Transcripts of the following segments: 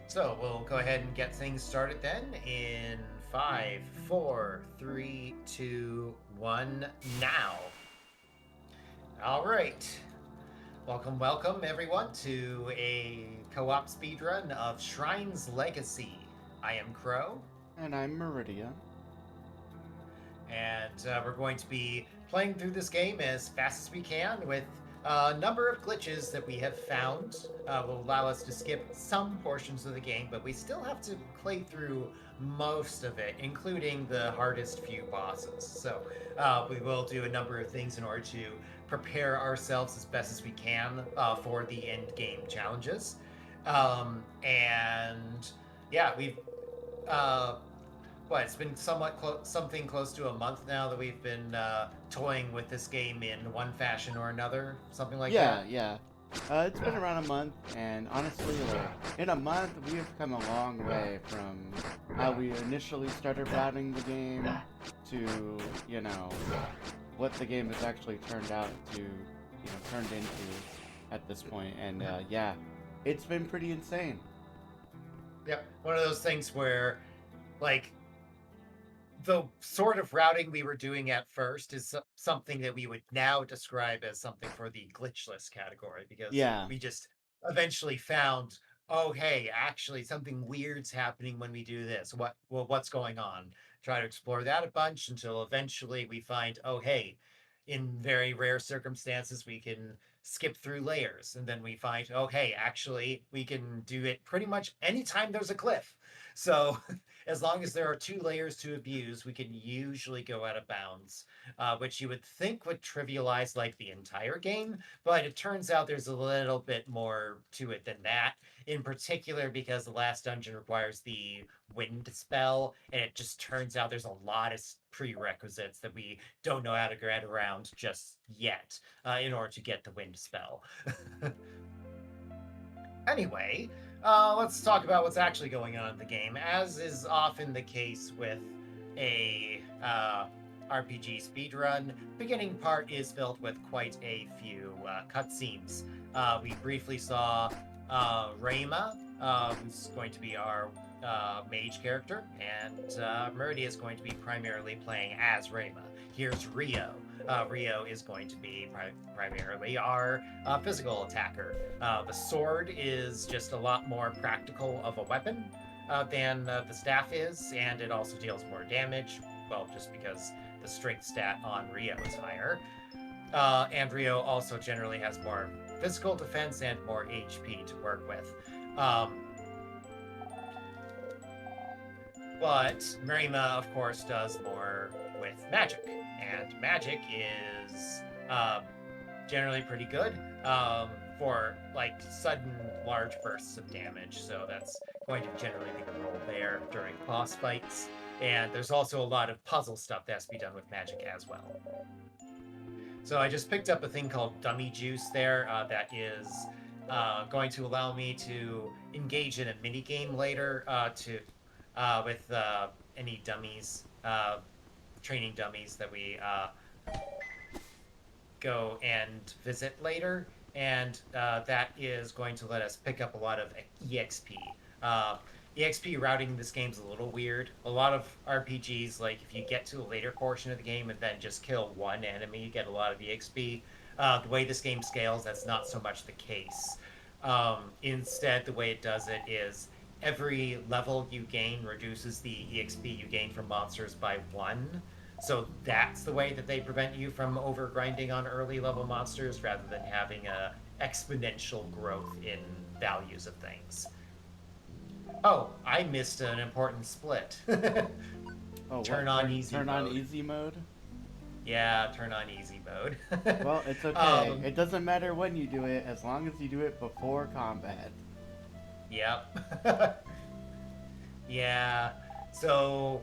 So we'll go ahead and get things started then in five, four, three, two, one, now. All right. Welcome everyone to a co-op speedrun of Shrine's Legacy. I am Crow, And I'm Meridia. and we're going to be playing through this game as fast as we can with a number of glitches that we have found will allow us to skip some portions of the game, but we still have to play through most of it, including the hardest few bosses. So we will do a number of things in order to prepare ourselves as best as we can for the end game challenges. And yeah, we've uh, it's been something close to a month now that we've been toying with this game in one fashion or another, something like Yeah, that. yeah. It's been around a month, and honestly, like, in a month, we have come a long way from how we initially started routing the game to, you know, what the game has actually turned out to, turned into at this point. And yeah, it's been pretty insane. Yep, one of those things where, like, the sort of routing we were doing at first is something that we would now describe as something for the glitchless category because Yeah. we just eventually found, oh hey, actually something weird's happening when we do this. What's going on? Try to explore that a bunch until eventually we find, oh hey, in very rare circumstances we can skip through layers, and then we find, oh hey, actually we can do it pretty much anytime there's a cliff. So as long as there are two layers to abuse, we can usually go out of bounds, which you would think would trivialize like the entire game, but it turns out there's a little bit more to it than that. In particular, because the last dungeon requires the wind spell, and it just turns out there's a lot of prerequisites that we don't know how to get around just yet in order to get the wind spell. Anyway, let's talk about what's actually going on in the game. As is often the case with a RPG speedrun, beginning part is filled with quite a few cutscenes. We briefly saw Rayma, who's going to be our mage character, and Meridia is going to be primarily playing as Rayma. Here's Rio. Rio is going to be primarily our physical attacker. The sword is just a lot more practical of a weapon than the staff is, and it also deals more damage. Well, just because the strength stat on Rio is higher. And Rio also generally has more physical defense and more HP to work with. Um, but Marima, of course, does more with magic, and magic is um, generally pretty good for like sudden large bursts of damage. So that's going to generally be the role there during boss fights. And there's also a lot of puzzle stuff that has to be done with magic as well. So I just picked up a thing called Dummy Juice there that is going to allow me to engage in a mini game later to with any dummies, training dummies that we go and visit later, and that is going to let us pick up a lot of exp. Uh, exp routing in this game is a little weird. A lot of RPGs, like if you get to a later portion of the game and then just kill one enemy, you get a lot of exp. The way this game scales, that's not so much the case. Instead, the way it does it is every level you gain reduces the exp you gain from monsters by one. So that's the way that they prevent you from over grinding on early level monsters rather than having a exponential growth in values of things. Oh, I missed an important split. Oh, Turn what? on Turn easy turn on mode. easy mode? Yeah, turn on easy mode. Well, it's okay. um, It doesn't matter when you do it, as long as you do it before combat. yep. Yeah. So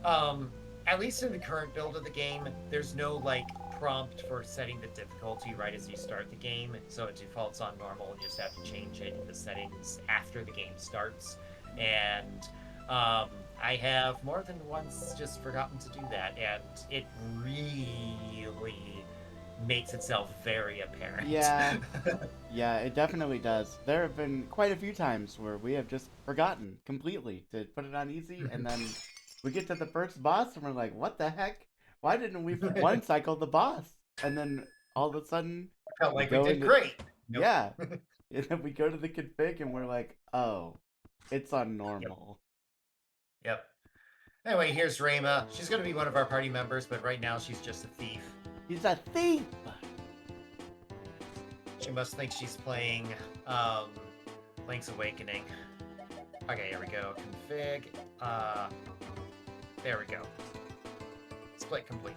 Um, at least in the current build of the game, there's no like prompt for setting the difficulty right as you start the game, so it defaults on normal. You just have to change it in the settings after the game starts. And um, I have more than once just forgotten to do that, and it really makes itself very apparent. Yeah, yeah, it definitely does. There have been quite a few times where we have just forgotten completely to put it on easy, and then we get to the first boss and we're like, what the heck? Why didn't we one cycle the boss? And then all of a sudden Felt we like we go did into, great. Nope. yeah, and then we go to the config and we're like, oh, it's on Yep. normal. Yep. Anyway, here's Rayma. She's going to be one of our party members, but right now she's just a thief. He's a thief! She must think she's playing Link's Awakening. Okay, here we go. Config. There we go. Split complete.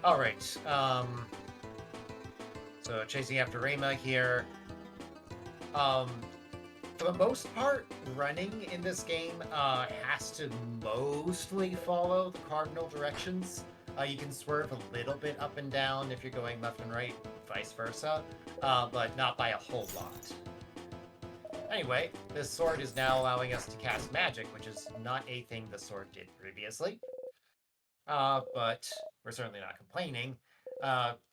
All right. So chasing after Rayma here. For the most part, running in this game has to mostly follow the cardinal directions. You can swerve a little bit up and down if you're going left and right, vice versa, but not by a whole lot. Anyway, this sword is now allowing us to cast magic, which is not a thing the sword did previously. But we're certainly not complaining.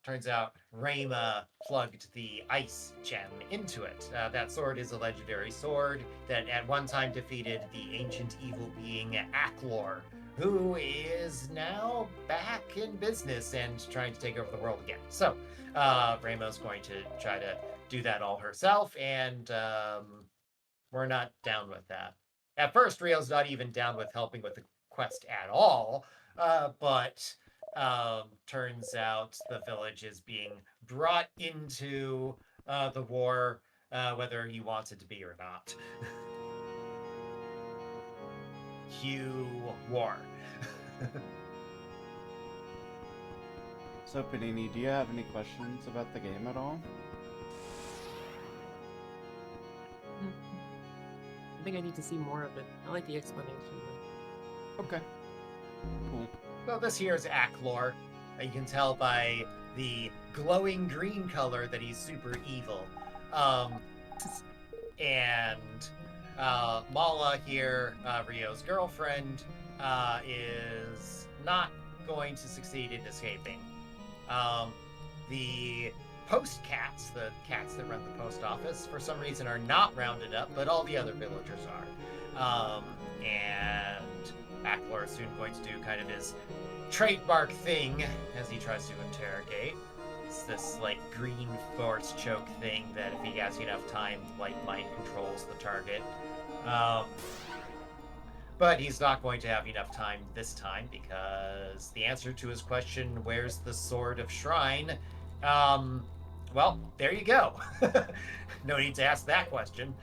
Turns out Rayma plugged the ice gem into it. That sword is a legendary sword that at one time defeated the ancient evil being Aklor, who is now back in business and trying to take over the world again. So, Rayma's going to try to do that all herself, and we're not down with that. At first, Rio's not even down with helping with the quest at all, but turns out the village is being brought into the war, whether he wants it to be or not. Cue war. So, Panini, do you have any questions about the game at all? I think I need to see more of it. I like the explanation. Okay. Cool. So this here is Aklor. You can tell by the glowing green color that he's super evil. And Mala here, Rio's girlfriend, is not going to succeed in escaping. The post cats, the cats that run the post office, for some reason are not rounded up, but all the other villagers are. And Aklor is soon going to do kind of his trademark thing as he tries to interrogate. It's this like green force choke thing that if he has enough time, like mind controls the target. But he's not going to have enough time this time because the answer to his question, where's the Sword of Shrine? Well, there you go. No need to ask that question.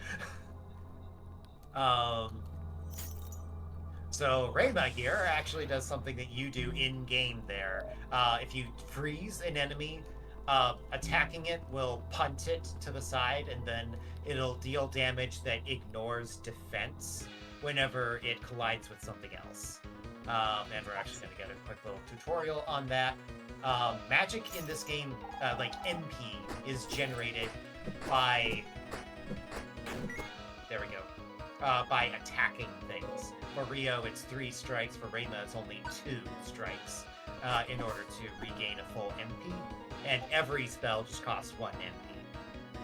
So Rayma here actually does something that you do in-game there. If you freeze an enemy, attacking it will punt it to the side, and then it'll deal damage that ignores defense whenever it collides with something else. And we're actually going to get a quick little tutorial on that. Magic in this game, like MP, is generated by... There we go. By attacking things. For Rio, it's 3 strikes. For Rayma, it's only 2 strikes in order to regain a full MP. And every spell just costs 1 MP.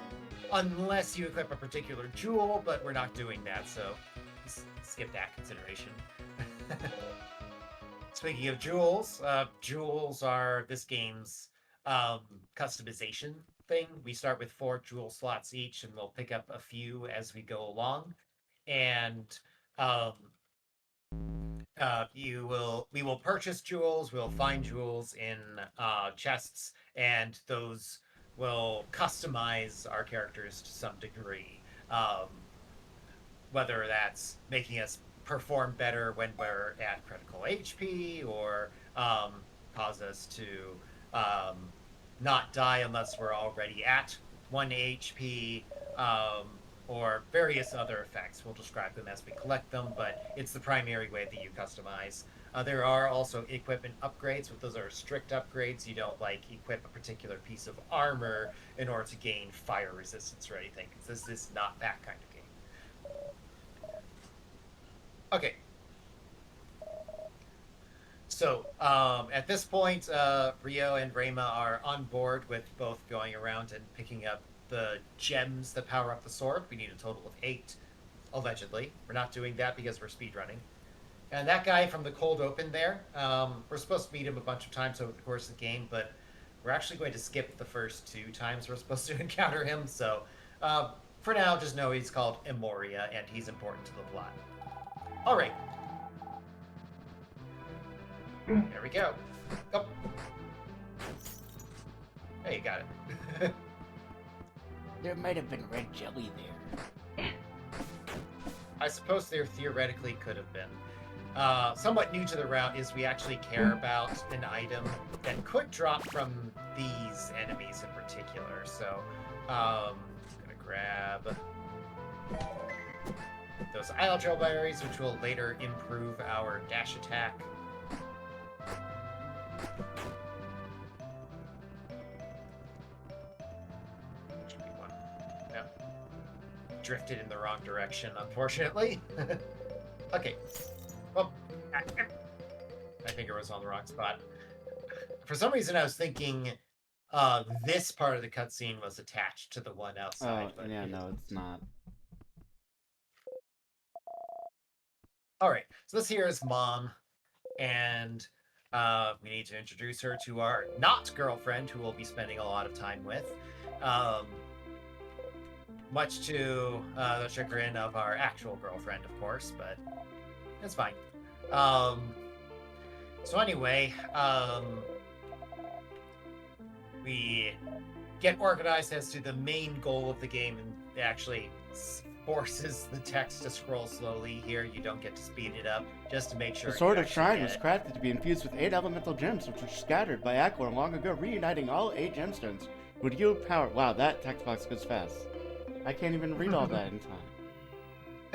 Unless you equip a particular jewel, but we're not doing that, so skip that consideration. Speaking of jewels, jewels are this game's customization thing. We start with 4 jewel slots each, and we'll pick up a few as we go along. And we will purchase jewels. We'll find jewels in chests, and those will customize our characters to some degree. Whether that's making us perform better when we're at critical HP, or cause us to not die unless we're already at 1 HP, or various other effects. We'll describe them as we collect them, but it's the primary way that you customize. There are also equipment upgrades, but those are strict upgrades. You don't like equip a particular piece of armor in order to gain fire resistance or anything, because this is not that kind of game. Okay. So, at this point, Rio and Rayma are on board with both going around and picking up the gems that power up the sword. We need a total of 8, allegedly. We're not doing that because we're speedrunning. And that guy from the cold open there, we're supposed to meet him a bunch of times over the course of the game, but we're actually going to skip the first 2 times we're supposed to encounter him. So, for now, just know he's called Emoria, and he's important to the plot. All right. There we go. Oh. Hey, you got it. There might have been red jelly there. I suppose there theoretically could have been. Somewhat new to the route is we actually care about an item that could drop from these enemies in particular. So, I'm gonna grab those Isle berries, which will later improve our dash attack. Should be one. Yep. Drifted in the wrong direction, unfortunately. Okay. Well, my finger was on the wrong spot. For some reason, I was thinking this part of the cutscene was attached to the one outside. Oh, yeah, no, it's not. All right, so this here is Mom, and we need to introduce her to our not girlfriend, who we'll be spending a lot of time with, much to the chagrin of our actual girlfriend, of course, but it's fine. So anyway, we get organized as to the main goal of the game, and it actually forces the text to scroll slowly here. You don't get to speed it up, just to make sure. The Sword you of Shrine actually was get it. crafted to be infused with 8 elemental gems, which were scattered by Aklor long ago, reuniting all 8 gemstones. Would yield power. Wow, that text box goes fast. I can't even read all that in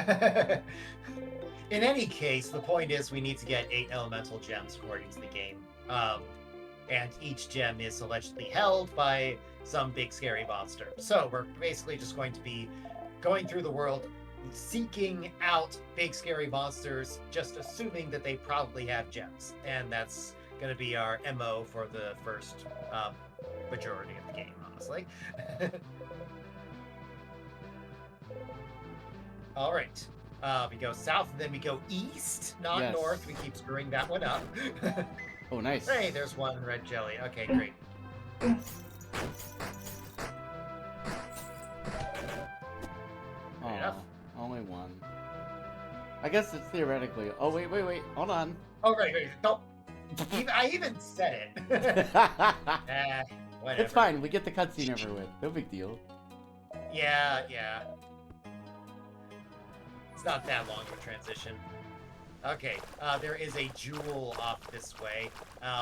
time. In any case, the point is we need to get 8 elemental gems according to the game. And each gem is allegedly held by some big scary monster. So we're basically just going to be going through the world seeking out big scary monsters, just assuming that they probably have gems. And that's going to be our MO for the first majority of the game, honestly. All right. We go south, and then we go east, not Yes. north. We keep screwing that one up. Oh, nice. Hey, there's one red jelly. Okay, great. enough. Only one. I guess it's theoretically. Oh, wait. Hold on. Oh, right. Don't. I even said it. Whatever. It's fine. We get the cutscene over with. No big deal. Yeah. It's not that long of a transition. Okay, there is a jewel off this way.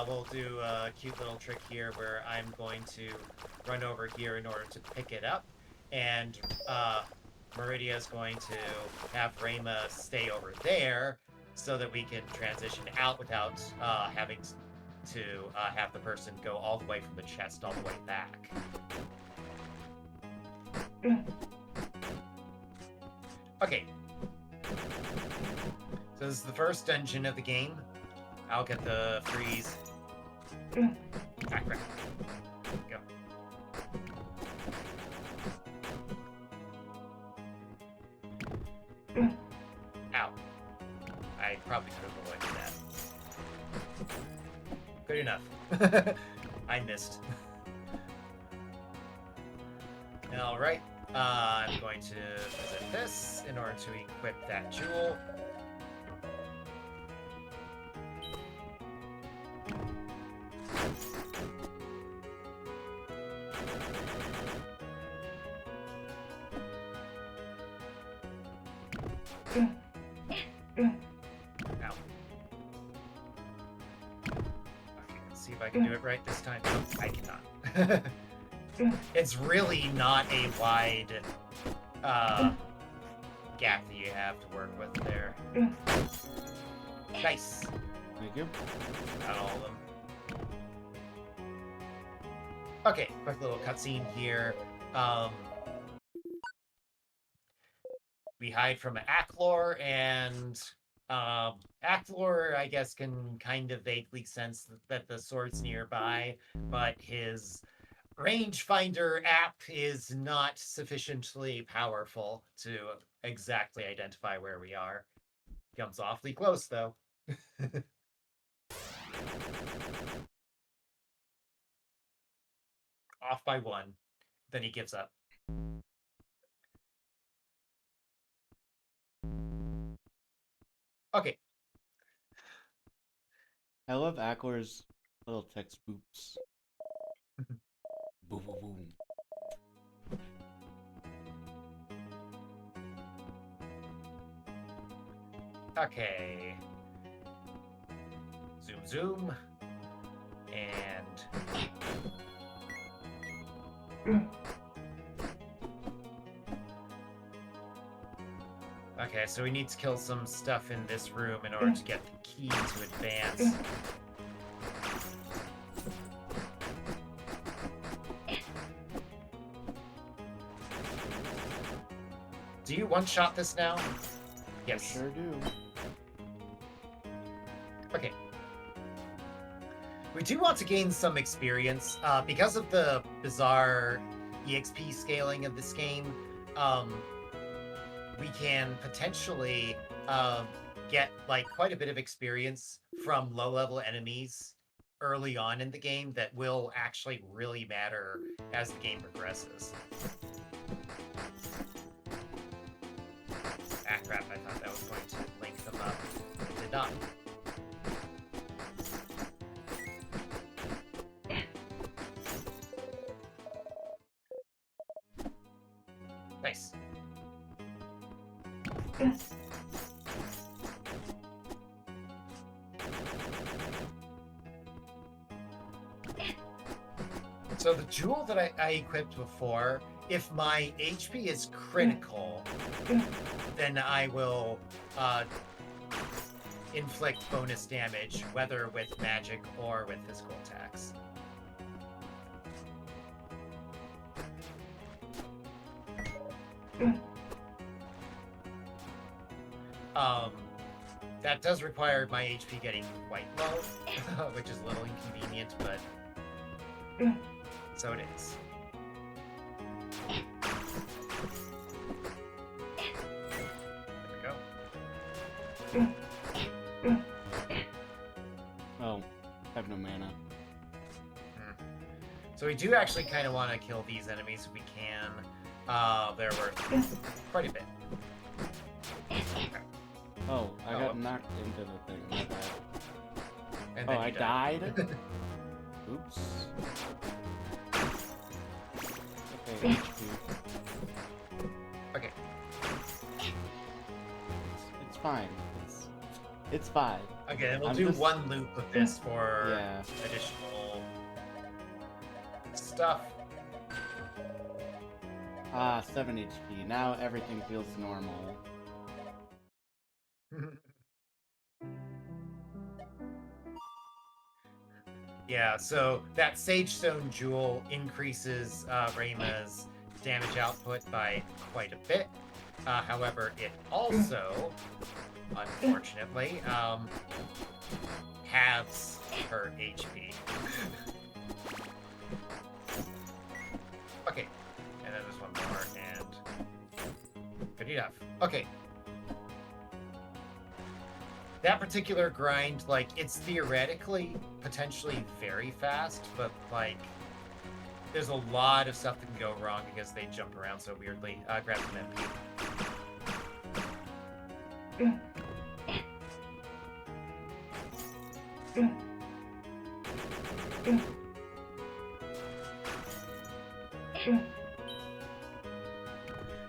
We'll do a cute little trick here where I'm going to run over here in order to pick it up, and Meridia is going to have Rayma stay over there so that we can transition out without having to have the person go all the way from the chest all the way back. Okay. So this is the first dungeon of the game. I'll get the freeze. Back. Go. Ow. I probably could have avoided that. Good enough. I missed. Alright. I'm going to visit this in order to equip that jewel. Ow. Okay, let's see if I can do it right this time. No, I cannot. It's really not a wide gap that you have to work with there. Nice. Thank you. Got all of them. Okay, quick little cutscene here. We hide from Aklor, and Actlor, I guess, can kind of vaguely sense that the sword's nearby, but his rangefinder app is not sufficiently powerful to exactly identify where we are. Comes awfully close, though. Off by 1. Then he gives up. Okay. I love Ackler's little text boops. Boom, boom, boom. Okay. Zoom, zoom. And... Okay, so we need to kill some stuff in this room in order to get the key to advance. Do you one-shot this now? Yes. I sure do. Okay. We do want to gain some experience. Because of the bizarre EXP scaling of this game, we can potentially get like quite a bit of experience from low-level enemies early on in the game that will actually really matter as the game progresses. Ah, crap, I thought that was going to link them up. It did not. Nice. So the jewel that I equipped before, if my HP is critical, then I will inflict bonus damage, whether with magic or with physical attacks. That does require my HP getting quite low, which is a little inconvenient, but so it is. There we go. Oh, I have no mana. So we do actually kind of want to kill these enemies if we can. They're worth quite a bit. Oh, I got knocked into the thing. My bad. And Oh, then I you died? Oops. Okay, HP. Okay. It's fine. It's fine. Okay, then we'll I'm do just- one loop of this for Yeah. additional stuff. Ah, 7 HP. Now everything feels normal. Yeah, so that Sage Stone Jewel increases Rayma's damage output by quite a bit. However, it also, unfortunately, halves her HP. Okay, and then there's one more, and good enough. Okay. That particular grind, like, it's theoretically potentially very fast, but, like, there's a lot of stuff that can go wrong because they jump around so weirdly. Grab some MP.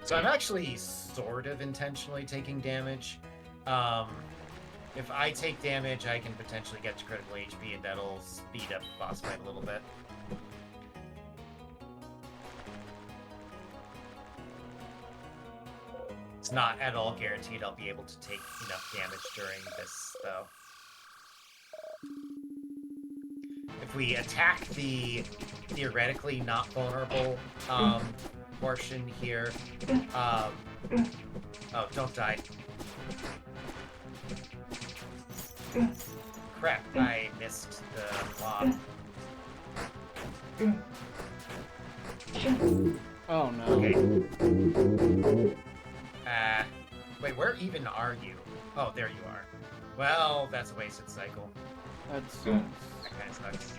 So I'm actually sort of intentionally taking damage. If I take damage, I can potentially get to critical HP, and that'll speed up the boss fight a little bit. It's not at all guaranteed I'll be able to take enough damage during this, though. If we attack the theoretically not vulnerable portion here... oh, don't die. Crap, I missed the mob. Oh no. Okay. Wait, where even are you? Oh, there you are. Well, that's a wasted cycle. That's That kind of sucks.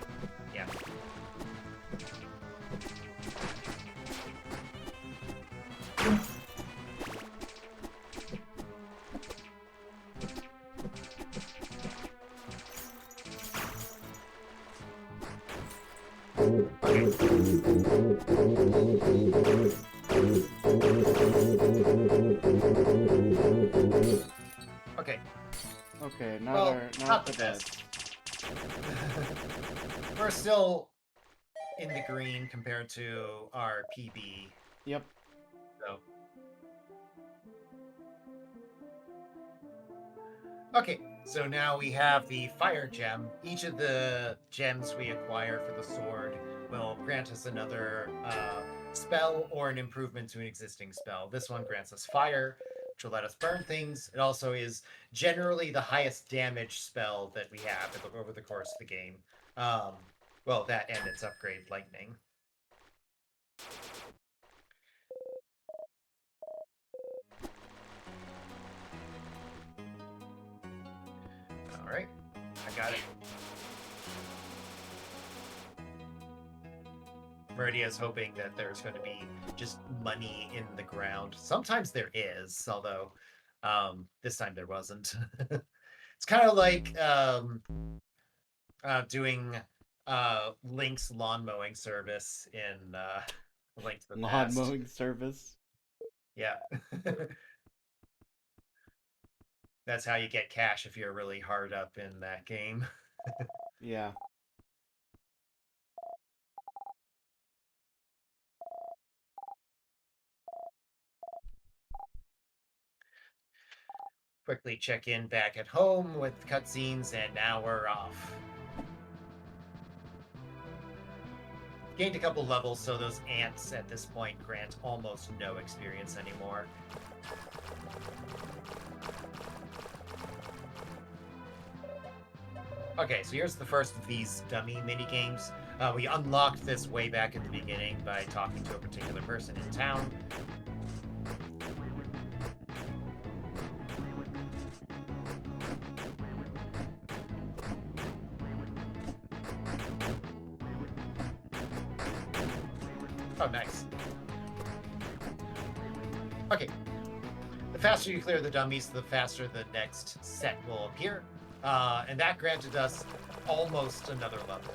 Yeah. Okay. okay. Well, Not not the the best. best. We're still in the green compared to our PB. Yep. So. Okay, so now we have the fire gem. Each of the gems we acquire for the sword will grant us another spell or an improvement to an existing spell. This one grants us fire, which will let us burn things. It also is generally the highest damage spell that we have over the course of the game. Well, that and its upgrade, lightning. All right, I got it. Meridia's hoping that there's going to be just money in the ground. Sometimes there is, although this time there wasn't. It's kind of like doing Link's lawn mowing service in Link to the Lawn Past. mowing service. Yeah. That's how you get cash if you're really hard up in that game. Yeah. Quickly check in back at home with cutscenes, and now we're off. Gained a couple levels, so those ants at this point grant almost no experience anymore. Okay, so here's the first of these dummy minigames. We unlocked this way back at the beginning by talking to a particular person in town. Oh, nice. Okay. The faster you clear the dummies, the faster the next set will appear. And that granted us almost another level.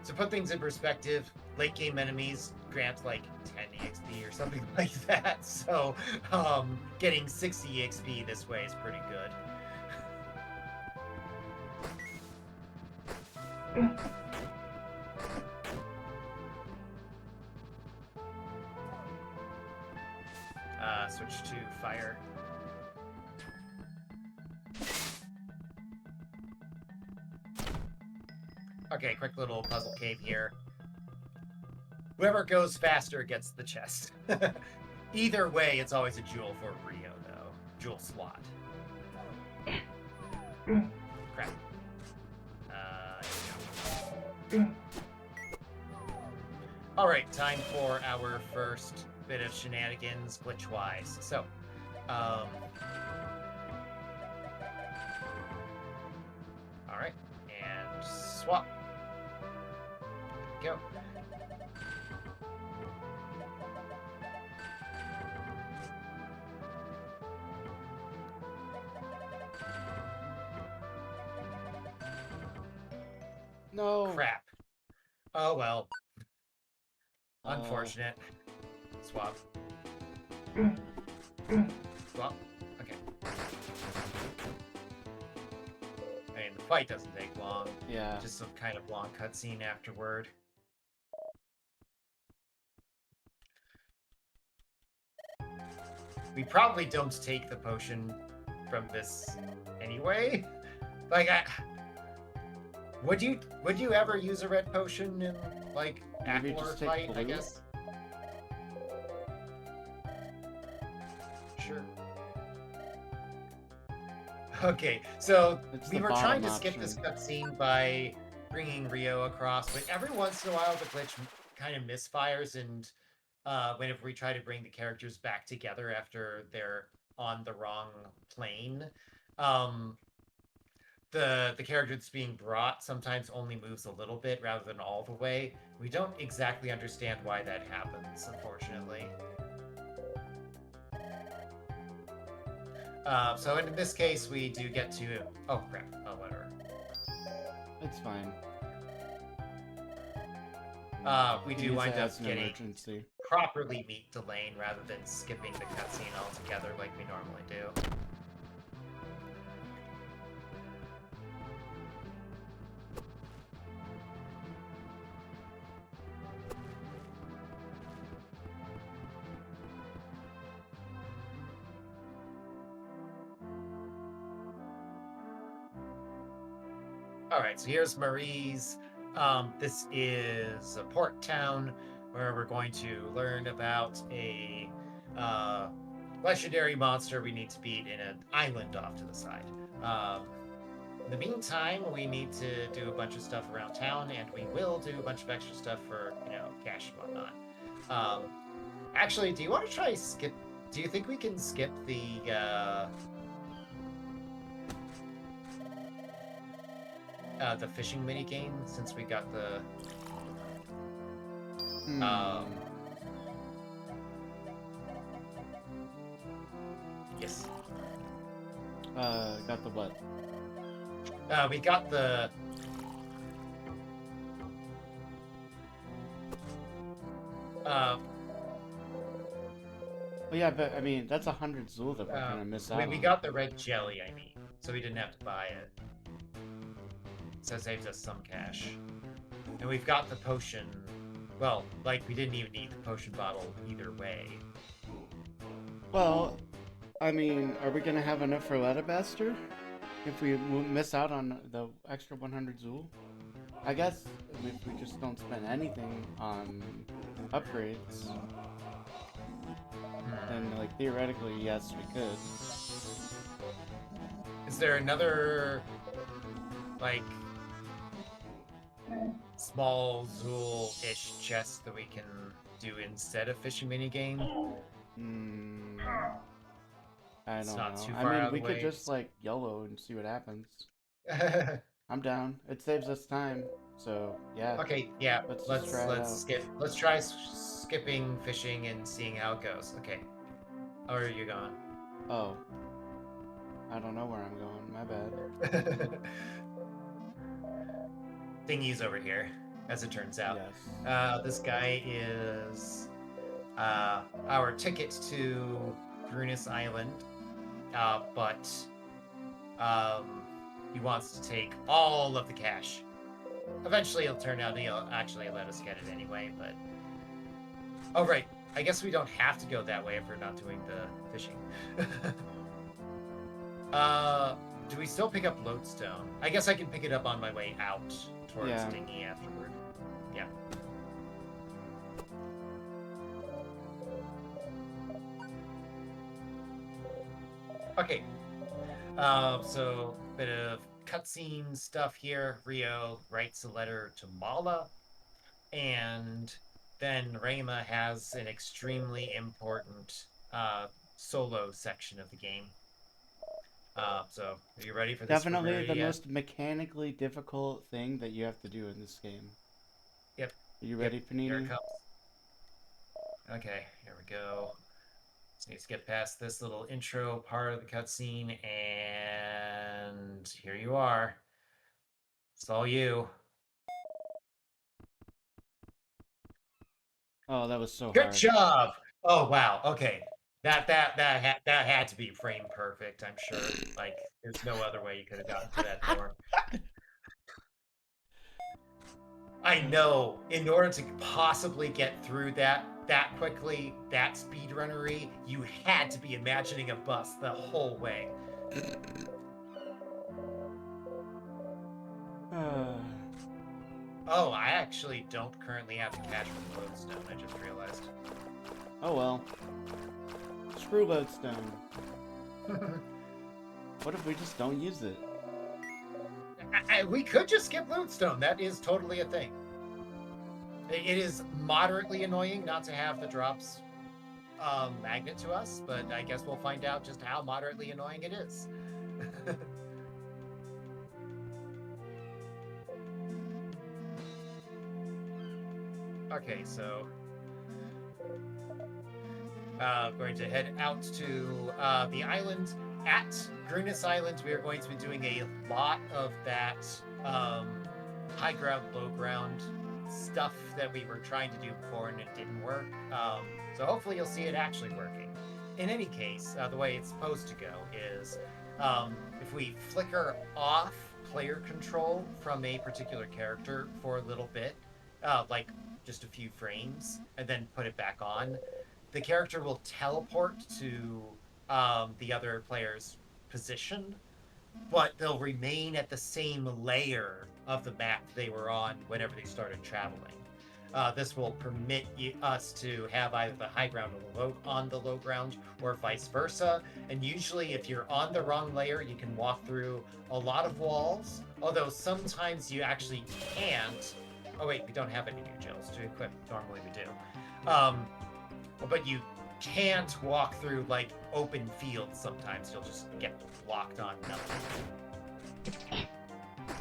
To put things in perspective, late game enemies grant like 10 EXP or something like that. So getting 60 EXP this way is pretty good. Switch to fire. Okay, quick little puzzle cave here. Whoever goes faster gets the chest. Either way, it's always a jewel for Rio, though. Jewel slot. Crap. Alright, time for our first bit of shenanigans glitch-wise. So, alright, and swap. There we go. No. Crap. Oh well. Unfortunate. Swap. Swap. Okay. I mean, the fight doesn't take long. Yeah. Just some kind of long cutscene afterward. We probably don't take the potion from this anyway. Like, would you ever use a red potion in like Maybe Aquilor just take fight? I blue? guess. Sure. Okay, so It's we the were trying to bottom skip this option. cutscene by bringing Rio across, but every once in a while the glitch kind of misfires, and whenever we try to bring the characters back together after they're on the wrong plane, um, the character that's being brought sometimes only moves a little bit rather than all the way. We don't exactly understand why that happens, unfortunately. So in this case, we do get to... Oh, crap. Oh, whatever. It's fine. We You can do use wind it up as an getting emergency. properly meet Delane rather than skipping the cutscene altogether like we normally do. All right, so here's Marie's. This is a port town where we're going to learn about a legendary monster we need to beat in an island off to the side. In the meantime, we need to do a bunch of stuff around town, and we will do a bunch of extra stuff for, cash and whatnot. Actually, do you want to try skip? Do you think we can skip the fishing mini game since we got the Hmm. yes. Got the what? We got the Well, yeah, but I mean, that's 100 Zul that we're gonna miss out we on. got the red jelly, I mean, so we didn't have to buy it. So it saves us some cash. And we've got the potion. Well, like, we didn't even need the potion bottle either way. Well, I mean, are we gonna have enough for Ledabaster if we miss out on the extra 100 Zul? I guess if we just don't spend anything on upgrades, then like theoretically, yes, we could. Is there another, like, small Zool-ish chest that we can do instead of fishing minigame? I It's don't not know. too I far mean, out of we the could way. just like YOLO and see what happens. I'm down. It saves us time. So yeah. Okay, yeah. Let's try it out. skip. Let's try skipping fishing and seeing how it goes. Okay. Or are you going? Oh. I don't know where I'm going. My bad. Thingy's over here, as it turns out. Yes. This guy is our ticket to Brunus Island, but he wants to take all of the cash. Eventually, it'll turn out he'll actually let us get it anyway, but... Oh, right. I guess we don't have to go that way if we're not doing the fishing. Do we still pick up lodestone? I guess I can pick it up on my way out towards Dingy afterward. Yeah. Okay. So bit of cutscene stuff here. Rio writes a letter to Mala, and then Rayma has an extremely important solo section of the game. So, are you ready for this? Definitely the most mechanically difficult thing that you have to do in this game. Yep. Are you ready, Panini? Here it comes. Okay, here we go. Just need to get past this little intro part of the cutscene, and here you are. It's all you. Oh, that was so hard. Good job! Oh wow. Okay. That had to be frame perfect, I'm sure. Like, there's no other way you could have gotten to that door. I know. In order to possibly get through that quickly, that speedrunnery, you had to be imagining a bus the whole way. Oh, I actually don't currently have the cash for the lodestone, I just realized. Oh well. Screw lodestone. What if we just don't use it? We could just skip Lootstone. That is totally a thing. It is moderately annoying not to have the drops magnet to us, but I guess we'll find out just how moderately annoying it is. Okay, so going to head out to the island. At Grunus Island, we are going to be doing a lot of that high ground, low ground stuff that we were trying to do before and it didn't work. So hopefully you'll see it actually working. In any case, the way it's supposed to go is if we flicker off player control from a particular character for a little bit, like just a few frames, and then put it back on, the character will teleport to the other player's position, but they'll remain at the same layer of the map they were on whenever they started traveling. This will permit us to have either the high ground on the low ground, or vice versa. And usually, if you're on the wrong layer, you can walk through a lot of walls. Although sometimes you actually can't. Oh wait, we don't have any new gels to equip. Normally we do. But you can't walk through like open fields. Sometimes you'll just get blocked on nothing.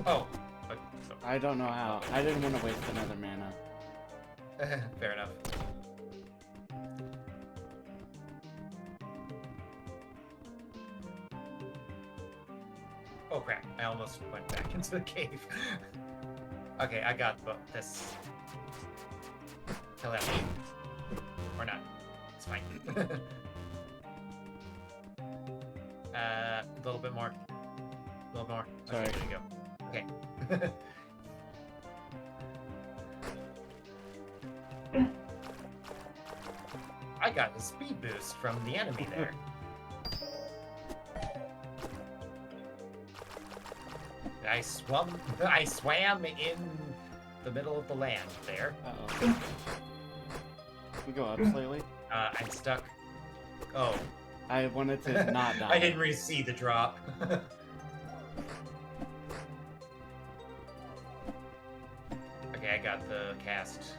Oh. I don't know how. I didn't want to waste another mana. Fair enough. Oh crap, I almost went back into the cave. Okay, I got this. Kill that one. Or not. It's fine. A little bit more. A little more. Sorry. Okay, there you go. Okay. I got a speed boost from the enemy there. I swam in the middle of the land there. Uh-oh. We go up slightly. I'm stuck. Oh. I wanted to not die. I didn't really see the drop. Okay, I got the cast.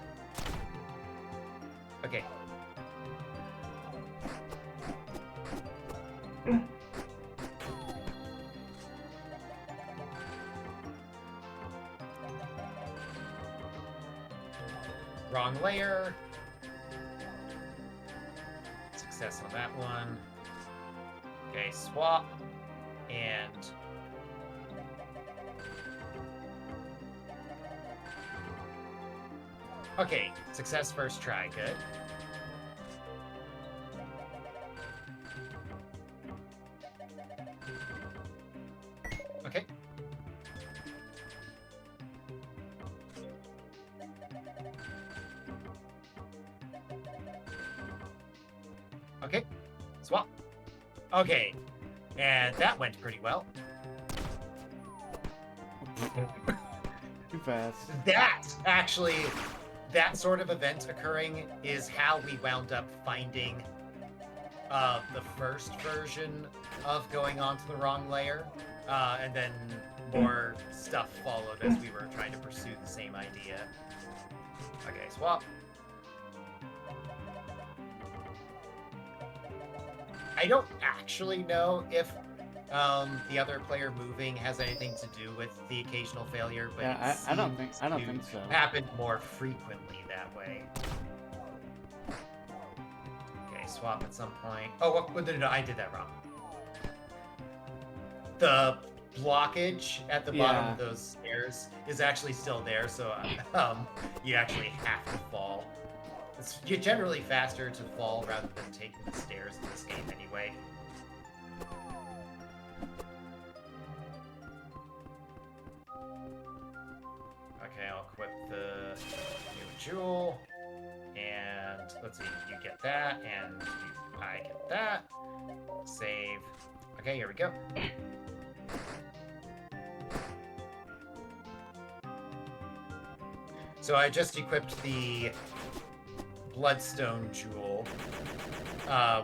Okay. Wrong layer. Success on that one. Okay, swap. And okay, success first try, good. Okay. Okay, swap. Okay, and that went pretty well. Too fast. That sort of event occurring is how we wound up finding the first version of going onto the wrong layer, and then more stuff followed as we were trying to pursue the same idea. Okay, swap. I don't actually know if the other player moving has anything to do with the occasional failure, but Yeah, I don't think so. Happened more frequently that way. Okay, swap at some point. Oh, no, I did that wrong. The blockage at the bottom of those stairs is actually still there, so you actually have to fall. It's generally faster to fall rather than taking the stairs in this game anyway. Okay, I'll equip the new jewel. And let's see, you get that, and I get that. Save. Okay, here we go. So I just equipped the Bloodstone Jewel,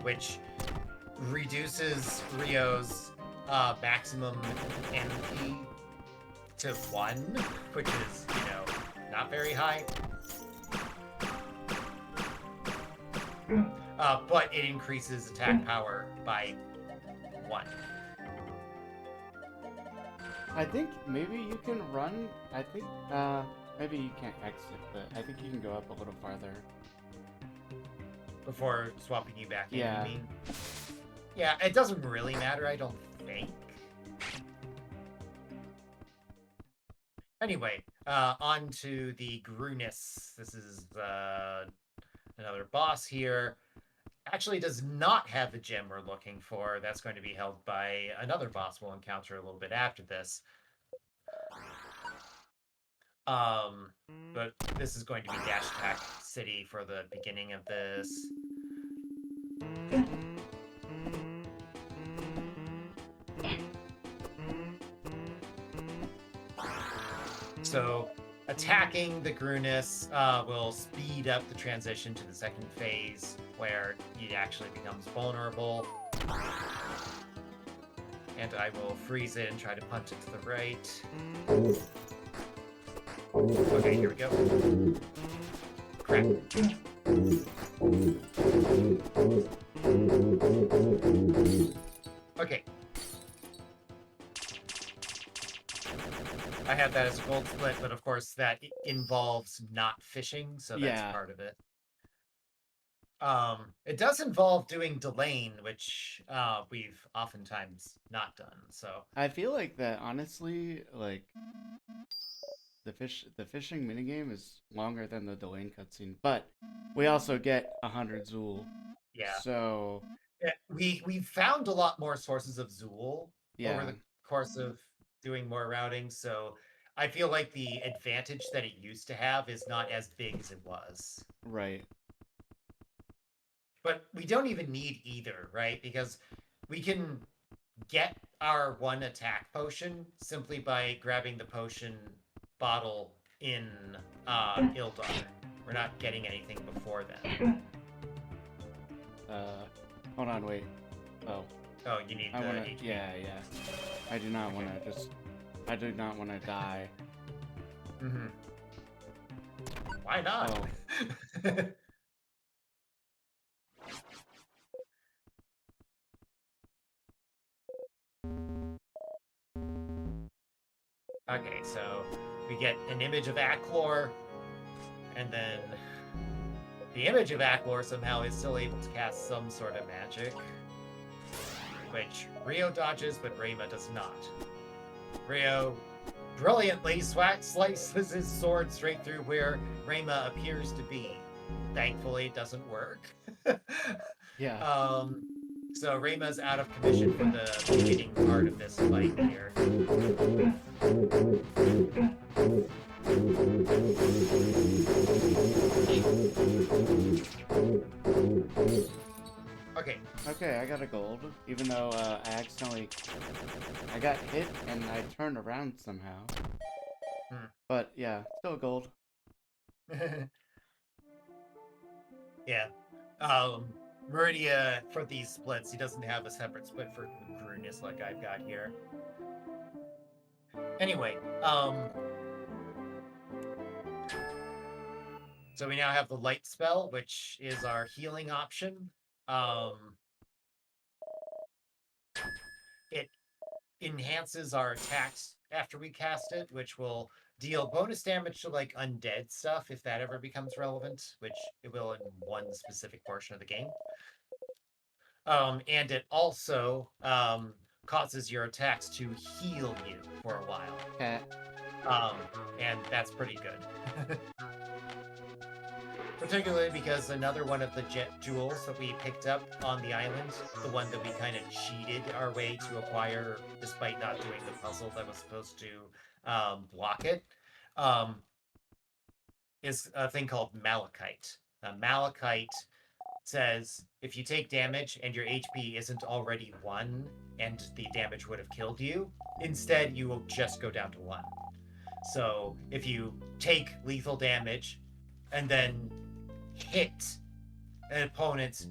which reduces Rio's maximum MP to 1, which is, not very high. But it increases attack power by 1. I think maybe you can run. I think maybe you can't exit, but I think you can go up a little farther. Before swapping you back in, Yeah. you mean? Yeah, it doesn't really matter, I don't think. Anyway, on to the Grunus. This is another boss here. Actually does not have the gem we're looking for. That's going to be held by another boss we'll encounter a little bit after this. But this is going to be Dash Attack City for the beginning of this. So attacking the Grunus will speed up the transition to the second phase, where he actually becomes vulnerable. And I will freeze it and try to punch it to the right. Okay, here we go. Crap. Okay. I have that as a gold split, but of course that involves not fishing, so that's Yeah. part of it. It does involve doing Delane, which we've oftentimes not done. So I feel like that honestly, like the fishing minigame is longer than the Delane cutscene, but we also get 100 Zool. yeah, So we found a lot more sources of Zool yeah, over the course of doing more routing. So I feel like the advantage that it used to have is not as big as it was. right. But we don't even need either, right? Because we can get our 1 attack potion simply by grabbing the potion bottle in Ildar. We're not getting anything before then. Hold on, wait. Oh, Oh, you need the I wanna. HP. Yeah. I do not wanna just. I do not wanna die. Mm-hmm. Why not? Oh. Okay, so we get an image of Aklor, and then the image of Aklor somehow is still able to cast some sort of magic, which Rio dodges, but Rayma does not. Rio brilliantly slices his sword straight through where Rayma appears to be. Thankfully, it doesn't work. Yeah. So Rayma's out of commission for the beginning part of this fight here. Okay. Okay, I got a gold, even though I got hit and I turned around somehow. But yeah, still gold. Yeah. Meridia, for these splits, he doesn't have a separate split for Grunus like I've got here. Anyway, so we now have the light spell, which is our healing option. It enhances our attacks after we cast it, which will deal bonus damage to like undead stuff if that ever becomes relevant, which it will in one specific portion of the game. And it also causes your attacks to heal you for a while. Cat. And that's pretty good. Particularly because another one of the jet jewels that we picked up on the island, the one that we kind of cheated our way to acquire despite not doing the puzzle that was supposed to block it, is a thing called Malachite. Malachite says if you take damage and your HP isn't already 1 and the damage would have killed you, instead you will just go down to 1. So if you take lethal damage and then hit an opponent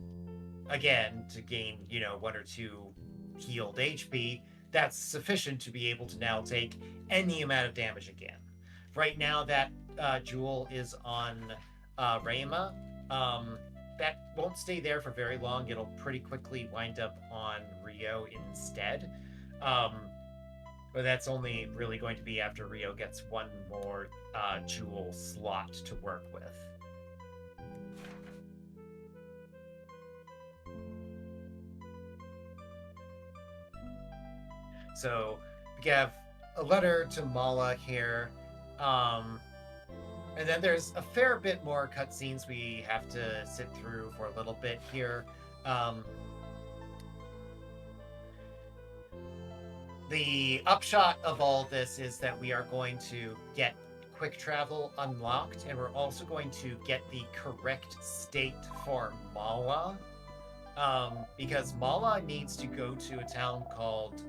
again to gain, 1 or 2 healed HP, that's sufficient to be able to now take any amount of damage again. Right now, that jewel is on Rayma. That won't stay there for very long. It'll pretty quickly wind up on Rio instead. But that's only really going to be after Rio gets one more jewel slot to work with. So we have a letter to Mala here. And then there's a fair bit more cutscenes we have to sit through for a little bit here. The upshot of all this is that we are going to get quick travel unlocked, and we're also going to get the correct state for Mala. Because Mala needs to go to a town called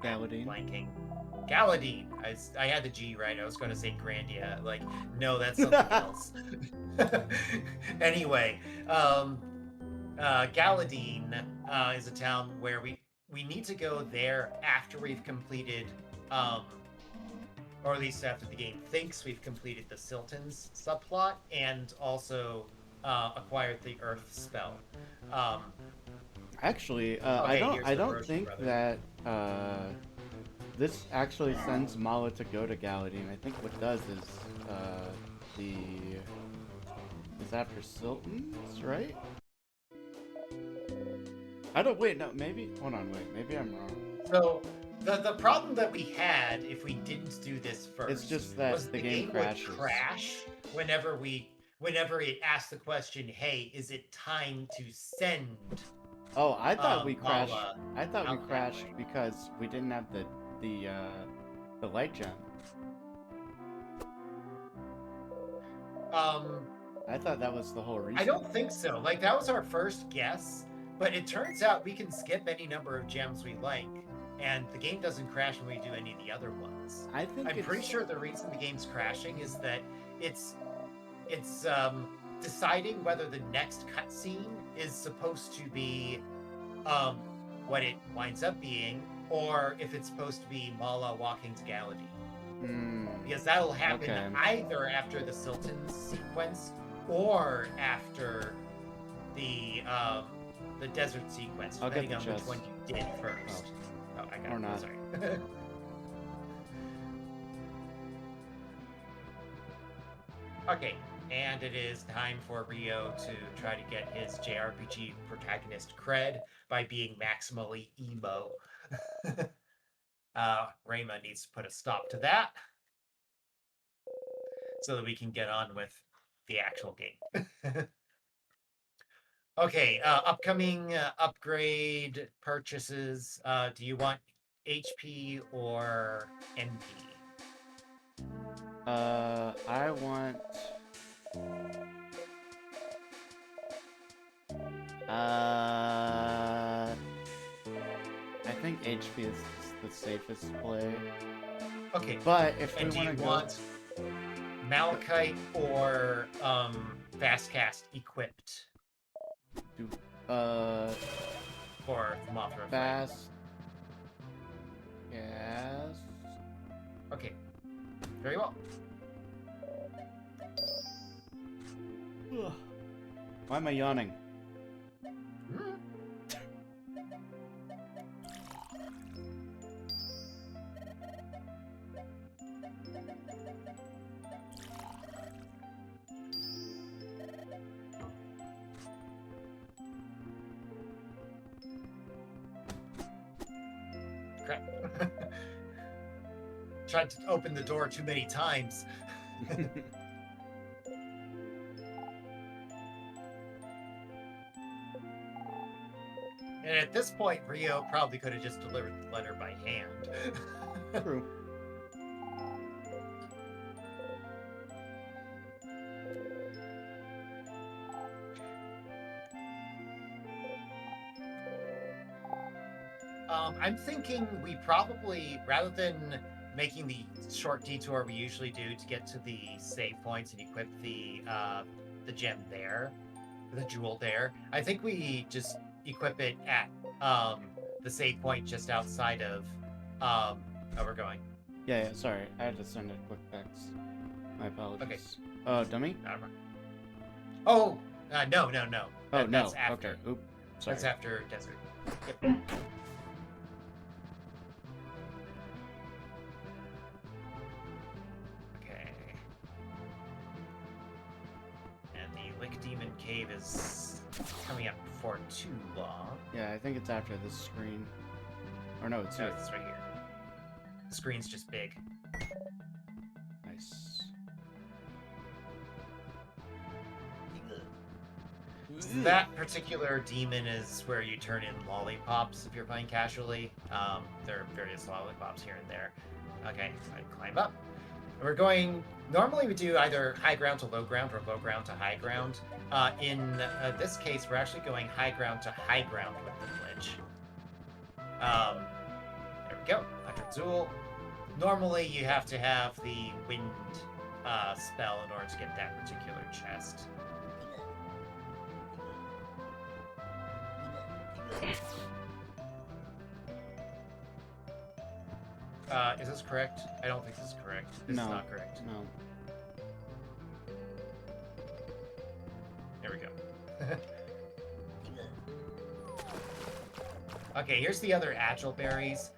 Galadine. blanking. Galadine. I had the G right. I was going to say Grandia. Like, no, that's something else. Anyway, Galadine is a town where we need to go there after we've completed, or at least after the game thinks we've completed the Siltons subplot, and also acquired the Earth spell. Actually, Okay, I don't version, think brother. that this actually sends Mala to go to Galadine. I think what does is is after Siltons, right? I don't wait. No, maybe. Hold on, wait. Maybe I'm wrong. So the problem that we had if we didn't do this first It's just that was the game crashes. would crash whenever it asked the question, "Hey, is it time to send?" Oh, I thought we crashed. Mala I thought we out that crashed way. because we didn't have the light gem. I thought that was the whole reason. I don't think so. Like, that was our first guess, but it turns out we can skip any number of gems we like, and the game doesn't crash when we do any of the other ones. I think I'm pretty sure the reason the game's crashing is that it's deciding whether the next cutscene is supposed to be what it winds up being, or if it's supposed to be Mala walking to Galadine. Because that'll happen either after the Siltons sequence or after the desert sequence, I'll get depending the on which chest. one you did first. Oh, I got Or it. not. Sorry. Okay, and it is time for Rio to try to get his JRPG protagonist cred by being maximally emo. Rayma needs to put a stop to that so that we can get on with the actual game. Okay, upcoming upgrade purchases. Do you want HP or NP? I want. I think HP is the safest play. Okay, But if and we do you want to want Malachite or Fastcast equipped go, for Mothra? and Flame? fast, yes. Okay, very well. Why am I yawning? Hmm. Crap. Tried to open the door too many times. And at this point, Rio probably could have just delivered the letter by hand. True. I'm thinking we probably, rather than making the short detour we usually do to get to the save points and equip the gem there, the jewel there, I think we just equip it at the save point just outside of oh, we're going. Yeah, sorry. I had to send a quick text. My apologies. Oh, dummy? Oh, no. Oh, That's no. after. Okay. Oop. Sorry. That's after desert. Yep. Okay. And the Lick Demon Cave is coming up before too long. Yeah, I think it's after this screen. Or no, it's No, here. it's right here. The screen's just big. Nice. That particular demon is where you turn in lollipops if you're playing casually. There are various lollipops here and there. Okay, so I climb up. We're going. Normally we do either high ground to low ground or low ground to high ground. In this case, we're actually going high ground to high ground with the glitch. There we go. Electric Zool. Normally you have to have the wind spell in order to get that particular chest. Is this correct? I don't think this is correct. This is not correct. No. There we go. Okay, here's the other Agile Berries.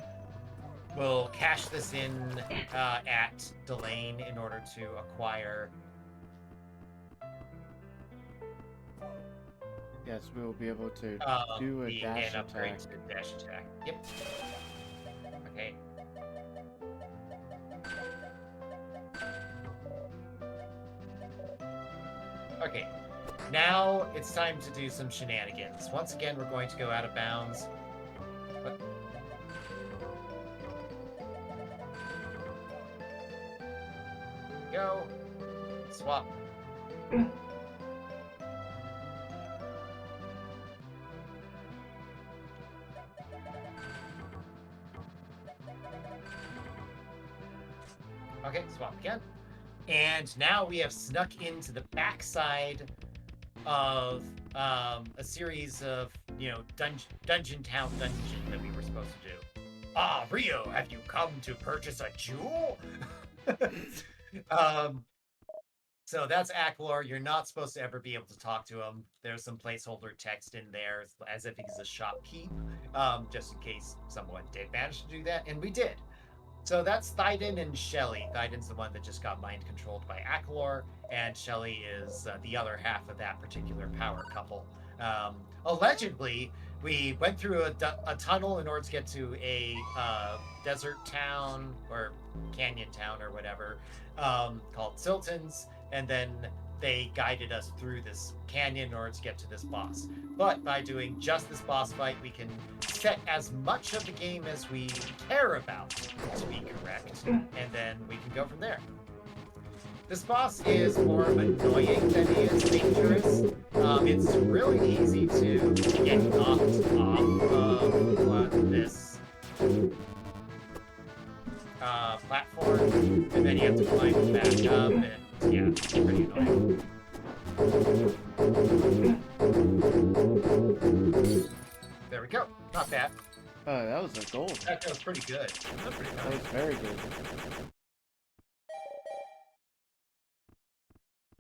We'll cash this in at Delane in order to acquire... Yes, we will be able to do a the dash and upgrade attack. to dash attack. Yep. Okay. Okay. Now it's time to do some shenanigans. Once again, we're going to go out of bounds. What? Go. Swap. Okay, swap again. And now we have snuck into the backside of a series of, Dungeon Town dungeon that we were supposed to do. Ah, Rio, have you come to purchase a jewel? So that's Aklor. You're not supposed to ever be able to talk to him. There's some placeholder text in there as if he's a shopkeep, just in case someone did manage to do that, and we did. So that's Thyden and Shelly. Thyden's the one that just got mind controlled by Aklor, and Shelly is the other half of that particular power couple. Allegedly, we went through a tunnel in order to get to a desert town or canyon town or whatever called Siltons, and then they guided us through this canyon in order to get to this boss. But by doing just this boss fight, we can set as much of the game as we care about to be correct, and then we can go from there. This boss is more annoying than he is dangerous. It's really easy to get knocked off of this platform, and then you have to climb back up, and yeah, it's pretty annoying. There we go. Not bad. That was a gold. That was pretty good. That was pretty That was nice. very good.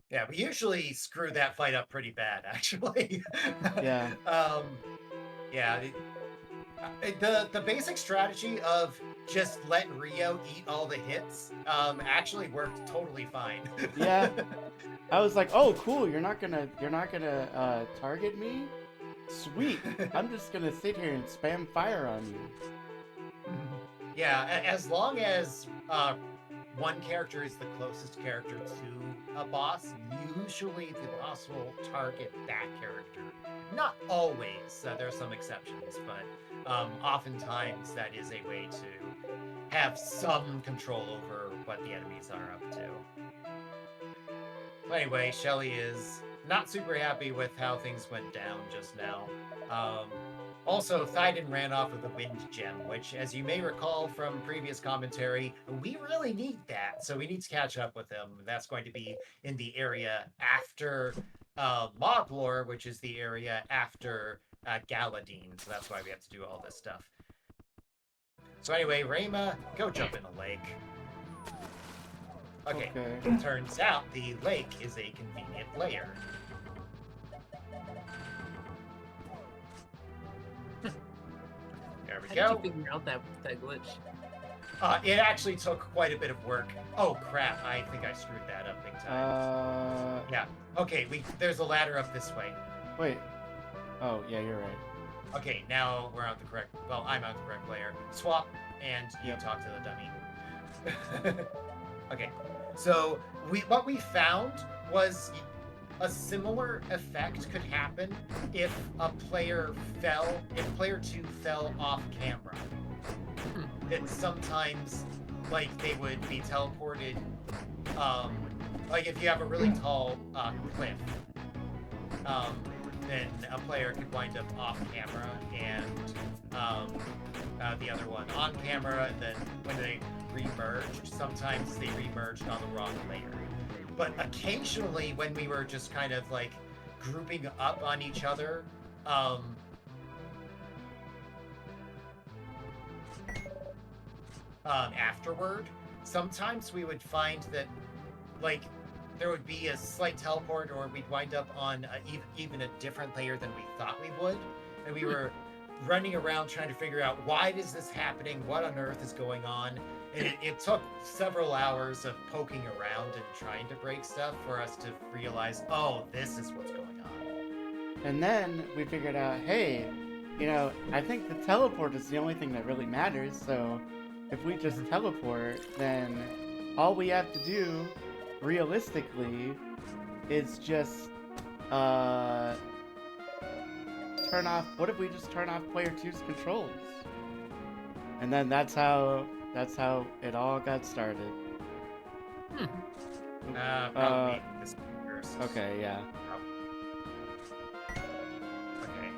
Yeah, we usually screw that fight up pretty bad, actually. Yeah. Yeah. The basic strategy of just let Rio eat all the hits actually worked totally fine. Yeah. I was like, oh, cool. You're not gonna target me? Sweet. I'm just gonna sit here and spam fire on you. Yeah, as long as one character is the closest character to a boss, usually the boss will target that character. Not always, there are some exceptions, but oftentimes that is a way to have some control over what the enemies are up to. Anyway, Shelly is not super happy with how things went down just now. Also, Thyden ran off with a wind gem, which, as you may recall from previous commentary, we really need that. So we need to catch up with him. That's going to be in the area after Moglor, which is the area after Galadine, so that's why we have to do all this stuff. So anyway, Rayma, go jump in the lake. Okay. Turns out the lake is a convenient layer. There we How go. did you figure out that glitch? It actually took quite a bit of work. Oh crap! I think I screwed that up big time. Yeah. Okay. There's a ladder up this way. Wait. Oh yeah, you're right. Okay. Now we're on the correct. Well, I'm on the correct layer. Swap, and you talk to the dummy. Okay. So what we found was a similar effect could happen if player 2 fell off camera. That sometimes, like, they would be teleported, like if you have a really tall cliff, then a player could wind up off camera and the other one on camera, and then when they remerged, sometimes they remerged on the wrong layer. But occasionally, when we were just kind of like grouping up on each other, afterward, sometimes we would find that, like, there would be a slight teleport, or we'd wind up on even a different layer than we thought we would, and we were running around trying to figure out, why is this happening? What on earth is going on? And it took several hours of poking around and trying to break stuff for us to realize, oh, this is what's going on. And then we figured out, hey, you know, I think the teleport is the only thing that really matters, so if we just teleport, then all we have to do, realistically, is just, turn off, what if we just turn off player 2's controls? And then that's how it all got started. Probably this first. Okay, yeah. Okay.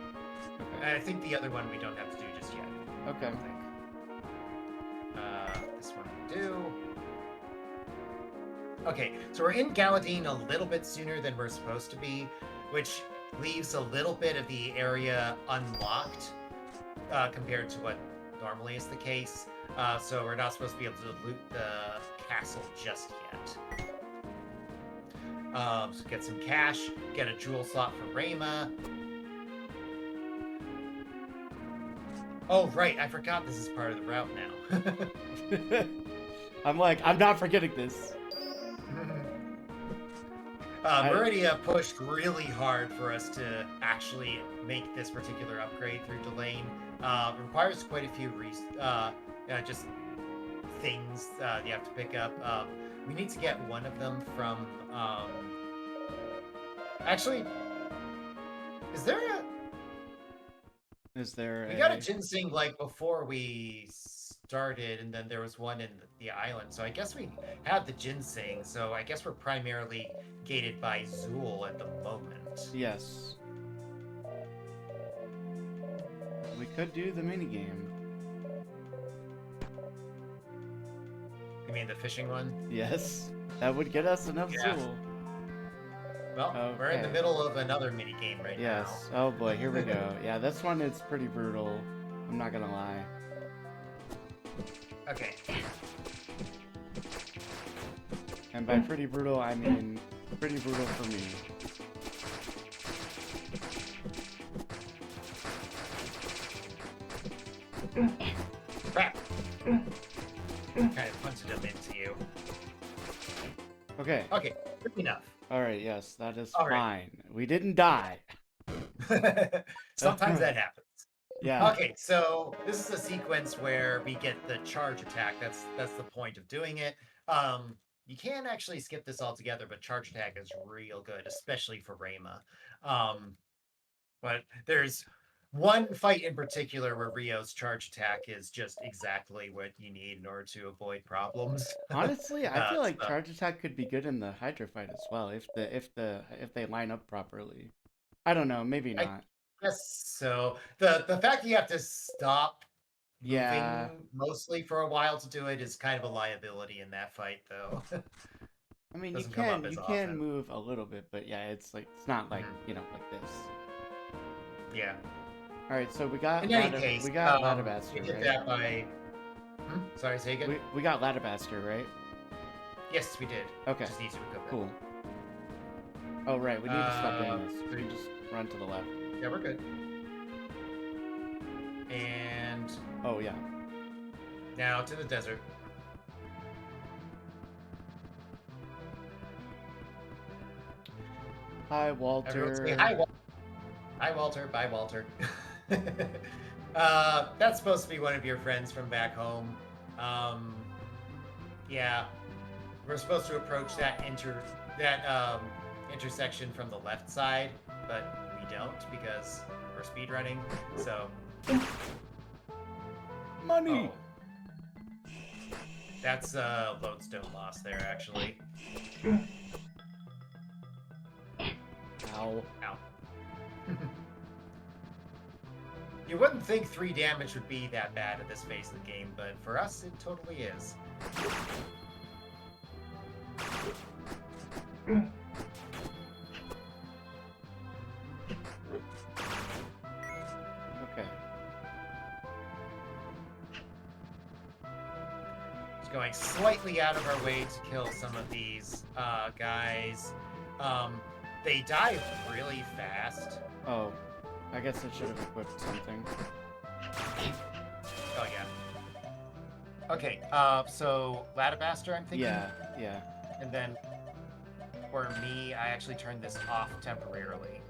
I think the other one we don't have to do just yet. Okay. I don't think. This one we do. Okay, so we're in Galadine a little bit sooner than we're supposed to be, which leaves a little bit of the area unlocked compared to what normally is the case. So we're not supposed to be able to loot the castle just yet. So get some cash, get a jewel slot for Rayma. Oh, right, I forgot this is part of the route now. I'm not forgetting this. Meridia pushed really hard for us to actually make this particular upgrade through Delane. Requires quite a few just things you have to pick up. We need to get one of them from. Actually, is there a? We got a ginseng like before we started, and then there was one in the island. So I guess we have the ginseng. So I guess we're primarily gated by Zool at the moment. Yes. We could do the minigame. You mean the fishing one? Yes. That would get us enough Zool. Well, we're in the middle of another mini game right now. Yes. Oh boy, here we go. Yeah, this one is pretty brutal. I'm not gonna lie. Okay. And by pretty brutal, I mean pretty brutal for me. Crap! Kind of punched him into you. Okay. Okay, good enough. Alright, yes, that is All fine. right. We didn't die. Sometimes that happens. Yeah. Okay, so this is a sequence where we get the charge attack. That's the point of doing it. You can actually skip this altogether, but charge attack is real good, especially for Rayma. But there's one fight in particular where Rio's charge attack is just exactly what you need in order to avoid problems. Honestly, I feel like charge attack could be good in the Hydra fight as well if they line up properly. I don't know, maybe not. Yes, so the fact that you have to stop Yeah. moving mostly for a while to do it is kind of a liability in that fight, though. I mean, Doesn't come up as you can often. move a little bit, but yeah, it's not like, Mhm. you know, like this. Yeah. All right, so we got In any case, we got we Ladabaster, did right? that by. Sorry, say again. We got Ladabaster, right? Yes, we did. Okay, Just need to equip it. cool. Oh right, we need to stop doing this. We can just run to the left. Yeah, we're good. And Oh yeah. now to the desert. Hi, Walter. Everyone say hi, Walter. Hi, Walter. Bye, Walter. That's supposed to be one of your friends from back home. Yeah, we're supposed to approach that intersection from the left side, but we don't because we're speedrunning. So. Money. Oh. That's lodestone loss there, actually. Ow. Ow. You wouldn't think 3 damage would be that bad at this phase of the game, but for us, it totally is. Okay. Just going slightly out of our way to kill some of these guys. They die really fast. Oh, I guess I should have equipped something. Oh, yeah. Okay, so Ladabaster, I'm thinking? Yeah. And then for me, I actually turned this off temporarily.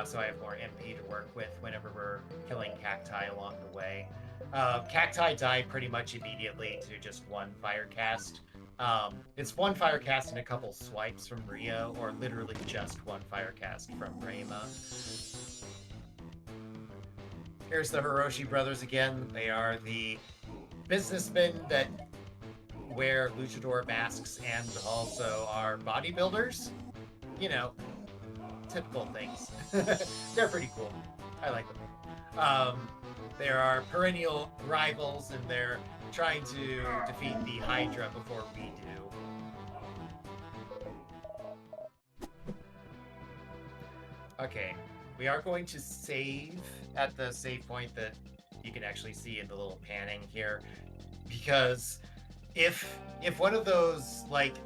So I have more MP to work with whenever we're killing cacti along the way. Cacti die pretty much immediately to just one fire cast. It's one fire cast and a couple swipes from Rio, or literally just one fire cast from Reima. Here's the Hiroshi brothers again. They are the businessmen that wear luchador masks and also are bodybuilders. You know, typical things. They're pretty cool. I like them. There are perennial rivals, and they're trying to defeat the Hydra before we do. Okay, we are going to save at the save point that you can actually see in the little panning here, because if one of those like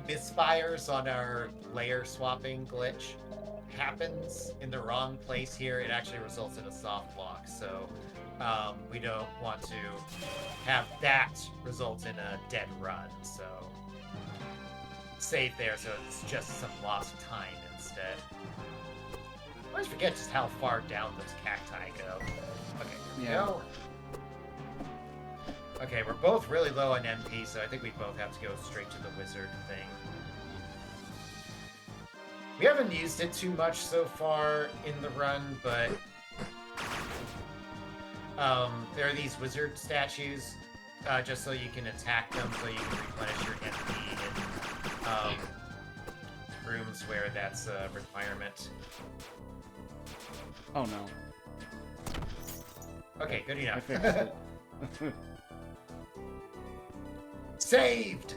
misfires on our layer swapping glitch happens in the wrong place here, it actually results in a soft lock. So we don't want to have that result in a dead run. So save there, so it's just some lost time instead. I always forget just how far down those cacti go. Okay, here we go. Okay, we're both really low on MP, so I think we both have to go straight to the wizard thing. We haven't used it too much so far in the run, but there are these wizard statues, just so you can attack them, so you can replenish your MP in rooms where that's a requirement. Oh no. Okay, good I enough. fixed it. Saved!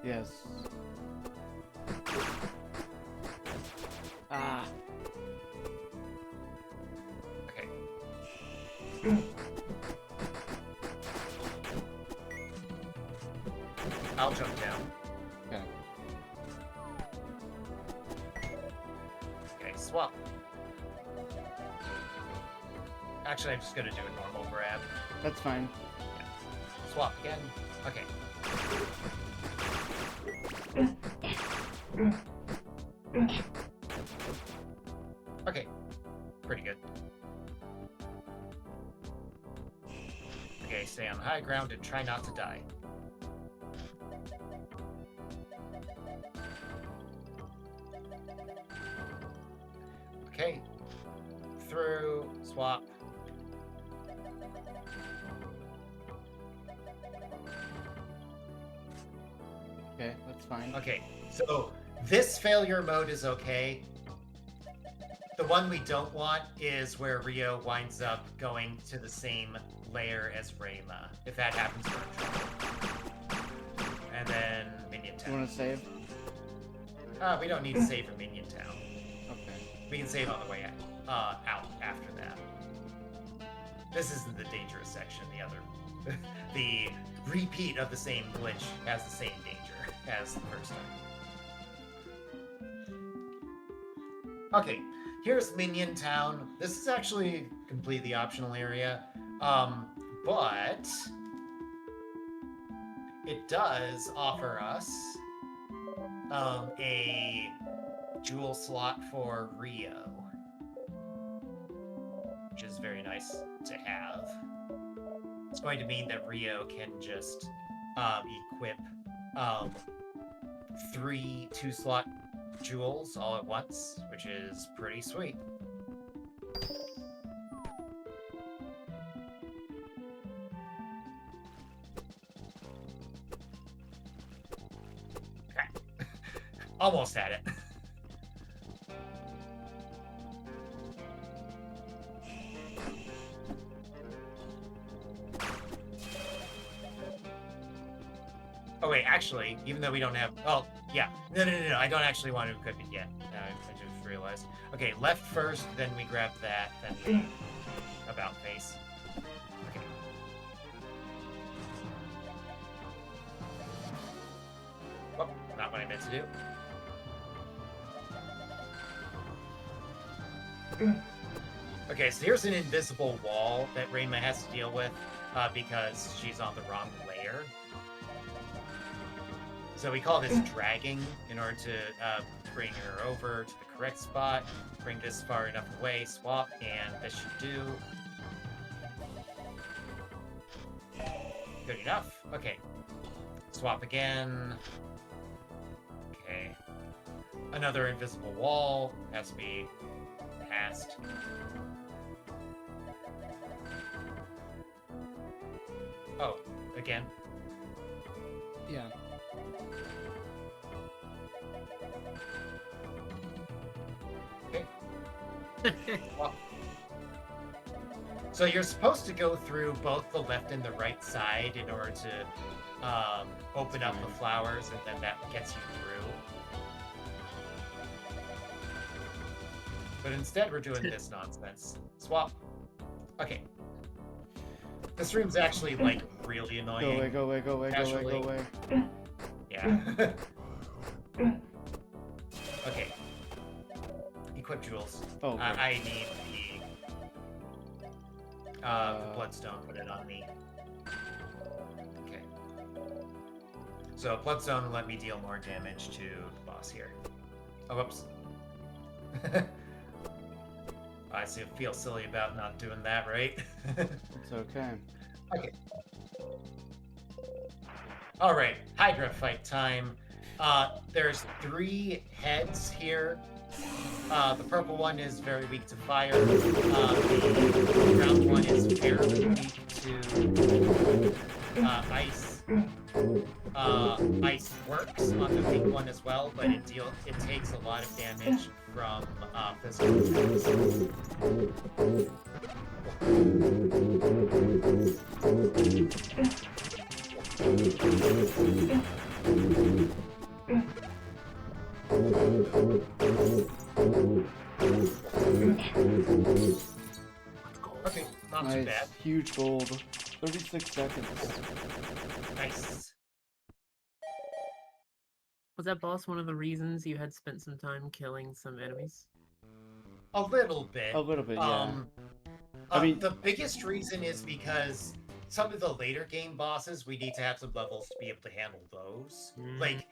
Yes. Ah. Okay. I'll jump down. Okay. Okay, swap. Actually, I'm just gonna do a normal grab. That's fine. Swap again. Okay. Okay. Pretty good. Okay, stay on high ground and try not to die. Okay. Through, swap. Okay, that's fine. Okay, so this failure mode is okay. The one we don't want is where Rio winds up going to the same layer as Reima. If that happens, we're in trouble. And then Minion You Town. want to save? We don't need to save for Minion Town. We can save on the way out after that. This isn't the dangerous section. The other, the repeat of the same glitch has the same danger as the first time. Okay, here's Minion Town. This is actually a completely optional area, but it does offer us a jewel slot for Rio, which is very nice to have. It's going to mean that Rio can just equip 3 2-slot jewels all at once, which is pretty sweet. Almost had it. Oh wait, actually, even though we don't have... Oh, yeah. No, I don't actually want to equip it yet. I just realized. Okay, left first, then we grab that, then the about face. Okay. Oh, not what I meant to do. Okay, so here's an invisible wall that Rainma has to deal with because she's on the wrong layer. So we call this dragging in order to bring her over to the correct spot, bring this far enough away, swap, and this should do. Good enough. Okay. Swap again. Okay. Another invisible wall has to be passed. Oh, again. Yeah. Well, so you're supposed to go through both the left and the right side in order to open up the flowers, and then that gets you through. But instead, we're doing this nonsense. Swap. Okay. This room's actually, like, really annoying. Go away, go away, go away, go away, go away. Yeah. Okay. Equip jewels. Oh, great. I need the bloodstone. Put it on me. Okay. So bloodstone will let me deal more damage to the boss here. Oh, whoops. I feel silly about not doing that, right? It's okay. Okay. All right, Hydra fight time. There's 3 heads here. The purple one is very weak to fire. The brown one is fairly weak to ice. Ice works on the pink one as well, but it takes a lot of damage from physical Okay, not too Nice. bad. Huge gold. 36 seconds. Nice. Was that boss one of the reasons you had spent some time killing some enemies? A little bit. A little bit, yeah. I mean- the biggest reason is because some of the later game bosses, we need to have some levels to be able to handle those. Mm. Like,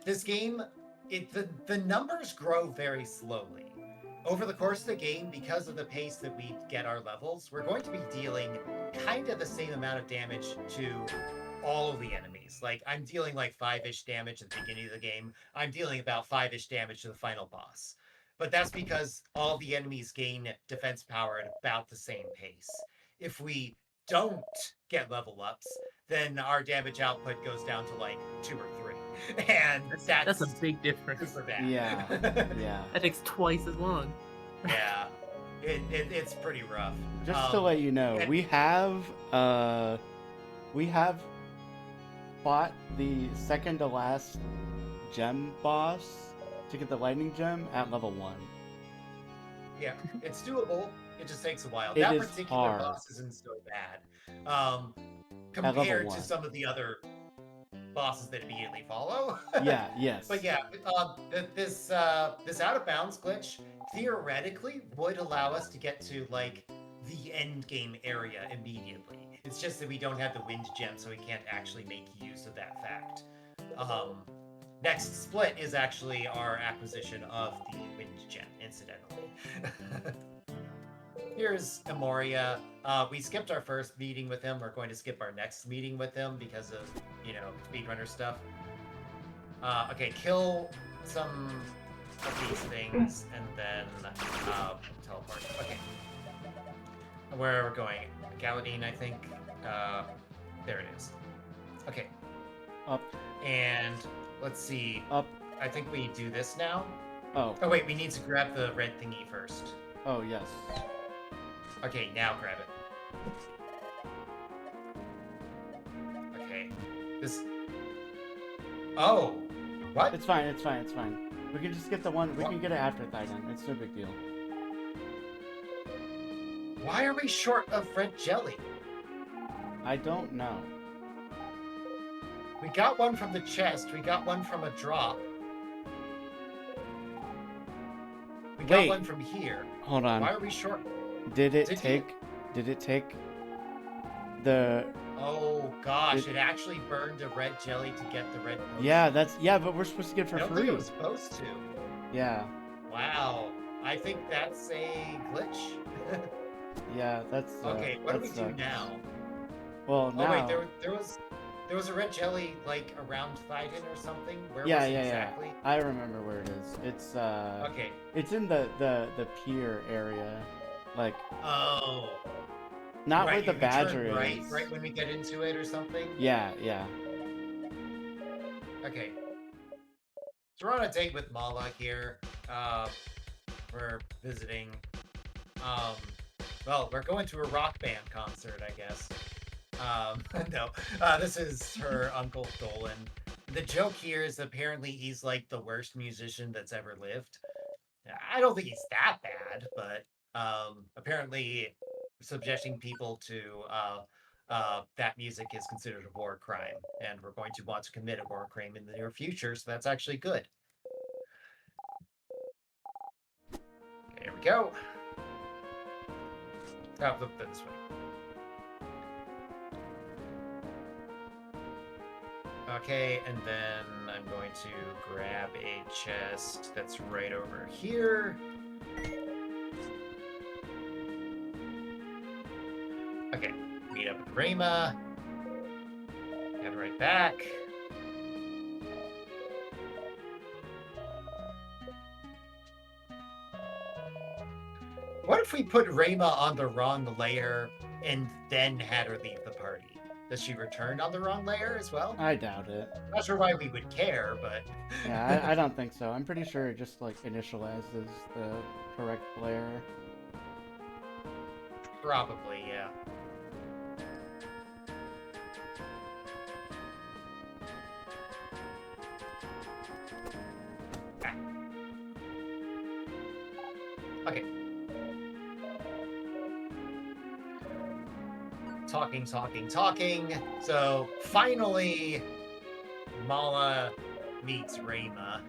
this game, the numbers grow very slowly. Over the course of the game, because of the pace that we get our levels, we're going to be dealing kind of the same amount of damage to all of the enemies. Like, I'm dealing like 5-ish damage at the beginning of the game. I'm dealing about 5-ish damage to the final boss. But that's because all the enemies gain defense power at about the same pace. If we don't get level ups, then our damage output goes down to like 2 or 3. And That's a big difference. super bad. Yeah. Yeah. That takes twice as long. Yeah. It's pretty rough. Just to let you know, and- we have fought the second to last gem boss to get the lightning gem at level 1. Yeah, it's doable. It just takes a while. It That is particular hard. boss isn't so bad. At level Compared to 1. some of the other bosses that immediately follow. Yeah, yes. But yeah, this out of bounds glitch theoretically would allow us to get to like the end game area immediately. It's just that we don't have the wind gem, so we can't actually make use of that fact. Next split is actually our acquisition of the wind gem, incidentally. Here's Emoria. We skipped our first meeting with him. We're going to skip our next meeting with him because of, speedrunner stuff. Okay, kill some of these things and then teleport. Okay. Where are we going? Galadine, I think. There it is. Okay. Up. And let's see. Up. I think we do this now. Oh. Oh wait, we need to grab the red thingy first. Oh, yes. Okay, now grab it. Okay. This... Oh! What? It's fine, it's fine, it's fine. We can just get the one, we can get it after Thailand. It's no big deal. Why are we short of red jelly? I don't know. We got one from the chest, we got one from a drop. We got Wait. one from here. Hold on. Why are we short? Did it Did take the... Oh gosh, it actually burned a red jelly to get the red potion. Yeah, but we're supposed to get it I for don't free. think it was supposed to. Yeah. Wow. I think that's a glitch. Yeah, that's Okay, what do that we do sucks. now? Well, now... Oh wait, there was a red jelly like around Thyden or something. Where Yeah, was it yeah, exactly? yeah. I remember where it is. It's Okay. it's in the pier area. Like, Oh. not right, where the we turn badger is. Right when we get into it or something. Yeah, yeah. Okay. So we're on a date with Mala here. We're visiting. Well, we're going to a rock band concert, I guess. No. This is her uncle Dolan. The joke here is apparently he's like the worst musician that's ever lived. I don't think he's that bad, but apparently subjecting people to that music is considered a war crime, and we're going to want to commit a war crime in the near future, so that's actually good. Okay, here we go. Oh, look this way. Okay, and then I'm going to grab a chest that's right over here. Okay, meet up with Rayma. Head right back. What if we put Rayma on the wrong layer and then had her leave the party? Does she return on the wrong layer as well? I doubt it. Not sure why we would care, but... Yeah, I don't think so. I'm pretty sure it just, like, initializes the correct layer. Probably, yeah. Okay. Talking. So, finally, Mala meets Rayma.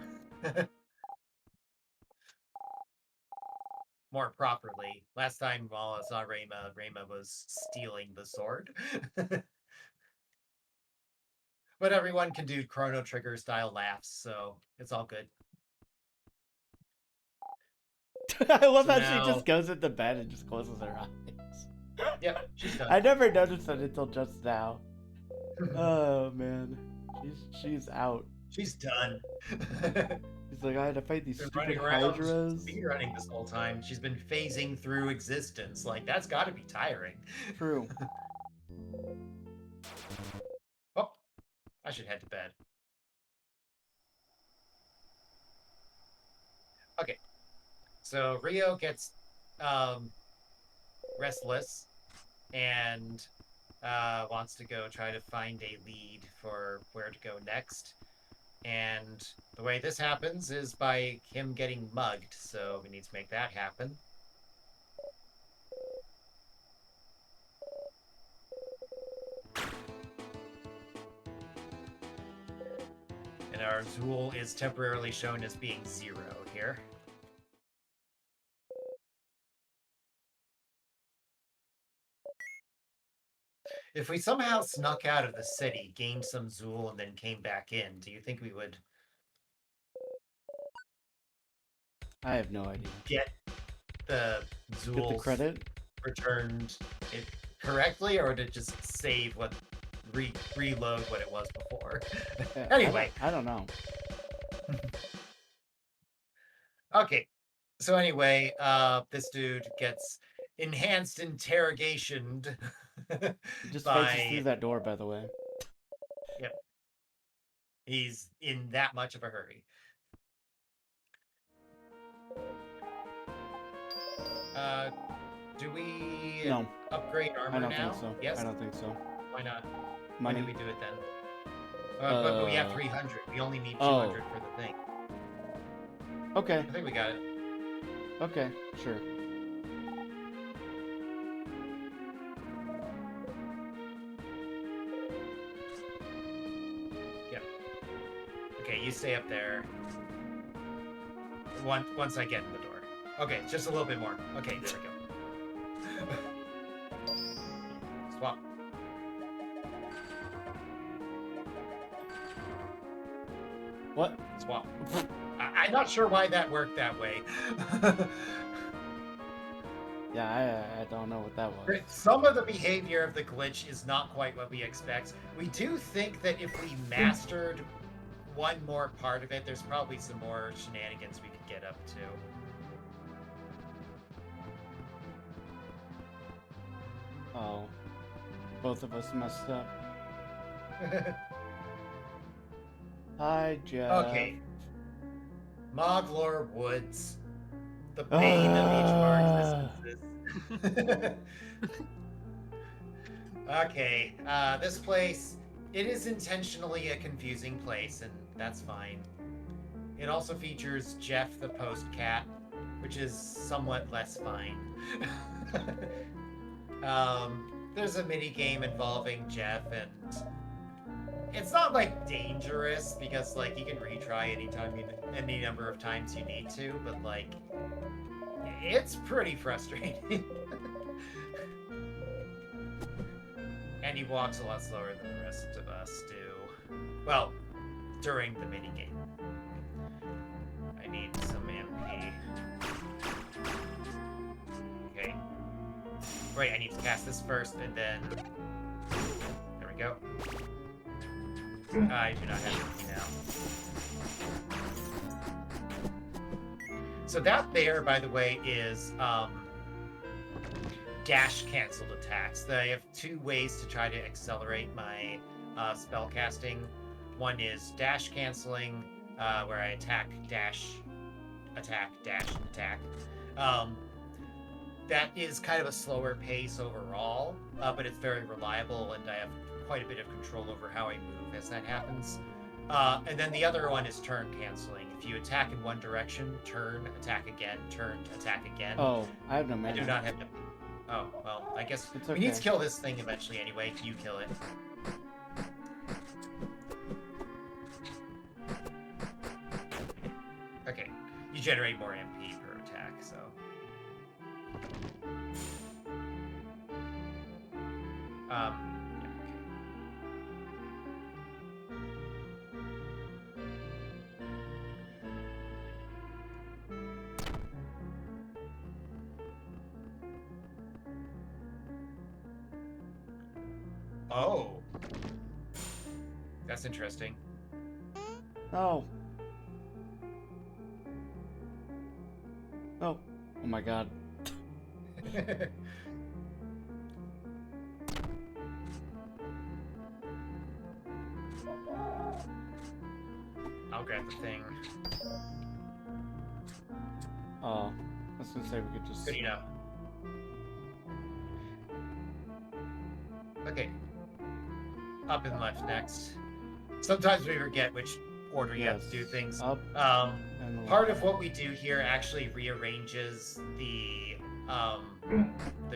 More properly. Last time Mala saw Rayma, Rayma was stealing the sword. But everyone can do Chrono Trigger style laughs, so it's all good. I love So how now- she just goes into bed and just closes her eyes. Yep, she's done. I never noticed that until just now. Oh man, she's out. She's done. She's like, I had to fight these Been stupid running around hydras. speedrunning this whole time. She's been phasing through existence. Like, that's got to be tiring. True. Oh, I should head to bed. Okay. So Rio gets restless and wants to go try to find a lead for where to go next. And the way this happens is by him getting mugged, so we need to make that happen. And our Zool is temporarily shown as being 0 here. If we somehow snuck out of the city, gained some Zool, and then came back in, do you think we would I have no idea. get the Get the Zool credit? returned it correctly, or to just save what reload what it was before? Yeah, Anyway. I don't know. Okay. So anyway, this dude gets enhanced interrogation He just faces through by that door, by the way. he's in that much of a hurry. Do we No, upgrade armor I don't now? think so. Yes. I don't think so. Why not? When Money. do we do it then? But we have 300. We only need 200 for the thing. Okay. I think we got it. Okay. Sure. Okay, you stay up there. Once I get in the door. Okay, just a little bit more. Okay, there we go. Swap. What? Swap. I'm not sure why that worked that way. Yeah, I don't know what that was. Some of the behavior of the glitch is not quite what we expect. We do think that if we mastered one more part of it, there's probably some more shenanigans we could get up to. Oh. Both of us messed up. Hi, Jeff. Okay. Moglor Woods. The bane of each of our existences. Okay, this place, it is intentionally a confusing place, and that's fine. It also features Jeff the Post Cat, which is somewhat less fine. There's a mini game involving Jeff, and it's not like dangerous because like you can retry any number of times you need to, but like it's pretty frustrating. And he walks a lot slower than the rest of us do. Well, during the mini game. I need some MP. Okay. Right, I need to cast this first, and then... There we go. I do not have MP now. So that there, by the way, is dash canceled attacks. I have two ways to try to accelerate my spell casting. One is dash canceling, where I attack, dash, attack, dash, attack. That is kind of a slower pace overall, but it's very reliable, and I have quite a bit of control over how I move as that happens. And then the other one is turn canceling. If you attack in one direction, turn, attack again, turn, attack again. Oh, I have no mana. I do not have to... Oh, well, I guess It's we need okay. to kill this thing eventually anyway. You kill it. Okay. You generate more MP per attack, so... yeah, okay. Oh. That's interesting. Oh. Oh. Oh my god. I'll grab the thing. Oh. I was gonna say we could just... Good enough. Okay. Up and left next. Sometimes we forget which order you have to do Yes. things. Up and Part left. of what we do here actually rearranges the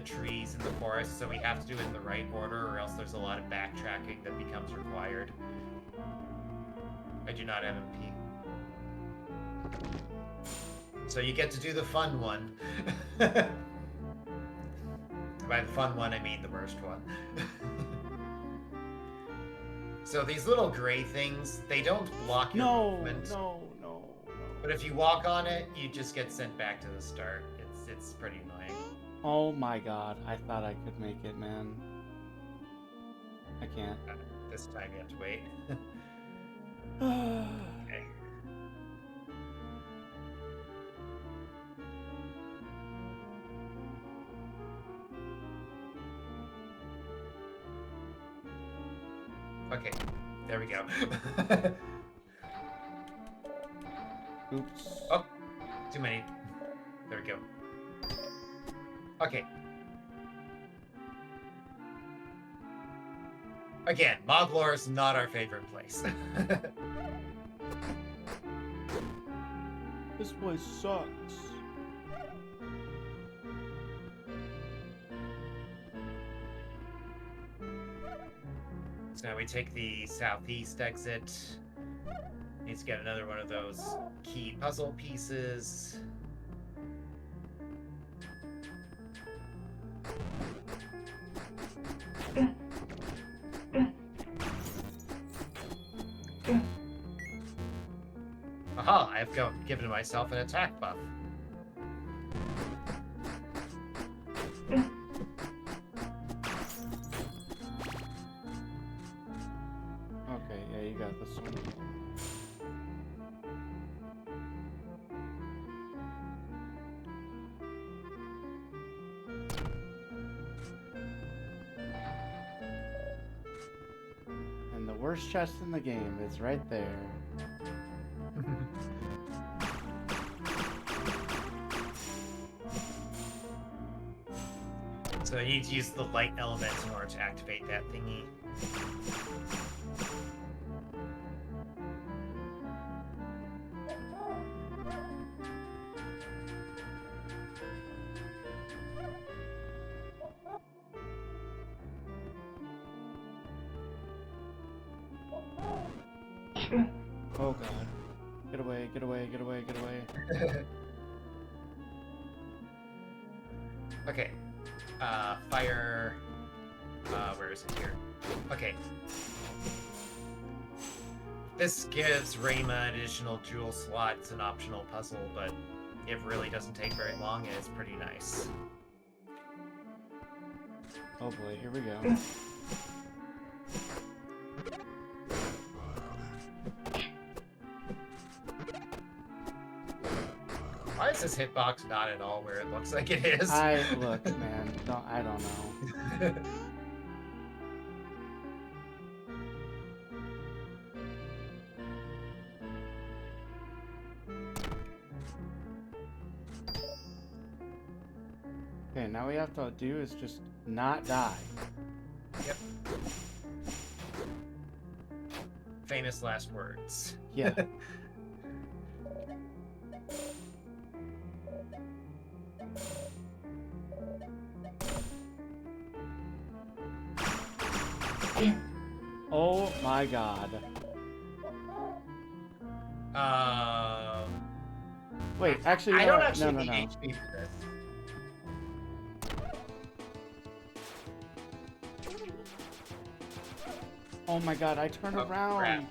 trees in the forest, so we have to do it in the right order, or else there's a lot of backtracking that becomes required. I do not have MP. So you get to do the fun one. By the fun one, I mean the worst one. So these little gray things, they don't block your movement. No. But if you walk on it, you just get sent back to the start. It's pretty annoying. Oh my god, I thought I could make it, man. I can't. This time you have to wait. Okay. Okay, there we go. Oops. Oh, too many. There we go. Okay. Again, Moglor is not our favorite place. This place sucks. So now we take the southeast exit. Need to get another one of those key puzzle pieces. Aha! I have given myself an attack buff. Okay, yeah, you got this one. And the worst chest in the game is right there. So you need to use the light element in order to activate that thingy. Oh god. Get away, get away, get away, get away. Okay. Fire. Where is it here? Okay. This gives Rayma an additional jewel slot. It's an optional puzzle, but it really doesn't take very long and it's pretty nice. Oh boy, here we go. Why is this hitbox not at all where it looks like it is? Look, man, I don't know. Okay, now we have to do is just not die. Yep. Famous last words. Yeah. Oh my god. Wait, actually, I no, don't actually no. need HP for this. Oh my god, I turn Oh, around. crap.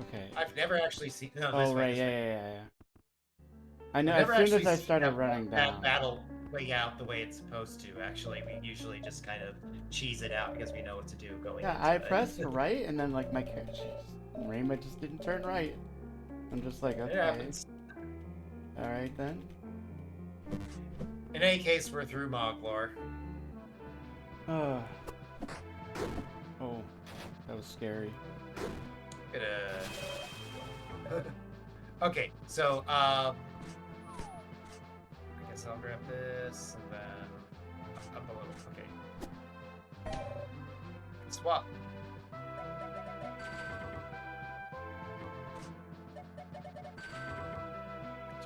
Okay. I've never actually seen. No, this Oh way, right, this way. yeah. I know. I've As never soon as actually I seen started that- running that down. battle play out the way it's supposed to. Actually, we usually just kind of cheese it out because we know what to do going. Yeah, into I it. pressed right, and then like my Rayma just didn't turn right. I'm just like, It okay, happens. all right then. In any case, we're through Moglor. Oh, that was scary. Gonna. Okay, so I guess I'll grab this and then up a little. Okay. Swap.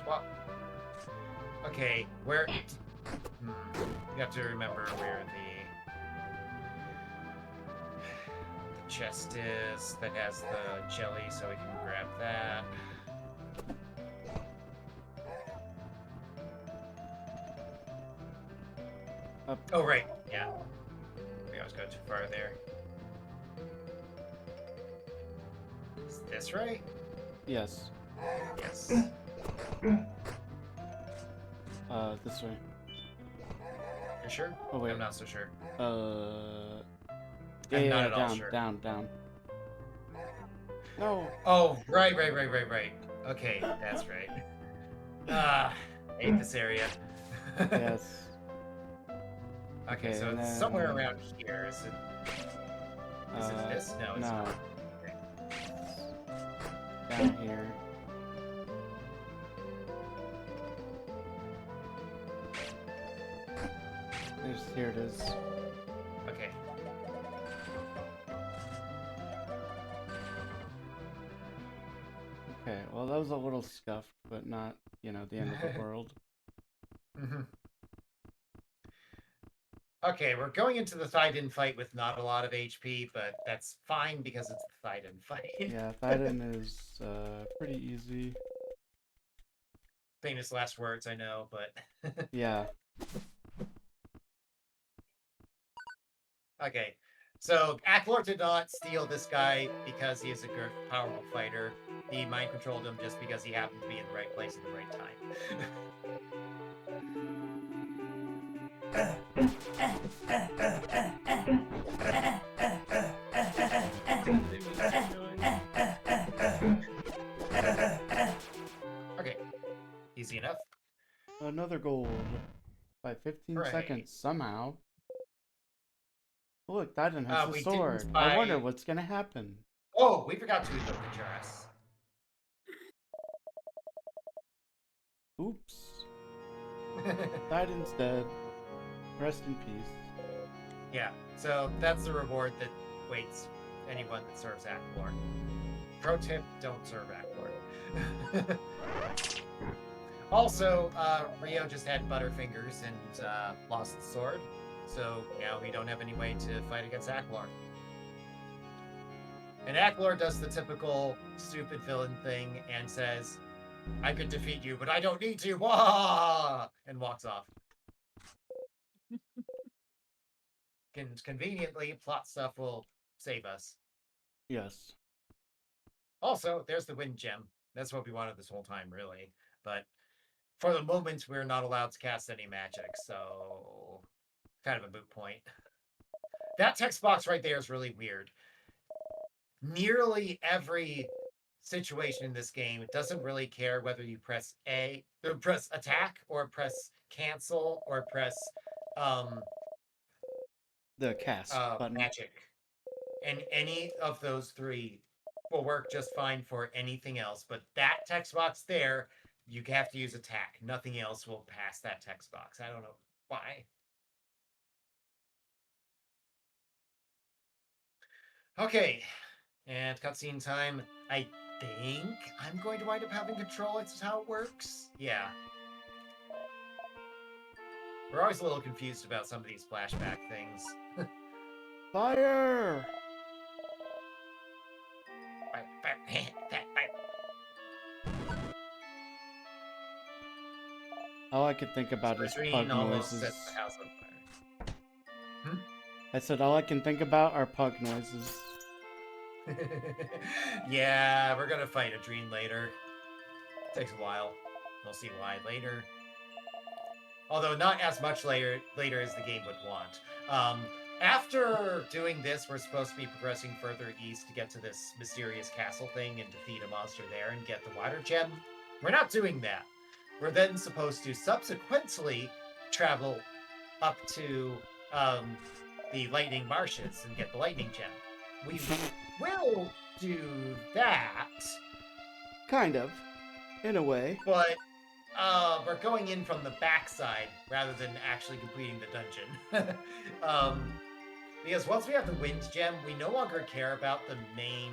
Swap. Okay, where? You have to remember where chest is that has the jelly, so we can grab that. Up. Oh, right. Yeah. Maybe I was going too far there. Is this right? Yes. Yes. This way. You're sure? Oh, wait. I'm not so sure. Yeah, I'm not yeah, at all down, sure. down. No. Oh, right. Okay, that's right. Ah, hate this area. Yes. Okay, so and it's then, somewhere around here. Is it this? No, it's no. not. Down here. Here it is. Okay. Okay, well that was a little scuffed, but not, the end of the world. Mm-hmm. Okay, we're going into the Thaiden fight with not a lot of HP, but that's fine because it's the Thaiden fight. Yeah, Thaiden is pretty easy. Famous last words, I know, but... Yeah. Okay, so Aklor did not steal this guy because he is a good, powerful fighter. He mind controlled him just because he happened to be in the right place at the right time. Okay, easy enough. Another gold. By 15 Hooray. seconds, somehow. Look, Thaiden has we a didn't sword. I buy- wonder what's gonna happen. Oh, we forgot to equip the Jaras. Oops. Thaiden's dead. Rest in peace. Yeah, so that's the reward that waits anyone that serves Aklor. Pro tip, don't serve Aklor. Also, Rio just had Butterfingers and lost the sword, so now we don't have any way to fight against Aklor. And Aklor does the typical stupid villain thing and says, I could defeat you, but I don't need to, wah! And walks off. Conveniently, plot stuff will save us. Yes. Also, there's the wind gem. That's what we wanted this whole time, really. But for the moment, we're not allowed to cast any magic, so kind of a moot point. That text box right there is really weird. Nearly every situation in this game, it doesn't really care whether you press attack or press cancel or press The cast button. magic. And any of those three will work just fine for anything else. But that text box there, you have to use attack. Nothing else will pass that text box. I don't know why. Okay, and cutscene time. I think I'm going to wind up having control. It's how it works. Yeah. We're always a little confused about some of these flashback things. Fire! All I could think about is pug noises. Set the house on fire. I said all I can think about are pug noises. Yeah, we're gonna fight a Dream later. Takes a while. We'll see why later. Although not as much later as the game would want. After doing this, we're supposed to be progressing further east to get to this mysterious castle thing and defeat a monster there and get the water gem. We're not doing that. We're then supposed to subsequently travel up to the Lightning Marshes and get the lightning gem. We will do that. Kind of. In a way. But we're going in from the backside rather than actually completing the dungeon. Because once we have the wind gem, we no longer care about the main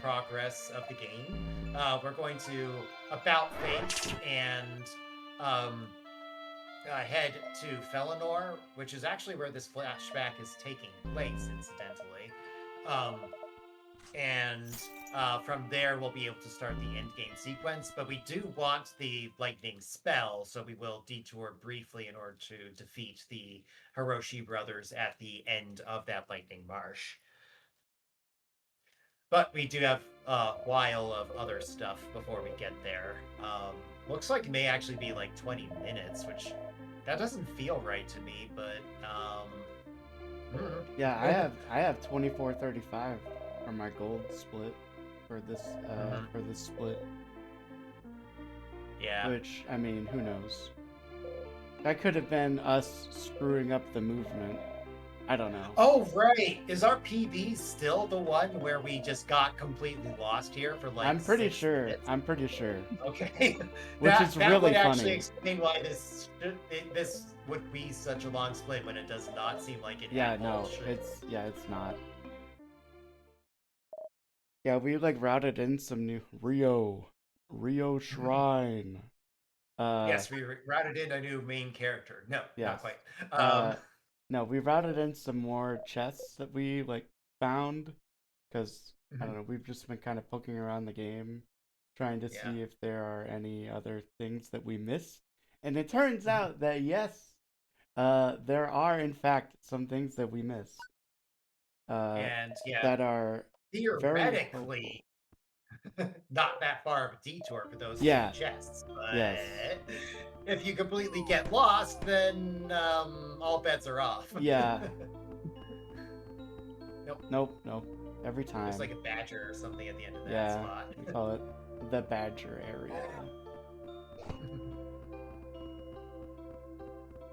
progress of the game. We're going to about face and head to Felinor, which is actually where this flashback is taking place, incidentally. and from there we'll be able to start the end game sequence. But we do want the lightning spell, so we will detour briefly in order to defeat the Hiroshi brothers at the end of that lightning marsh. But we do have a while of other stuff before we get there. Looks like it may actually be like 20 minutes, which that doesn't feel right to me, but Yeah, I have 24.35 for my gold split for this split. yeah. Which, I mean, who knows? That could have been us screwing up the movement. I don't know. Oh, right. Is our PB still the one where we just got completely lost here for like I'm pretty 6 sure. minutes? I'm pretty sure. Okay. Which is that really would actually funny. explain why this would be such a long split when it does not seem like it. Yeah, at all no, should. it's not. Yeah, we like routed in some new Rio Shrine. Yes, we routed in a new main character. No, Yes. not quite. No, we routed in some more chests that we like found because I don't know, we've just been kind of poking around the game trying to Yeah. see if there are any other things that we missed. And it turns out that yes, there are in fact some things that we missed. And yeah, that are theoretically not that far of a detour for those Yeah. two chests. But Yes. if you completely get lost, then all bets are off. Yeah. Nope. Nope. Every time. There's like a badger or something at the end of that Yeah. spot. We call it the badger area.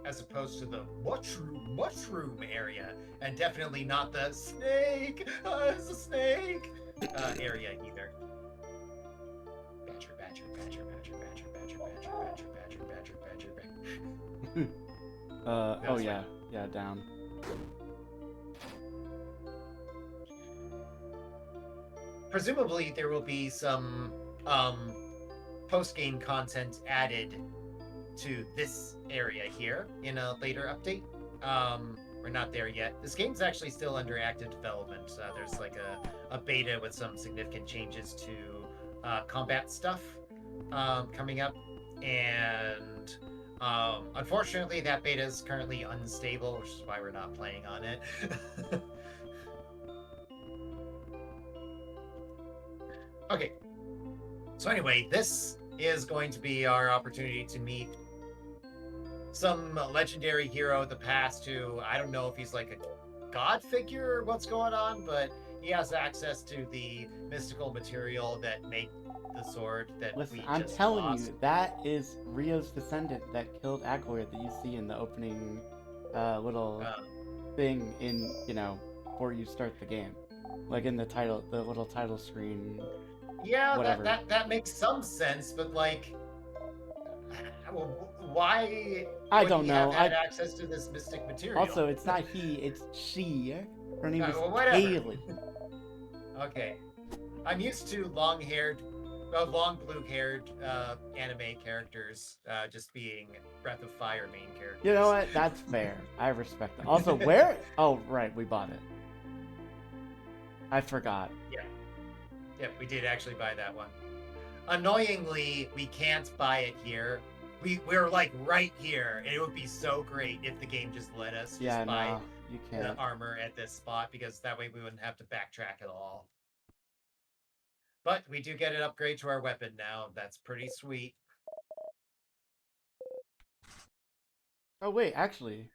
As opposed to the mushroom area, and definitely not the snake. It's a snake area either. Badger. Oh yeah, yeah, down. Presumably there will be some post-game content added to this area here in a later update. We're not there yet. This game's actually still under active development. There's like a beta with some significant changes to combat stuff coming up, and unfortunately that beta is currently unstable, which is why we're not playing on it. Okay, so anyway, this is going to be our opportunity to meet some legendary hero of the past who, I don't know if he's like a god figure or what's going on, but he has access to the mystical material that make the sword that Listen, we I'm just telling lost. you, that is Rio's descendant that killed Ackler that you see in the opening little thing in, before you start the game. Like in the little title screen. Yeah, whatever. that makes some sense, but like, why? I would don't he know. Have had access to this mystic material. Also, it's not he, it's she. Her name is whatever. Kaylee. Okay, I'm used to long blue-haired anime characters just being Breath of Fire main characters. You know what? That's fair. I respect that. Also, where? Oh, right, we bought it. I forgot. Yeah, we did actually buy that one. Annoyingly, we can't buy it here. We're like right here, and it would be so great if the game just let us buy you the can't. armor at this spot, because that way we wouldn't have to backtrack at all. But we do get an upgrade to our weapon now. That's pretty sweet. Oh wait, actually,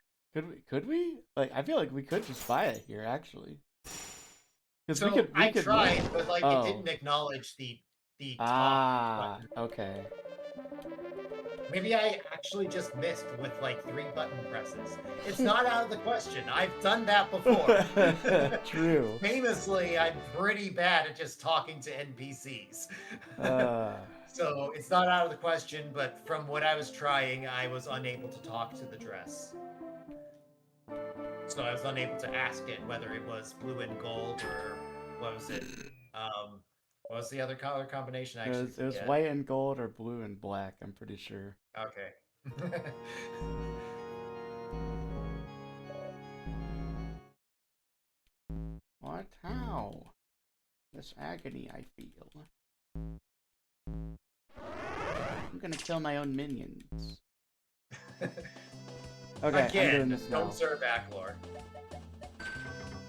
could we? Like, I feel like we could just buy it here, actually. So I tried, but like it didn't acknowledge the top button. Okay. Maybe I actually just missed with like 3 button presses. It's not out of the question. I've done that before. True. Famously, I'm pretty bad at just talking to NPCs. So it's not out of the question, but from what I was trying, I was unable to talk to the dress. So I was unable to ask it whether it was blue and gold or what was it? What was the other color combination? It was white and gold or blue and black, I'm pretty sure. Okay. What? How? This agony I feel. I'm gonna kill my own minions. Okay, Again, I'm doing this now. don't serve Aklor.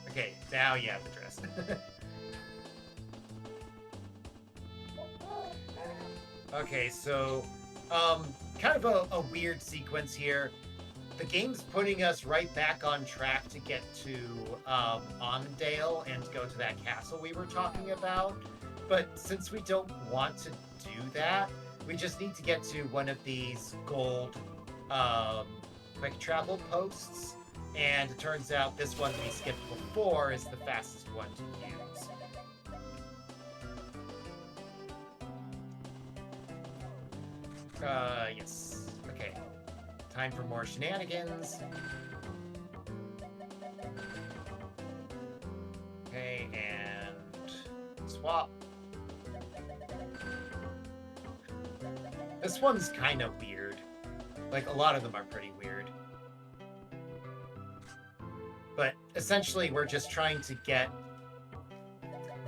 Okay, now you have the dress. Okay, so, kind of a weird sequence here. The game's putting us right back on track to get to Ondale and go to that castle we were talking about. But since we don't want to do that, we just need to get to one of these gold quick travel posts. And it turns out this one we skipped before is the fastest one to use. Yes. Okay. Time for more shenanigans. Okay, and swap. This one's kind of weird. Like, a lot of them are pretty weird. But essentially, we're just trying to get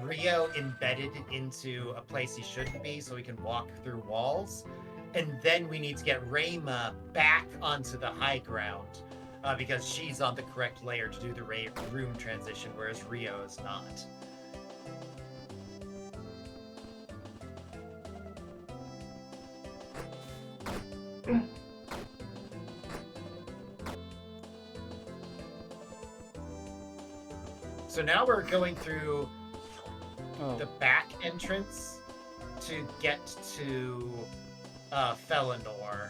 Rio embedded into a place he shouldn't be so he can walk through walls. And then we need to get Rayma back onto the high ground because she's on the correct layer to do the room transition, whereas Rio is not. So now we're going through the back entrance to get to Felinor.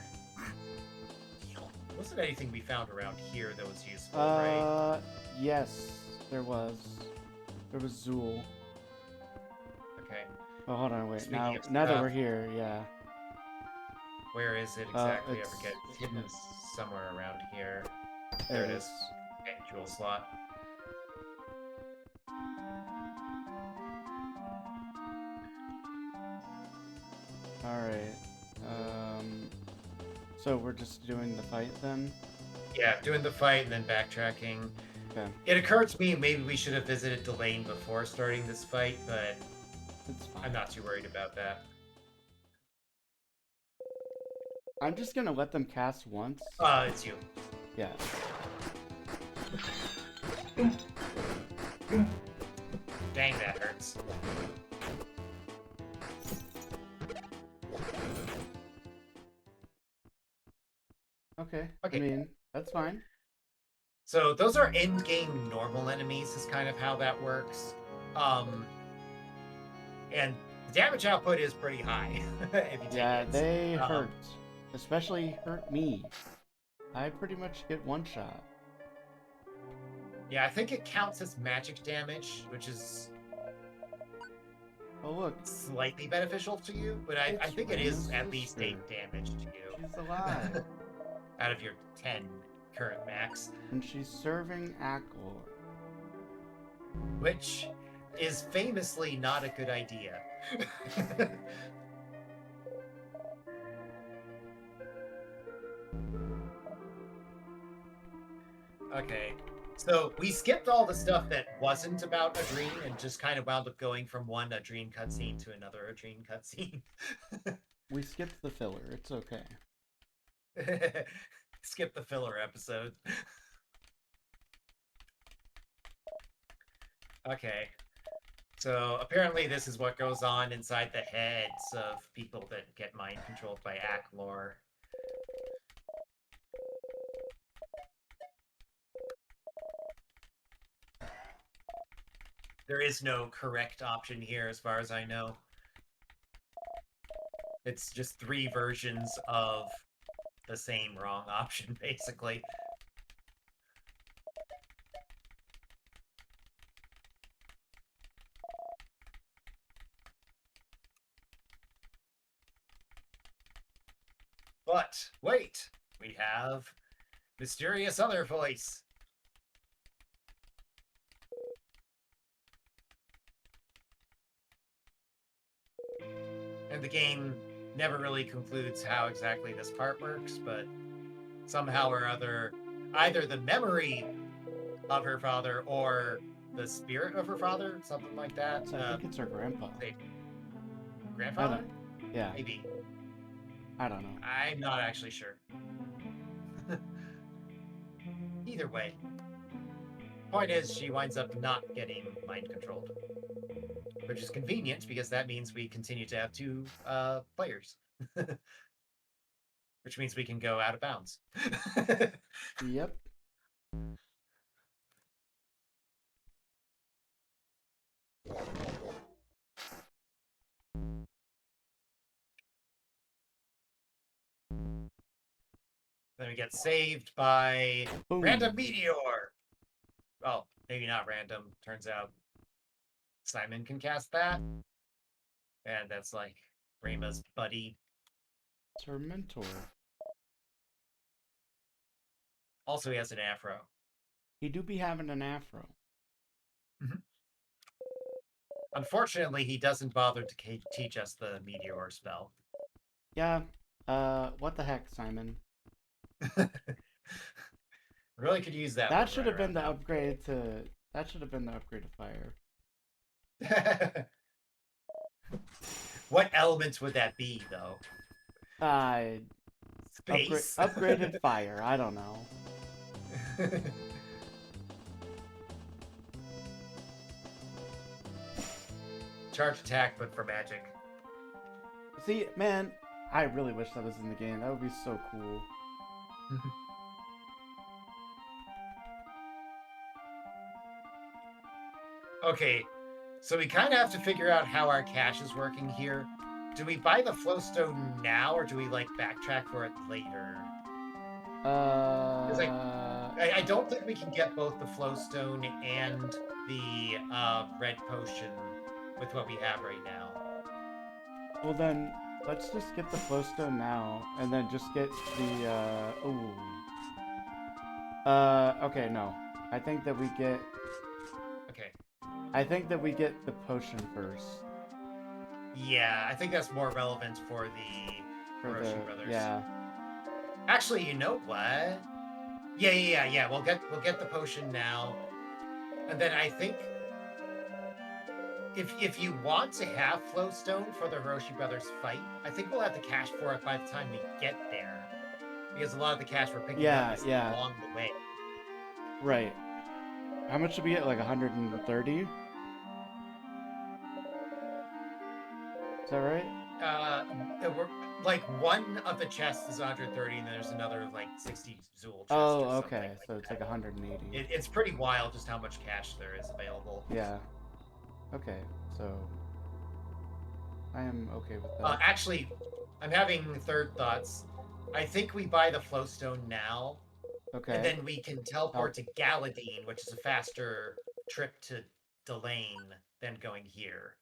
Wasn't anything we found around here that was useful, right? Yes, there was. There was Zool. Okay. Oh, hold on, wait. Speaking Now of that stuff, we're here, yeah. Where is it exactly? I it's- forget. It's hidden somewhere around here. There it is. Okay, jewel slot. Alright. So we're just doing the fight then? Yeah, doing the fight and then backtracking. Okay. It occurred to me maybe we should have visited Delane before starting this fight, but It's fine. I'm not too worried about that. I'm just gonna let them cast once. It's you. Yeah. Dang, that hurts. Okay. Okay. I mean, that's fine. So those are end-game normal enemies is kind of how that works. And the damage output is pretty high. If you take Yeah, hits. they hurt. Especially hurt me. I pretty much get one shot. Yeah, I think it counts as magic damage, which is Oh look, slightly beneficial to you, but I It's think it is Rayma's at least 8 sister. damage to you. she's alive. Out of your 10 current max, And she's serving Aklor. which is famously not a good idea. Okay, so we skipped all the stuff that wasn't about Adrene and just kind of wound up going from one Adrene cutscene to another Adrene cutscene. We skipped the filler, it's okay. Skip the filler episode. Okay. So apparently this is what goes on inside the heads of people that get mind controlled by Aklor. There is no correct option here as far as I know. It's just 3 versions of the same wrong option, basically. But wait, we have mysterious other voice. And the game never really concludes how exactly this part works, but somehow or other, either the memory of her father or the spirit of her father, something like that. So I think it's her grandpa. Say, I grandfather? don't. Yeah, Maybe. I don't know. I'm not actually sure. Either way. Point is, she winds up not getting mind controlled. Which is convenient because that means we continue to have 2 players. Which means we can go out of bounds. Yep. Then we get saved by Boom. random meteor. Well, maybe not random. Turns out Simon can cast that. And that's like Rayma's buddy. It's her mentor. Also, he has an afro. He do be having an afro. Unfortunately, he doesn't bother to teach us the meteor spell. Yeah. What the heck, Simon? Really could use that. That should have been the upgrade to. That should have been the upgrade to fire. What elements would that be, though? Space. Upgraded fire. I don't know. Charge attack, but for magic. See, man, I really wish that was in the game. That would be so cool. Okay, so we kind of have to figure out how our cash is working here. Do we buy the flowstone now, or do we like backtrack for it later? I don't think we can get both the flowstone and the red potion with what we have right now. Well then, let's just get the flowstone now, and then just get the okay, no. I think that we get. Okay. I think that we get the potion first. Yeah, I think that's more relevant for the Hiroshi brothers. Yeah. Actually, you know what? Yeah. We'll get the potion now, and then I think if you want to have flowstone for the Hiroshi brothers fight, I think we'll have the cash for it by the time we get there, because a lot of the cash we're picking up is along the way. Right. How much did we get? Like 130? Is that right? We're, like one of the chests is 130, and then there's another like 60 Zool chests. Oh, okay. So it's like 180. It's pretty wild just how much cash there is available. Yeah. Okay, so I am okay with that. Actually, I'm having third thoughts. I think we buy the flowstone now. Okay. And then we can teleport to Galadine, which is a faster trip to Delane than going here.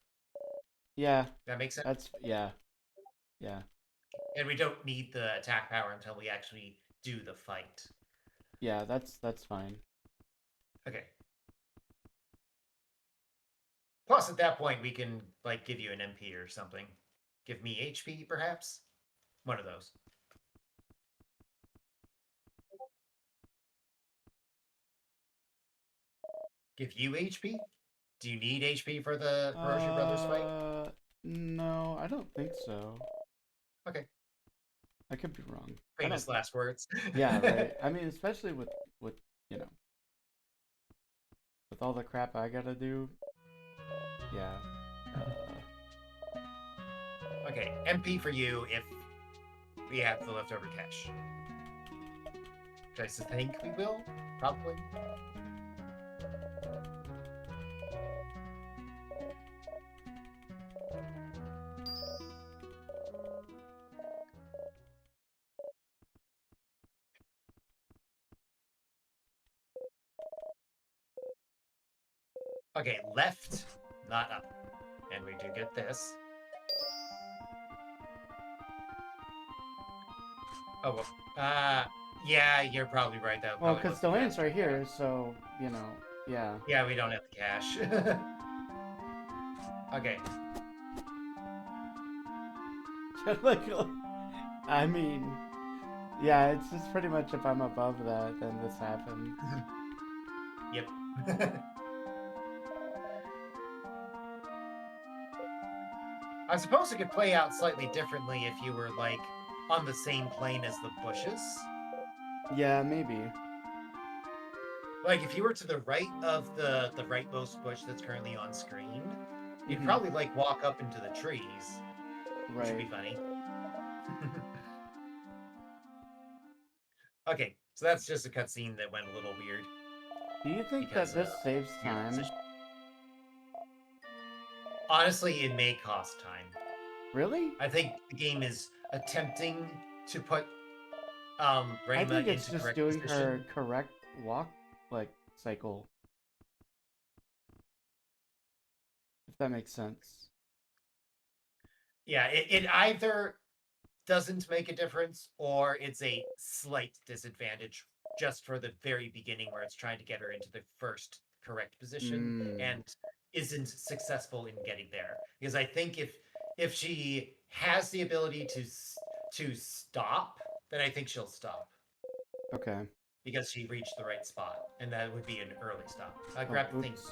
Yeah. That makes sense? That's yeah. And we don't need the attack power until we actually do the fight. Yeah, that's fine. Okay. Plus, at that point, we can like give you an MP or something. Give me HP, perhaps? One of those. Give you HP? Do you need HP for the Hiroshi brothers fight? No, I don't think so. Okay. I could be wrong. Famous last words. Yeah, right. I mean, especially with you know, with all the crap I gotta do. Yeah. Okay, MP for you if we have the leftover cash. Which I think we will, probably. Okay, left, not up. And we do get this. Oh, well, yeah, you're probably right, though. Well, because Delane's right here, so, you know, yeah. Yeah, we don't have the cash. Okay. Like, I mean, yeah, it's just pretty much if I'm above that, then this happens. Yep. I suppose it could play out slightly differently if you were like on the same plane as the bushes. Yeah, maybe. Like if you were to the right of the rightmost bush that's currently on screen, you'd Mhm. probably like walk up into the trees, which would be Right. funny. Okay, so that's just a cutscene that went a little weird Do you think because that this saves weird time? position. Honestly, it may cost time. Really? I think the game is attempting to put I Rayma think it's into just correct doing her position. correct walk, like, cycle. If that makes sense. Yeah, it either doesn't make a difference or it's a slight disadvantage just for the very beginning where it's trying to get her into the first correct position Mm. and isn't successful in getting there. Because I think if she has the ability to stop, then I think she'll stop Okay. because she reached the right spot, and that would be an early stop. Oh, Grab the thing. oops.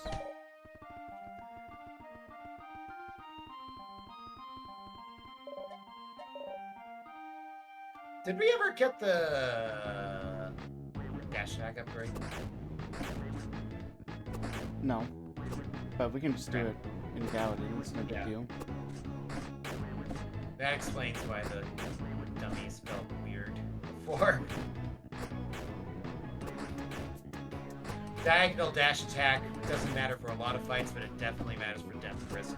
Did we ever get the dash attack upgrade? No. But we can just do Okay. it in Galadin, it's no big Yeah. deal. That explains why the dummies felt weird before. Diagonal dash attack doesn't matter for a lot of fights, but it definitely matters for Death Crystal.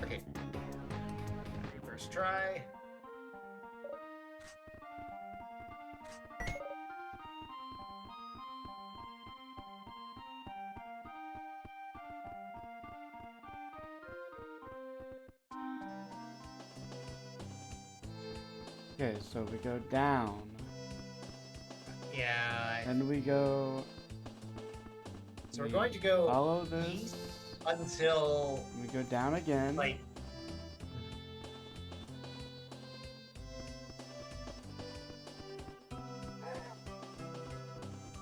Okay. First try. Okay, so we go down. Yeah. And we go... So we're going to go follow this. east until We go down again. like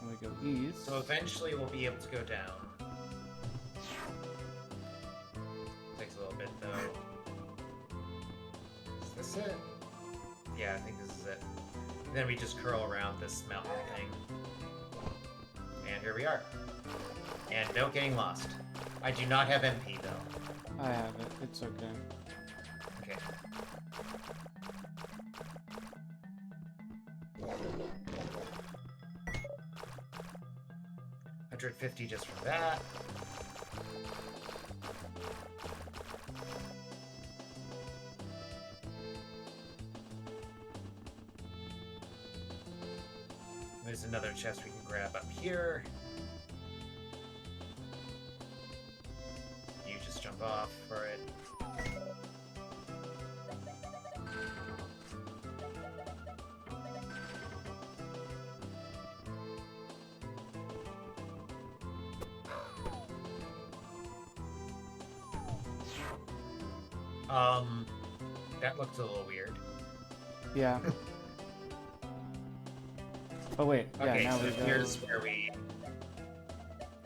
And we go east. so eventually we'll be able to go down. Takes a little bit though. Is this it? Yeah, I think this is it. And then we just curl around this mountain thing. And here we are. And no getting lost. I do not have MP though. I have it. It's okay. Okay. $150 just for that. There's another chest we can grab up here. You just jump off for it. That looked a little weird. Yeah. Oh wait, yeah, Okay, now so we go... here's where we...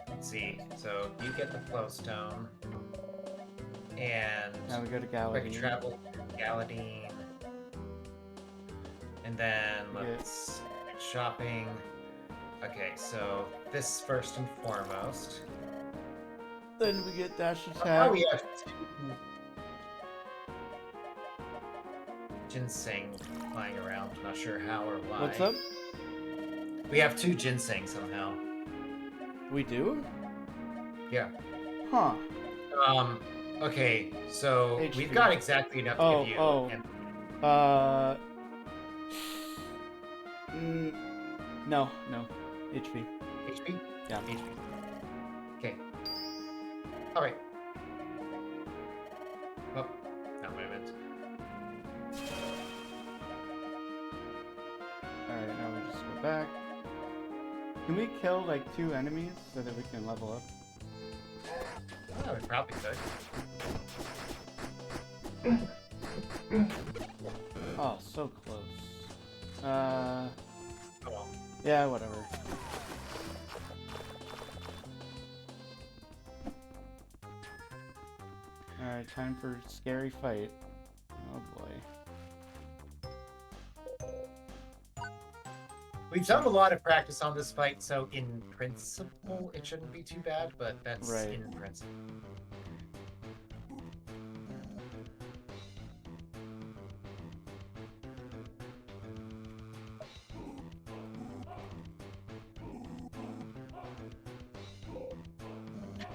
Let's see. So you get the Flowstone. And Now we go to quick Galadin. travel to Galadine. And then Okay. let's get shopping. Okay, so this first and foremost. Then we get dash Oh, attack. we have two ginseng flying around. Not sure how or why. What's up? We have two ginseng somehow. We do? Yeah. Huh. Okay, so we've HP. got exactly enough to give you. Oh. And No. HP. HP? Yeah. HP. Okay. Alright. Oh, not what I meant. Alright, now we just go back. Can we kill like 2 enemies so that we can level up? Oh, we probably could. Oh, so close. Oh, well. Yeah, whatever. Alright, time for scary fight. Oh boy. We've done a lot of practice on this fight, so in principle, it shouldn't be too bad, but that's Right. in principle.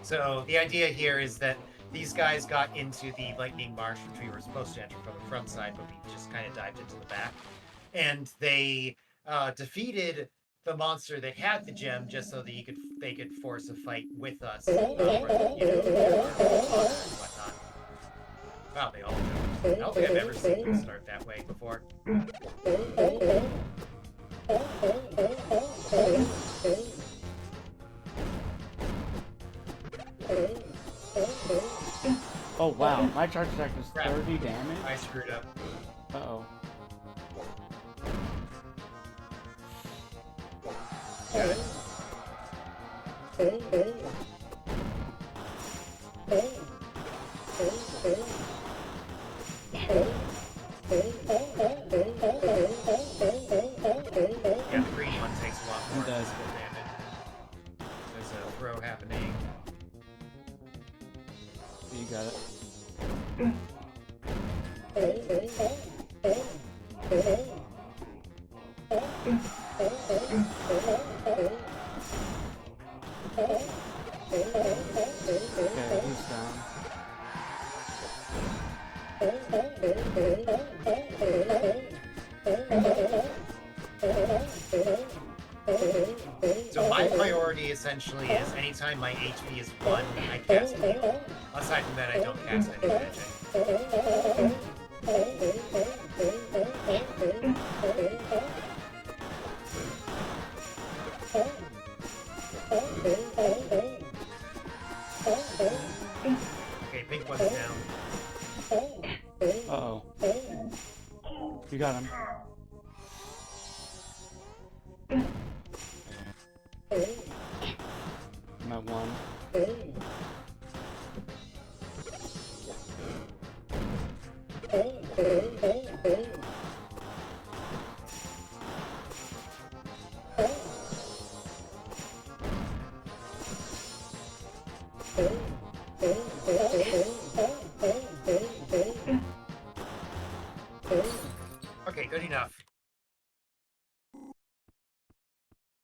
So the idea here is that these guys got into the Lightning Marsh, which we were supposed to enter from the front side, but we just kind of dived into the back. And they defeated the monster that had the gem just so that they could force a fight with us, for, whatnot. Wow, they all jumped. I don't think I've ever seen them start that way before. Oh wow, my charge attack does Crap. 30 damage? I screwed up. Uh-oh. Got it. Yeah, the green one takes a lot more It does. physical damage. There's a throw happening. You got it. Okay, he's down. So my priority essentially is anytime my HP is 1, I cast a heal. Aside from that, I don't cast any magic. Okay, big one's down. Uh-oh. You got him. I'm at 1. Okay, good enough.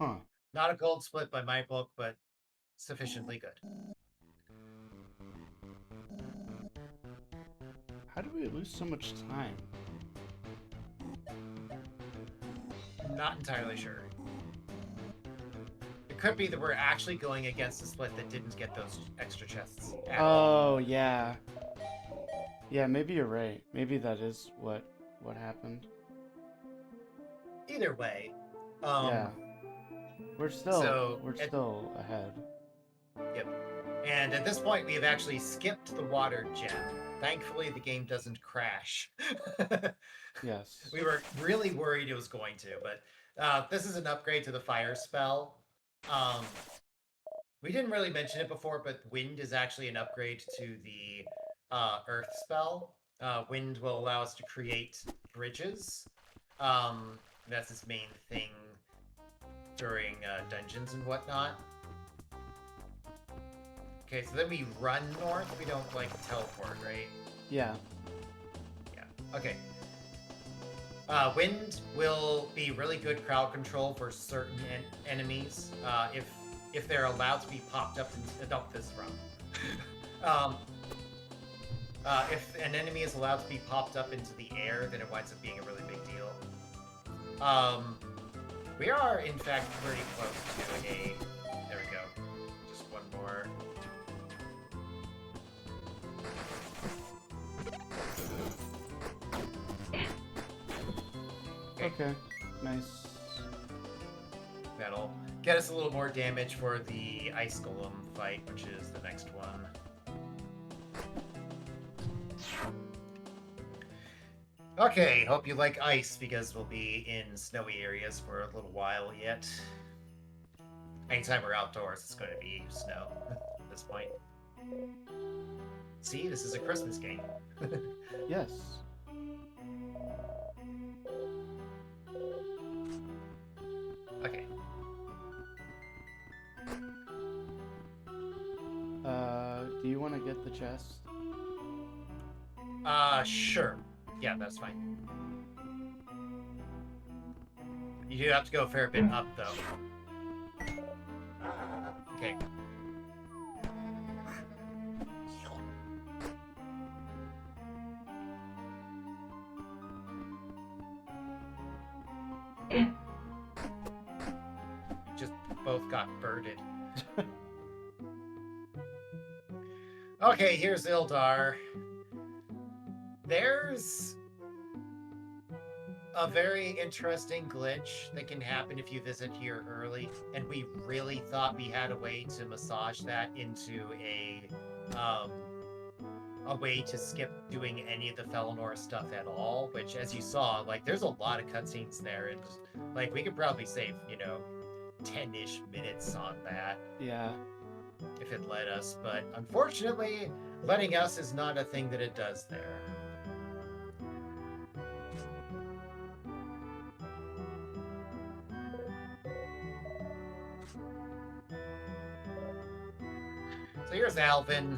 Huh. Not a gold split by my book, but sufficiently good. How do we lose so much time? Not entirely sure. It could be that we're actually going against a split that didn't get those extra chests at all. Oh, yeah. Yeah, maybe you're right. Maybe that is what happened. Either way, Yeah. We're still so still ahead. Yep. And at this point, we have actually skipped the water gem. Thankfully, the game doesn't crash. Yes. We were really worried it was going to, but this is an upgrade to the fire spell. We didn't really mention it before, but wind is actually an upgrade to the earth spell. Wind will allow us to create bridges. That's its main thing during dungeons and whatnot. Okay, so then we run north. We don't, like, teleport, right? Yeah. Yeah. Okay. Wind will be really good crowd control for certain enemies if they're allowed to be popped up and adopt this from. If an enemy is allowed to be popped up into the air, then it winds up being a really big deal. We are, in fact, pretty close to a... There we go. Just one more. Okay. Nice. That'll get us a little more damage for the Ice Golem fight, which is the next one. Okay, hope you like ice because we'll be in snowy areas for a little while yet. Anytime we're outdoors, it's going to be snow at this point. See, this is a Christmas game. Yes. Okay. Do you want to get the chest? Sure. Yeah, that's fine. You do have to go a fair bit up, though. Okay. Just both got birded. Okay, here's Ildar. There's a very interesting glitch that can happen if you visit here early, and we really thought we had a way to massage that into a way to skip doing any of the Felinor stuff at all, which, as you saw, like, there's a lot of cutscenes there, and, like, we could probably save, 10-ish minutes on that. Yeah. If it let us, but unfortunately, letting us is not a thing that it does there. So here's Alvin.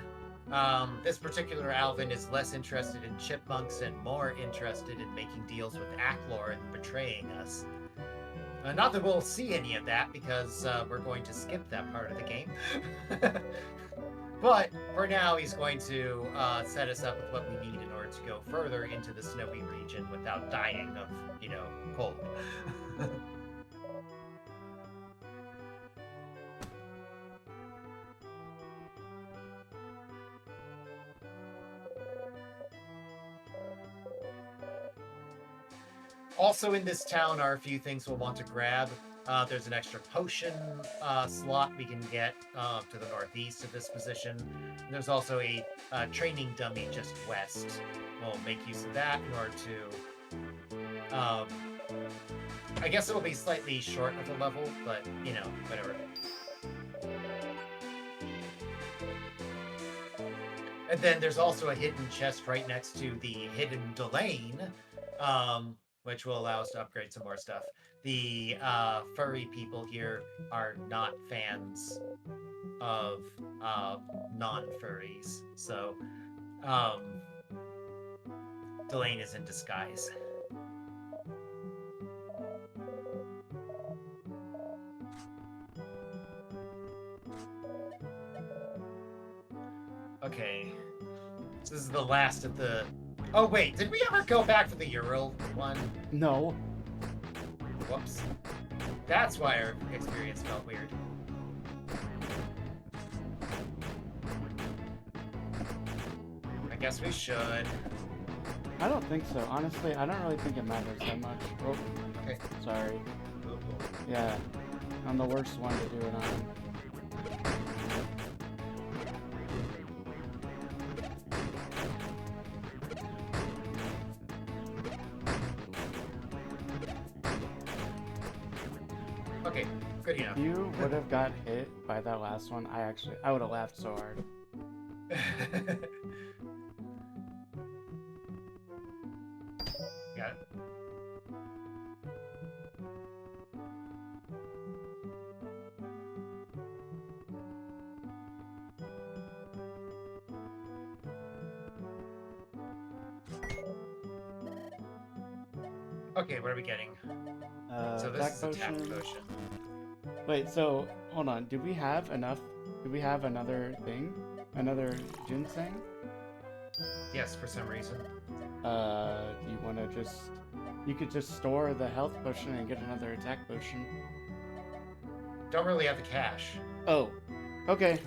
This particular Alvin is less interested in chipmunks and more interested in making deals with Aklor and betraying us. Not that we'll see any of that, because we're going to skip that part of the game. But for now, he's going to set us up with what we need in order to go further into the snowy region without dying of, cold. Also in this town are a few things we'll want to grab. There's an extra potion slot we can get to the northeast of this position. And there's also a training dummy just west. We'll make use of that in order to... I guess it'll be slightly short of a level, but, whatever. And then there's also a hidden chest right next to the hidden Delane, which will allow us to upgrade some more stuff. The furry people here are not fans of non-furries, so Delane is in disguise. Okay, so this is the last of the... Oh wait, did we ever go back for the Ural one? No. Whoops. That's why our experience felt weird. I guess we should. I don't think so. Honestly, I don't really think it matters that much. Oh, Okay. sorry. Yeah, I'm the worst one to do it on. Okay, good enough. If you would have got hit by that last one, I would have laughed so hard. Got it. Okay, what are we getting? So this is Attack attack potion. potion. Wait, so hold on. Do we have enough? Do we have another thing? Another ginseng? Yes, for some reason. Do you want to just? You could just store the health potion and get another attack potion. Don't really have the cash. Oh, okay.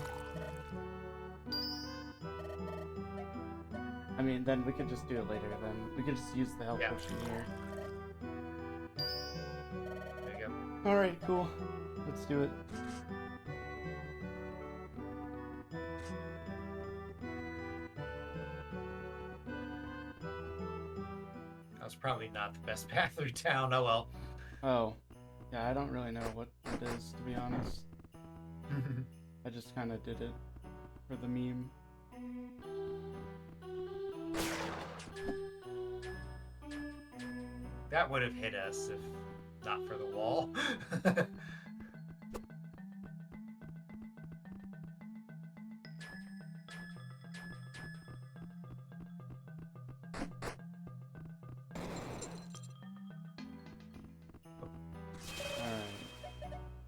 I mean, then we could just do it later. Then we could just use the health Yeah. potion here. There you go. All right, cool. Let's do it. That was probably not the best path through town. Oh well. Oh, yeah, I don't really know what it is, to be honest. I just kind of did it for the meme. That would have hit us if not for the wall.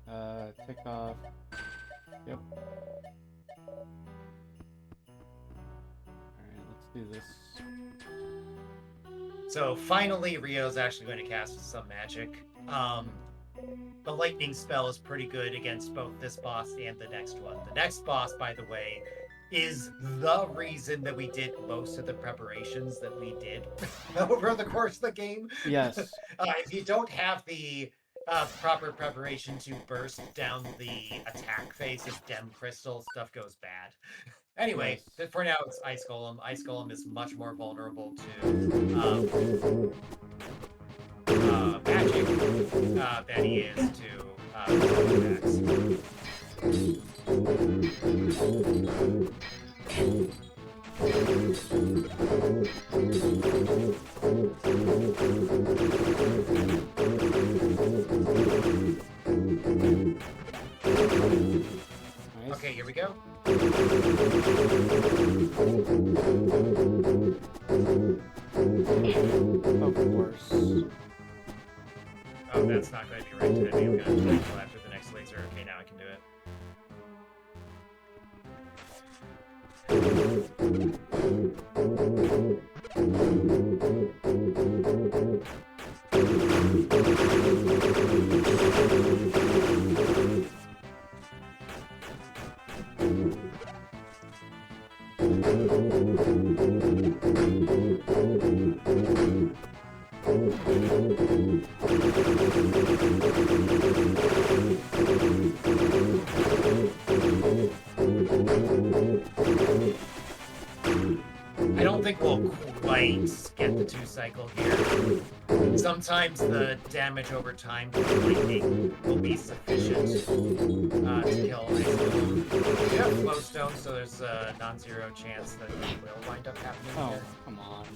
Alright. Tick off. Yep. Alright, let's do this. So finally, Rio's actually going to cast some magic. The lightning spell is pretty good against both this boss and the next one. The next boss, by the way, is the reason that we did most of the preparations that we did over the course of the game. Yes. If you don't have the proper preparation to burst down the attack phase of Dem Crystal, stuff goes bad. Anyway, Yes. for now it's Ice Golem. Ice Golem is much more vulnerable to magic than he is to attacks. Nice. Okay, here we go. Of course. Oh, that's not going to be right today. I'm going to wait until after the next laser. Okay, now I can do it. I don't think we'll quite get the 2-cycle here. Sometimes the damage over time to the lightning will be sufficient to kill Ice Golem. We have Flowstone, so there's a non-zero chance that it will wind up happening Oh, here. come on.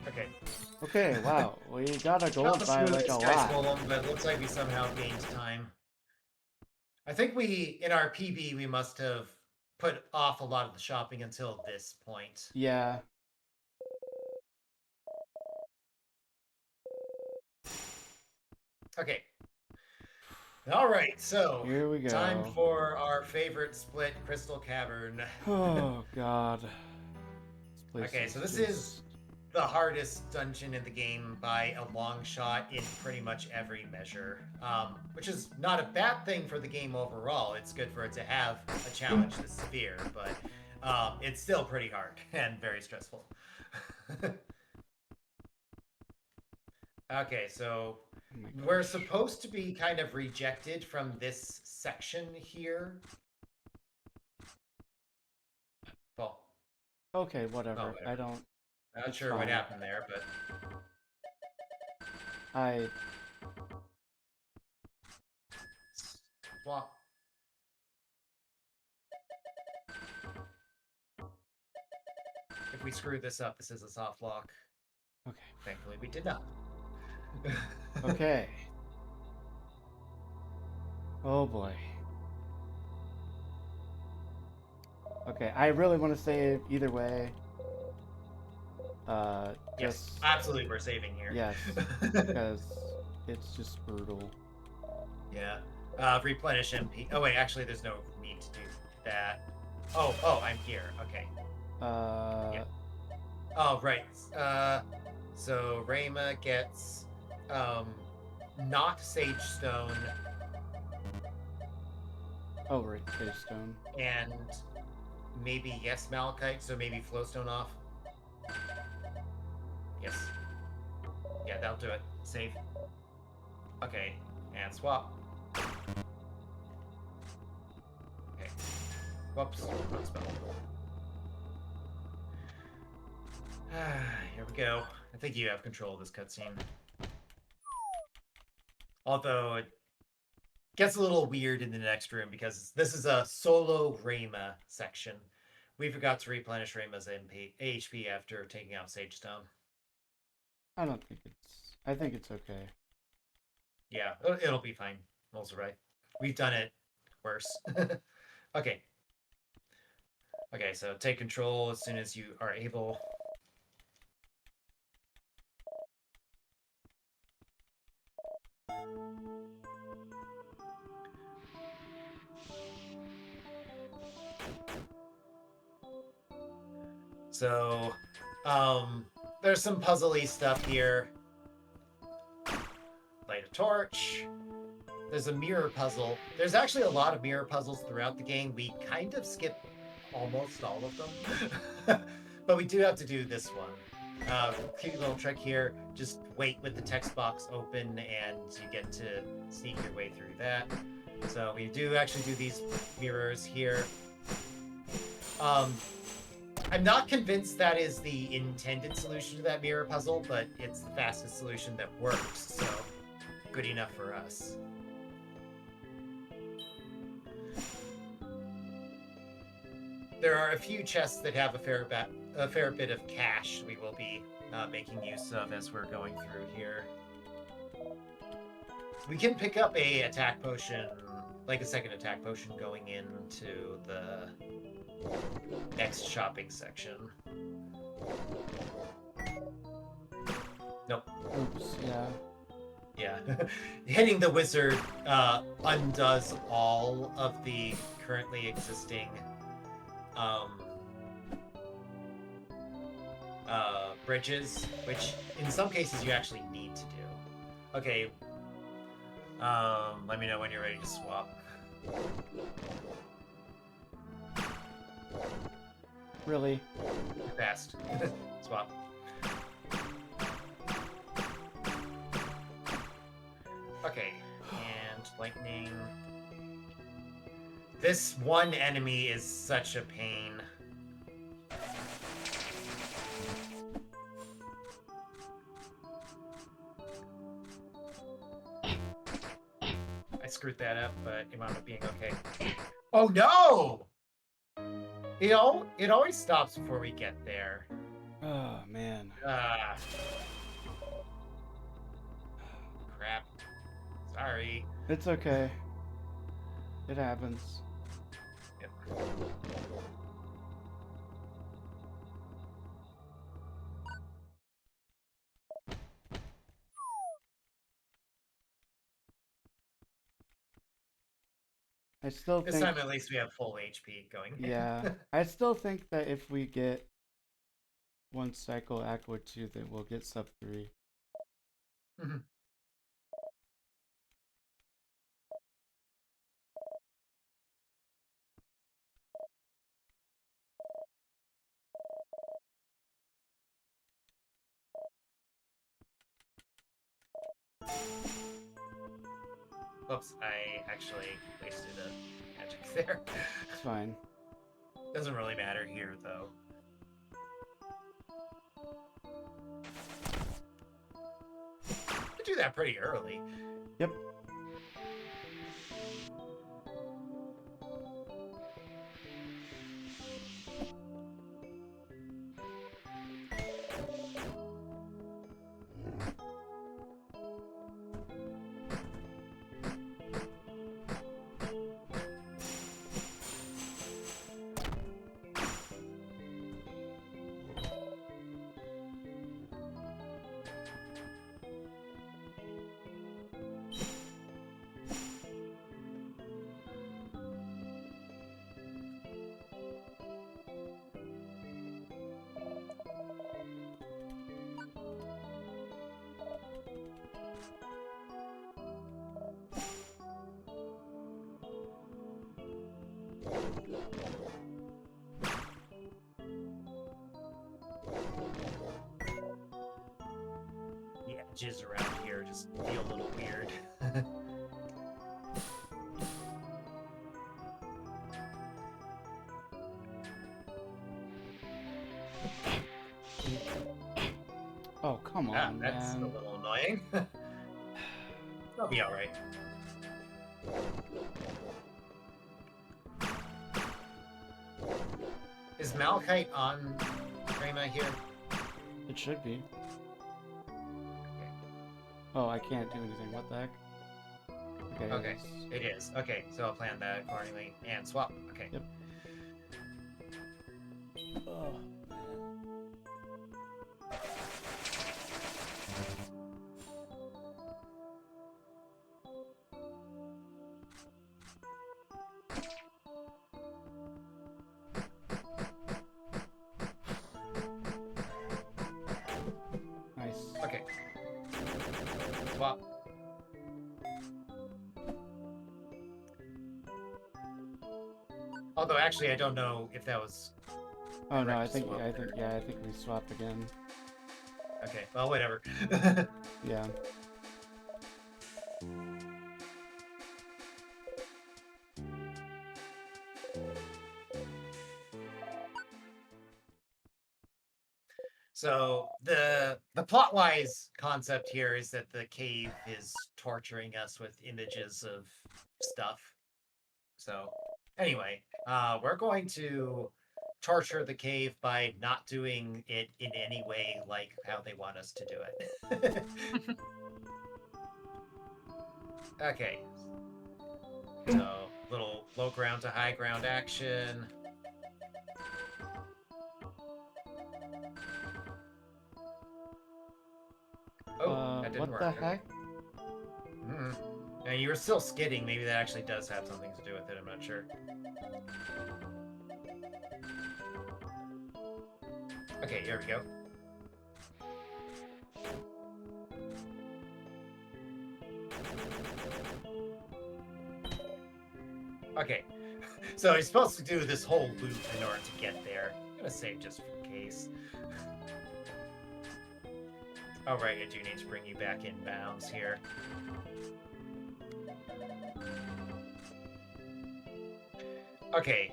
Okay. Okay, wow. We got a gold Not the by like a smoothest Ice lot. Golem, but it looks like we somehow gained time. I think in our PB, we must have put off a lot of the shopping until this point. Yeah. Okay. All right, so Here we go. time for our favorite split, Crystal Cavern. Oh god. This place Okay, so this just- is the hardest dungeon in the game by a long shot in pretty much every measure, which is not a bad thing for the game overall. It's good for it to have a challenge this severe, but it's still pretty hard and very stressful. Okay, so Oh my we're gosh. supposed to be kind of rejected from this section here. Well, Okay, whatever. whatever. I don't. not It's sure what fine. happened there, but swap. If we screw this up, this is a soft lock. Okay. Thankfully, we did not. Okay. Oh boy. Okay, I really want to save either way. Yes, Just absolutely, we're saving here. yes, because it's just brutal. Yeah. Replenish MP. Oh wait, actually, there's no need to do that. Oh, I'm here. Okay. Yeah. Oh, right. So Rayma gets not Sage Stone Oh right, Sage Stone. and maybe yes Malachite, so maybe Flowstone off. Yes. Yeah, that'll do it. Save. Okay, and swap. Okay. Whoops. Wrong spell. Here we go. I think you have control of this cutscene. Although it gets a little weird in the next room because this is a solo Rayma section. We forgot to replenish Rayma's HP after taking out Sage Stone. I don't think it's... I think it's okay. Yeah, it'll be fine. Also right. We've done it worse. Okay. Okay, so take control as soon as you are able. So, there's some puzzly stuff here. Light a torch. There's a mirror puzzle. There's actually a lot of mirror puzzles throughout the game. We kind of skip almost all of them. But we do have to do this one. Cute little trick here. Just wait with the text box open and you get to sneak your way through that. So we do actually do these mirrors here. I'm not convinced that is the intended solution to that mirror puzzle, but it's the fastest solution that works, so good enough for us. There are a few chests that have a fair bit of cash we will be making use of as we're going through here. We can pick up a attack potion, like a second attack potion going into the next shopping section. Nope. Oops, yeah. Yeah. Hitting the wizard undoes all of the currently existing bridges, which in some cases you actually need to do. Okay. Let me know when you're ready to swap. Really? Fast. Swap. Okay, and lightning. This one enemy is such a pain. I screwed that up, but it wound up being okay. Oh no! It always stops before we get there. Oh, man. Crap. Sorry. It's okay. It happens. Yep. I still This think... time at least we have full HP going. Yeah. I still think that if we get one cycle Aqua 2, then we'll get sub 3. Mhm. Oops, I actually wasted a magic there. It's fine. Doesn't really matter here, though. I do that pretty early. Yep. edges around here just feel a little weird. Oh, come Yeah, on, that's a man. little annoying. That'll be alright. Is Malachite on Rayma here? It should be. Oh, I can't do anything. What the heck? Okay. Okay, it's- it is. Okay, so I'll plan that accordingly. And swap. Okay. Yep. Oh, man. Nice. Okay. Swap. Although actually I don't know if that was Oh no, I correct think swap I there. think yeah, I think we swapped again. okay. Well, whatever. Yeah. So the plot-wise concept here is that the cave is torturing us with images of stuff. So anyway, we're going to torture the cave by not doing it in any way like how they want us to do it. Okay. So little low ground to high ground action. Oh, that didn't What work. the heck? Mm-mm. Now, you were still skidding. Maybe that actually does have something to do with it. I'm not sure. Okay, here we go. Okay, so he's supposed to do this whole loop in order to get there. I'm gonna save just in case. Oh, right, I do need to bring you back in bounds here. Okay,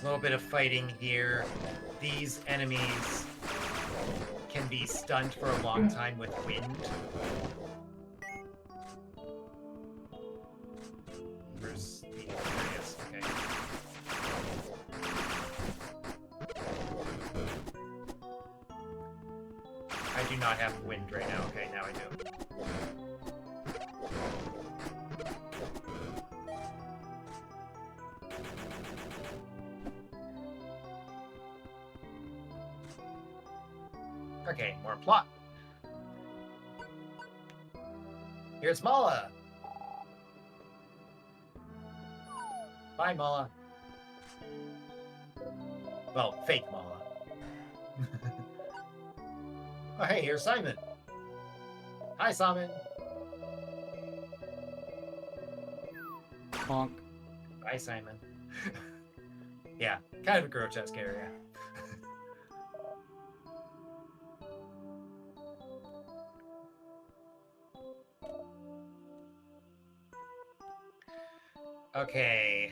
a little bit of fighting here. These enemies can be stunned for a long time with wind. Where's the... There he is, okay. I do not have wind right now. Okay, now I do. Okay, more plot. Here's Mala. Bye, Mala. Well, fake Mala. Oh, hey, here's Simon. Hi, Simon. Bonk. Bye, Simon. Yeah, kind of a grotesque area. Okay.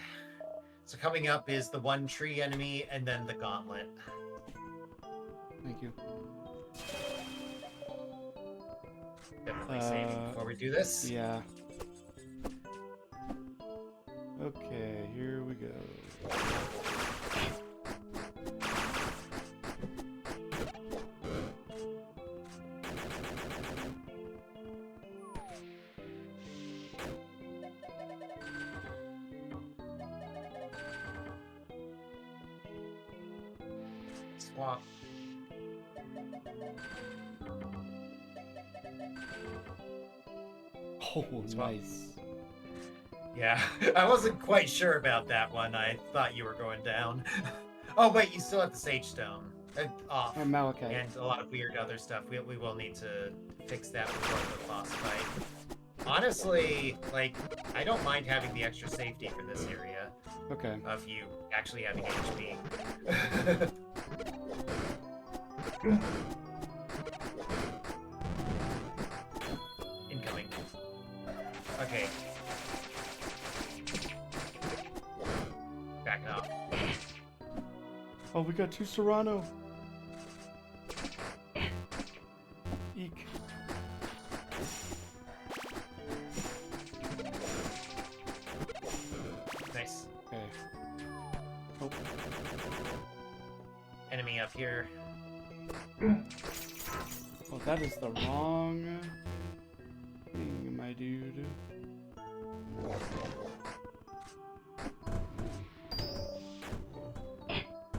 So coming up is the one tree enemy and then the gauntlet. Thank you. Definitely saving before we do this. Yeah. Okay, here we go. Swap. Oh, Swap. nice. Yeah, I wasn't quite sure about that one. I thought you were going down. Oh, wait, you still have the Sage Stone off. Or Malachite. And a lot of weird other stuff. We will need to fix that before the boss fight. Honestly, like, I don't mind having the extra safety for this area Okay. of you actually having HP. Oh, we got 2 Serrano. Eek. Nice. Okay. Oh. Enemy up here. Oh, that is the wrong thing, my dude.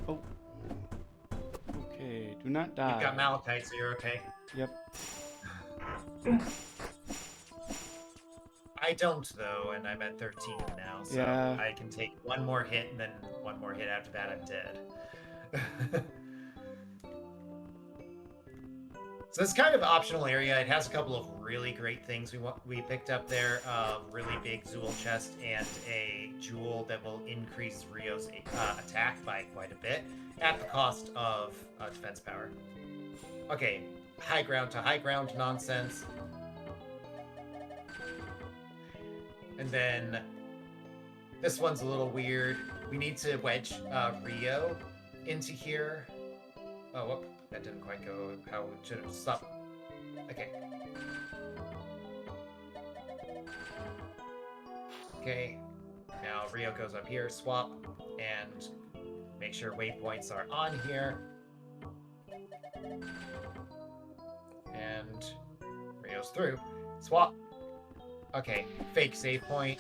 Oh. Okay, do not die. You've got Malachite, so you're okay. Yep. I don't, though, and I'm at 13 now, so Yeah. I can take one more hit, and then one more hit after that, I'm dead. So it's kind of an optional area. It has a couple of really great things we picked up there. Really big Zool chest and a jewel that will increase Rio's attack by quite a bit at the cost of defense power. Okay, high ground to high ground nonsense. And then this one's a little weird. We need to wedge Rio into here. Oh, whoop. That didn't quite go how it should have. Stop. Okay. Okay. Now Rio goes up here, swap, and make sure waypoints are on here. And Rio's through. Swap. Okay, fake save point.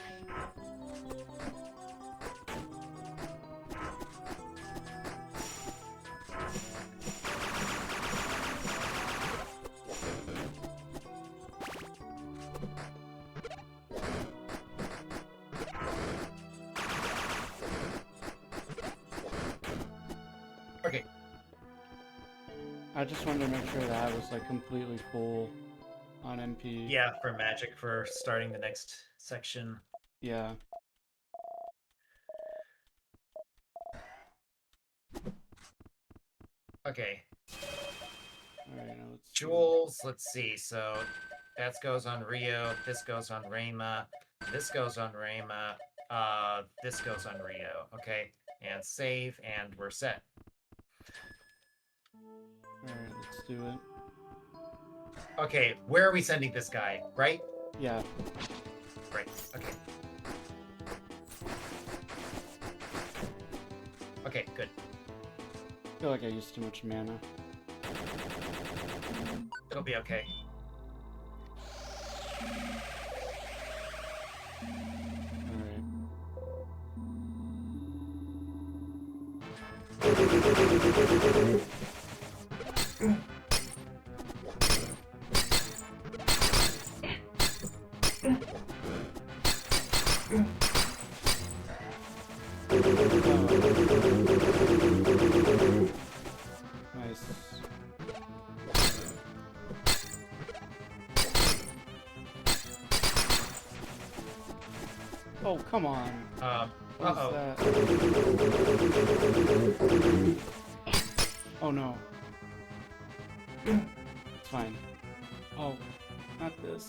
Okay. I just wanted to make sure that I was like completely full on MP. Yeah, for magic for starting the next section. Yeah. Okay. Alright, now let's see. Jewels, let's see. So that goes on Rio, this goes on Rayma, this goes on Rayma, this goes on Rio. Okay. And save, and we're set. Alright, let's do it. Okay, where are we sending this guy? Right? Yeah. Right. Okay. Okay, good. I feel like I used too much mana. It'll be okay. Alright. Nice. Oh, come on. What is Uh-oh. that? Oh no. It's fine. Oh, not this.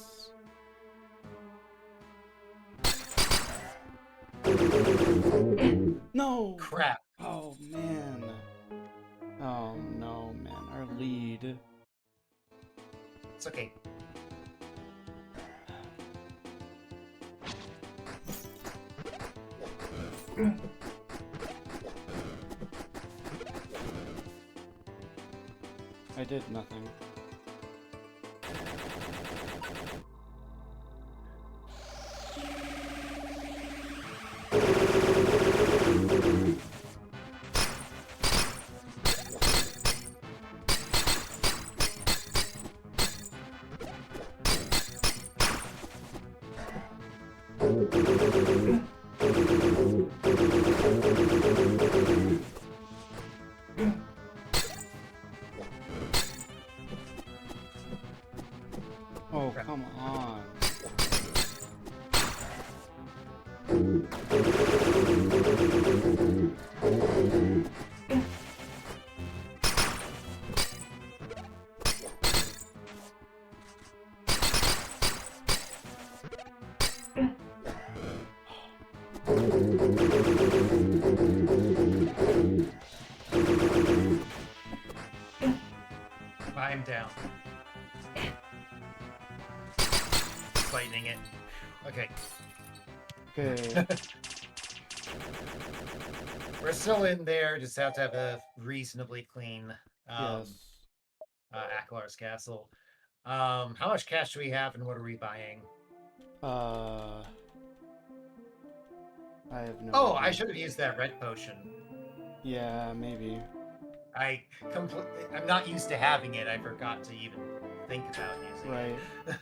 No! Crap. Oh man. Oh no, man. Our lead. It's okay. I did nothing. I'm down. Lightning it. Okay. Okay. We're still in there, just have to have a reasonably clean Yes. Aklar's castle. How much cash do we have and what are we buying? I have no Oh, idea. I should have used that red potion. Yeah, maybe. I'm not used to having it. I forgot to even think about using Right. it.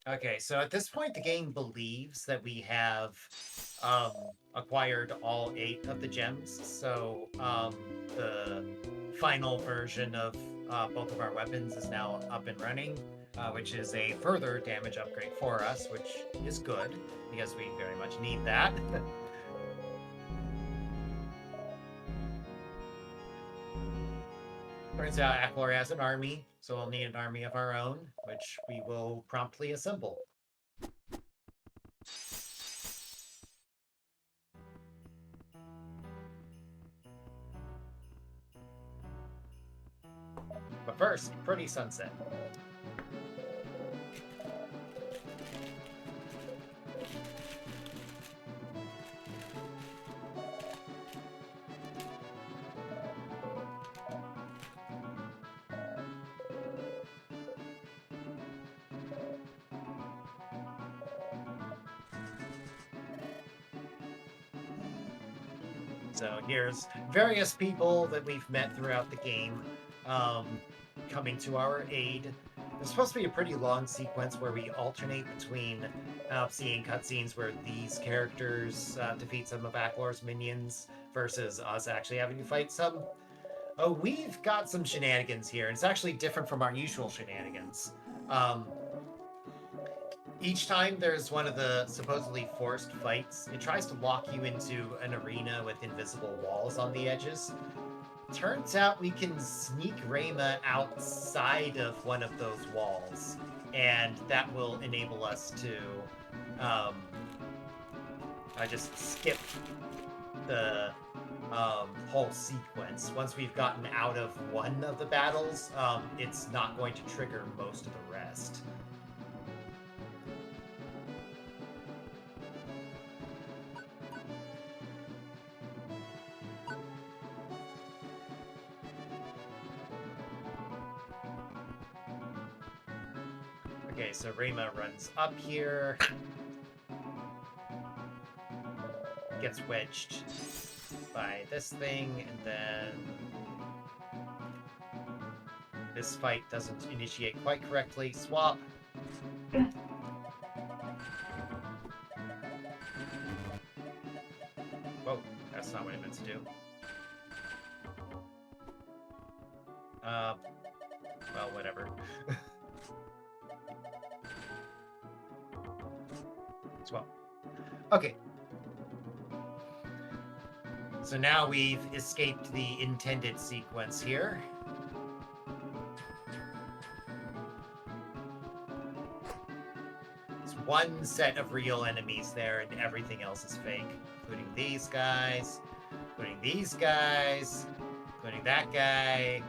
Okay, so at this point, the game believes that we have acquired all 8 of the gems. So the final version of both of our weapons is now up and running, which is a further damage upgrade for us, which is good because we very much need that. Turns out Aklar has an army, so we'll need an army of our own, which we will promptly assemble. But first, pretty sunset. So here's various people that we've met throughout the game coming to our aid. There's supposed to be a pretty long sequence where we alternate between seeing cutscenes where these characters defeat some of Aklar's minions versus us actually having to fight some. Oh, we've got some shenanigans here, and it's actually different from our usual shenanigans. Each time there's one of the supposedly forced fights, it tries to lock you into an arena with invisible walls on the edges. Turns out we can sneak Rayma outside of one of those walls, and that will enable us to just skip the whole sequence. Once we've gotten out of one of the battles, it's not going to trigger most of the rest. Okay, so Rayma runs up here. Gets wedged by this thing, and then this fight doesn't initiate quite correctly. Swap. Whoa, that's not what I meant to do. Well, whatever. Swap. Okay. So now we've escaped the intended sequence here. It's one set of real enemies there, and everything else is fake, including these guys, including these guys, including that guy,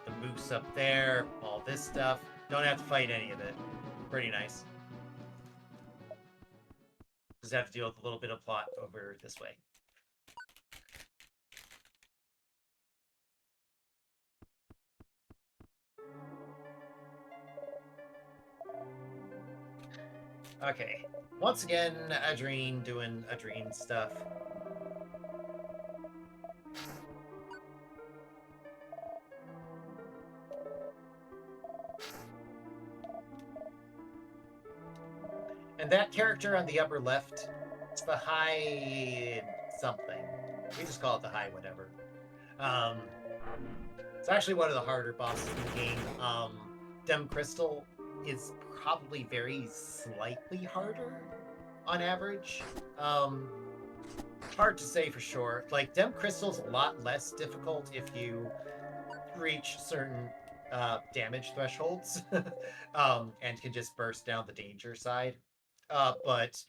the moose up there, all this stuff. Don't have to fight any of it. Pretty nice. Just have to deal with a little bit of plot over this way. Okay. Once again, Adrene doing Adrene stuff. And that character on the upper left, it's the high something. We just call it the high whatever. It's actually one of the harder bosses in the game. Dem Crystal is probably very slightly harder on average. Hard to say for sure. Like, Dem Crystal's a lot less difficult if you reach certain damage thresholds and can just burst down the danger side. But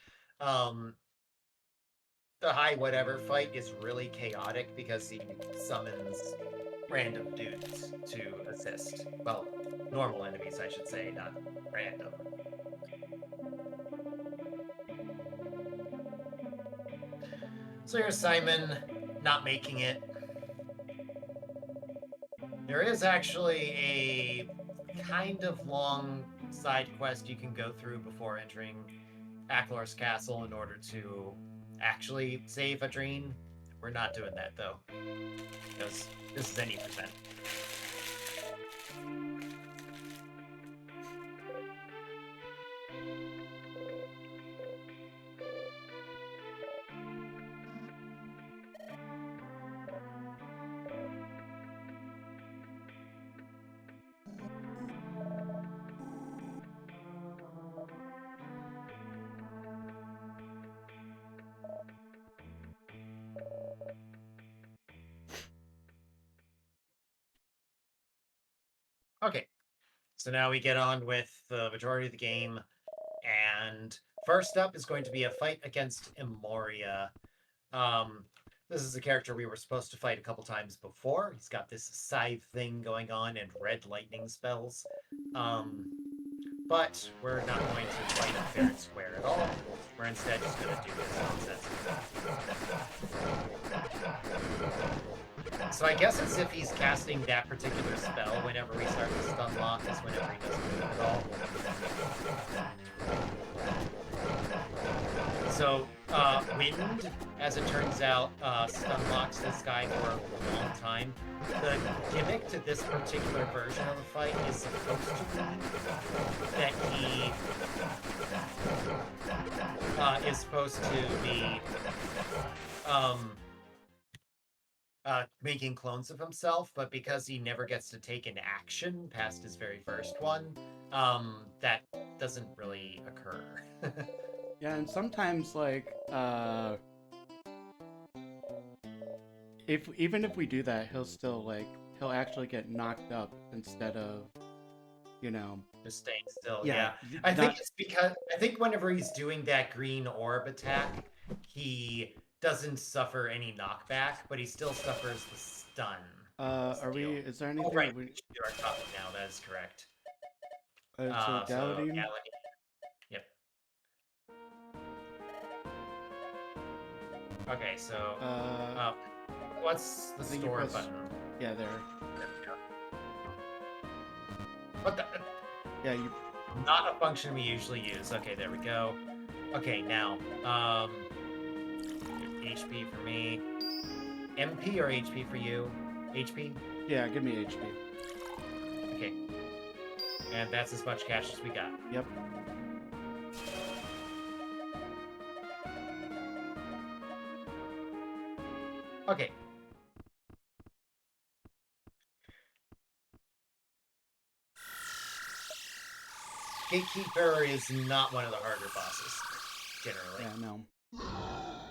the high whatever fight is really chaotic because he summons random dudes to assist. Well, normal enemies, I should say, not random. So here's Simon not making it. There is actually a kind of long side quest you can go through before entering Aklor's castle in order to actually save Adrene. We're not doing that though, because this is any percent. Okay, so now we get on with the majority of the game, and first up is going to be a fight against Emoria. This is a character we were supposed to fight a couple times before. He's got this scythe thing going on and red lightning spells. But we're not going to fight him fair and square at all. We're instead just going to do this nonsense. So I guess as if he's casting that particular spell whenever we start to stun lock is whenever he doesn't do it at all. So, Wind, as it turns out, stun locks this guy for a long time. The gimmick to this particular version of the fight is supposed to be that he is supposed to be making clones of himself, but because he never gets to take an action past his very first one, that doesn't really occur. Yeah, and sometimes like even if we do that, he'll actually get knocked up instead of, you know. Just staying still. Yeah, Yeah. I think whenever he's doing that green orb attack, he doesn't suffer any knockback, but he still suffers the stun. Is there anything right, we we should do our topic now, that is correct. so So, Galadin? Galadin. Yep. Okay, so what's the I think you store press- button? Yeah, there. There we go. What the? Yeah, you. Not a function we usually use. Okay, there we go. Okay, now, HP for me. MP or HP for you? HP? Yeah, give me HP. Okay. And that's as much cash as we got. Yep. Okay. Gatekeeper is not one of the harder bosses, generally. Yeah, no.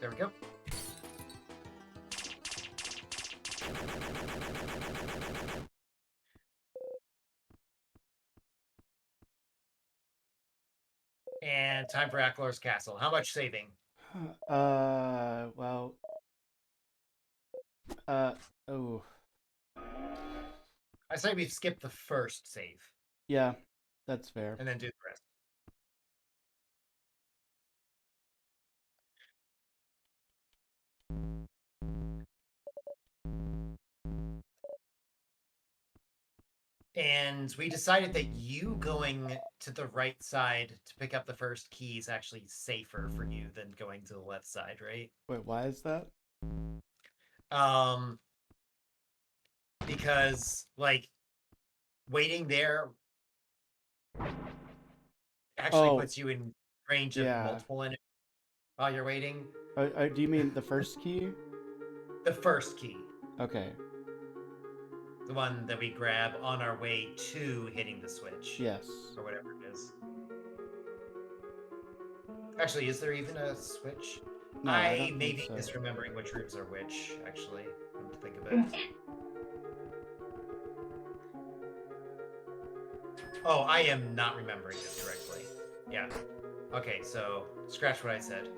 There we go. And time for Aklor's castle. How much saving? Well. Oh. I say we skip the first save Yeah, that's fair. and then do the rest. And we decided that you going to the right side to pick up the first key is actually safer for you than going to the left side, right? Wait, why is that? Because like waiting there actually puts you in range of multiple enemies while you're waiting. Do you mean the first key? The first key. Okay. The one that we grab on our way to hitting the switch. Yes. Or whatever it is. Actually, is there even a switch? No, I don't may think be so. misremembering which rooms are which, actually. Come to think of it. Oh, I am not remembering this correctly. Yeah. Okay, so scratch what I said.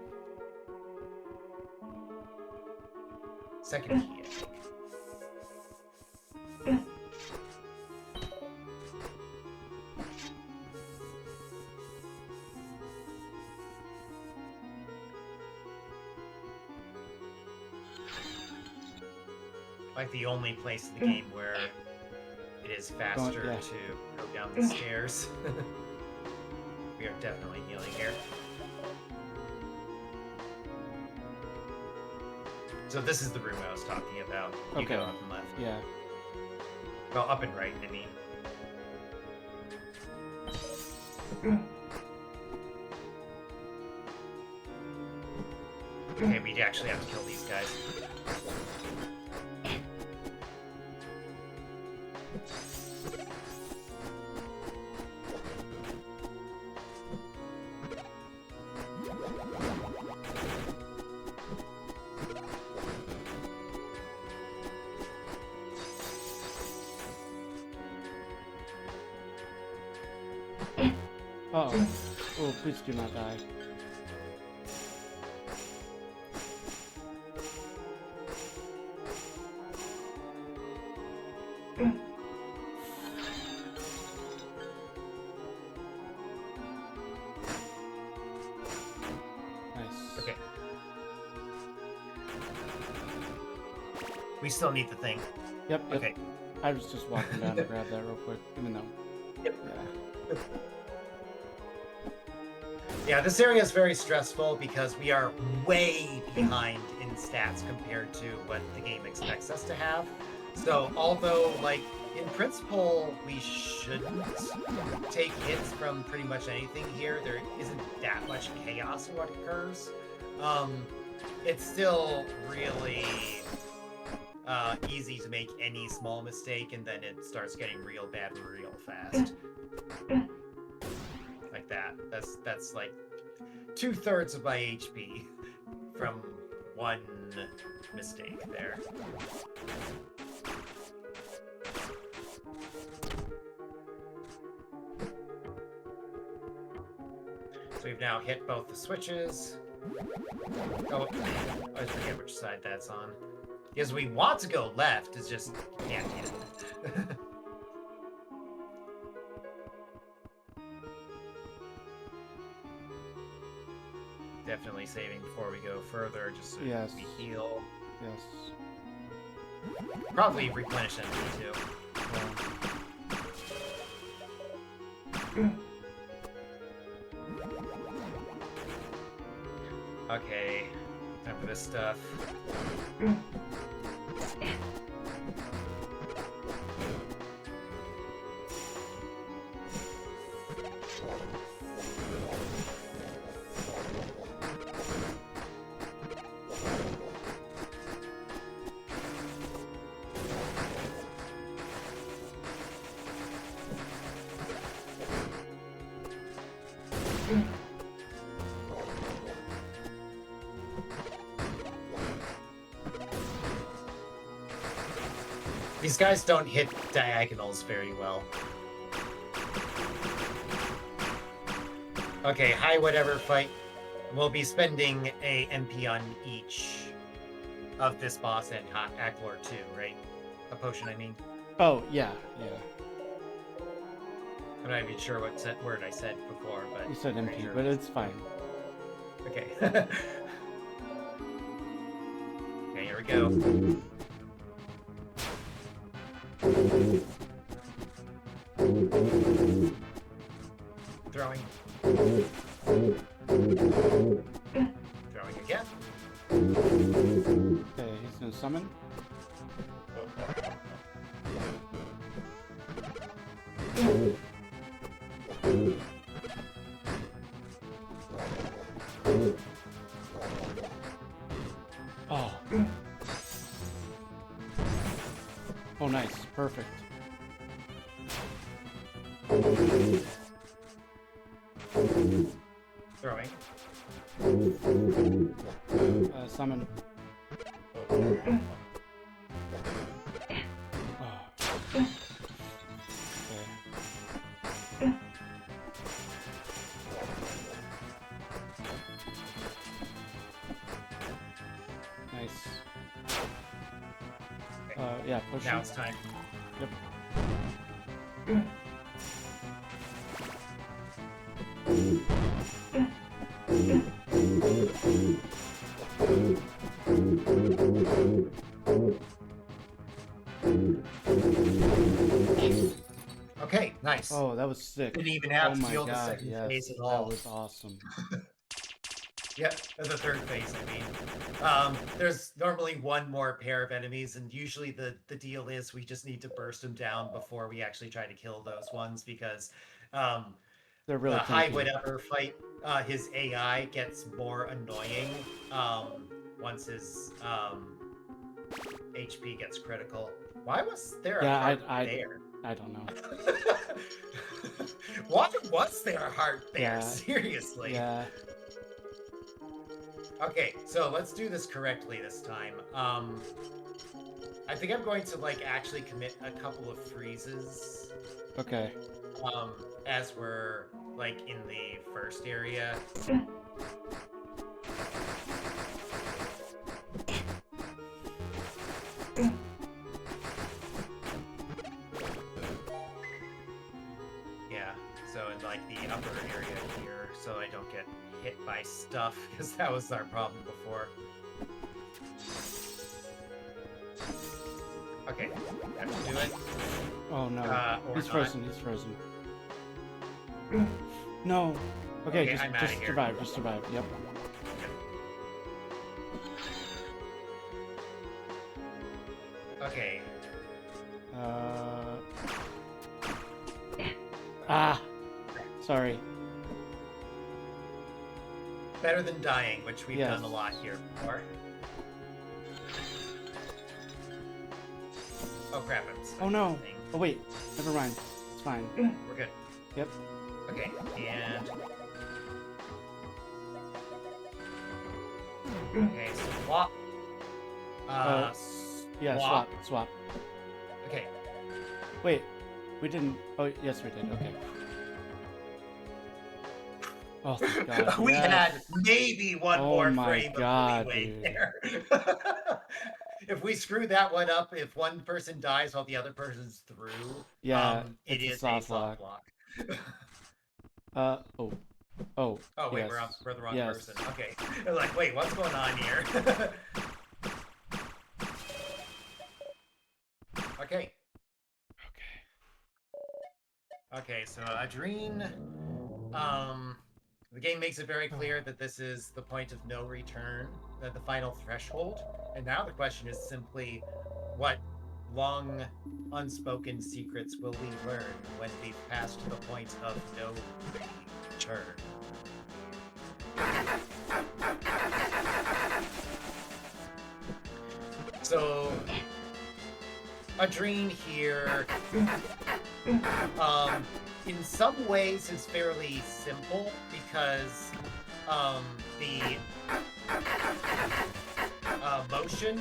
Second key, I think. Like the only place in the game where it is faster yeah. to go down the stairs. We are definitely healing here. So this is the room I was talking about. You Okay. go up and left. Yeah. Well, up and right, I mean. Okay, we actually have to kill these guys. Uh-oh. Oh, please do not die. Nice. Okay. We still need the thing. Yep, yep. Okay. I was just walking down to grab that real quick, even though. Yep. Yeah. Yeah, this area is very stressful because we are way behind in stats compared to what the game expects us to have. So, although, like, in principle, we shouldn't take hits from pretty much anything here, there isn't that much chaos in what occurs. It's still really easy to make any small mistake, and then it starts getting real bad real fast. Like that. That's like 2/3 of my HP from one mistake there. So we've now hit both the switches. Oh, I always forget which side that's on. Because we want to go left, it's just can't hit it. Definitely saving before we go further, just so Yes. we heal. Yes. Probably replenish energy too. Okay, time for this stuff. These guys don't hit diagonals very well. Okay, hi whatever fight. We'll be spending a MP on each of this boss and Aclor 2, right? A potion, I mean. Oh, yeah, yeah. I'm not even sure what word I said before, but... You said pretty empty, sure. but it's fine. Okay. Okay, here we go. Throwing. Throwing again. Okay, he's gonna summon. Oh. Oh, nice. Perfect. Throwing. Summon. Oh. Okay. Nice. Yeah, push Now him. it's time. Yep. Okay, nice. Oh, that was sick. Didn't even have Oh to my deal the god, second yes, phase at that all. was awesome. Yep, the third phase, I mean. There's normally one more pair of enemies, and usually the deal is we just need to burst them down before we actually try to kill those ones, because They're the really high tanky. whatever fight, his AI gets more annoying once his HP gets critical. Why was there a Yeah, heart there? I don't know. Why was there a heart there? Yeah. Seriously. Yeah. Okay, so let's do this correctly this time. I think I'm going to actually commit a couple of freezes. Okay. As we're in the first area. Yeah, so in the upper area here, so I don't get hit by stuff, because that was our problem before. Okay, that should do it. Oh no. Or He's not. frozen, he's frozen. No. Okay, I'm outta just here. survive, just survive. Yep. Okay. Ah! Sorry. Better than dying, which we've Yes. done a lot here before. Oh crap, I'm stuck Oh in no! the thing. Oh wait, never mind. It's fine. We're good. Yep. Okay, and... Okay, so swap. Yeah, swap. Okay. Wait, we didn't. Oh, yes, we did. Okay. Oh, thank God. We yes. had maybe one Oh more my frame God, of leeway dude. there. If we screw that one up, if one person dies while the other person's through, Yeah, it it's is a a soft soft lock. lock. Oh. Oh wait, yes. we're the wrong Yes. person. Okay. They're like, wait, what's going on here? Okay. Okay, so Adrene, the game makes it very clear that this is the point of no return, the final threshold. And now the question is simply, what long unspoken secrets will we learn when we've passed the point of no return? So, Adrene here, in some ways is fairly simple, because the motion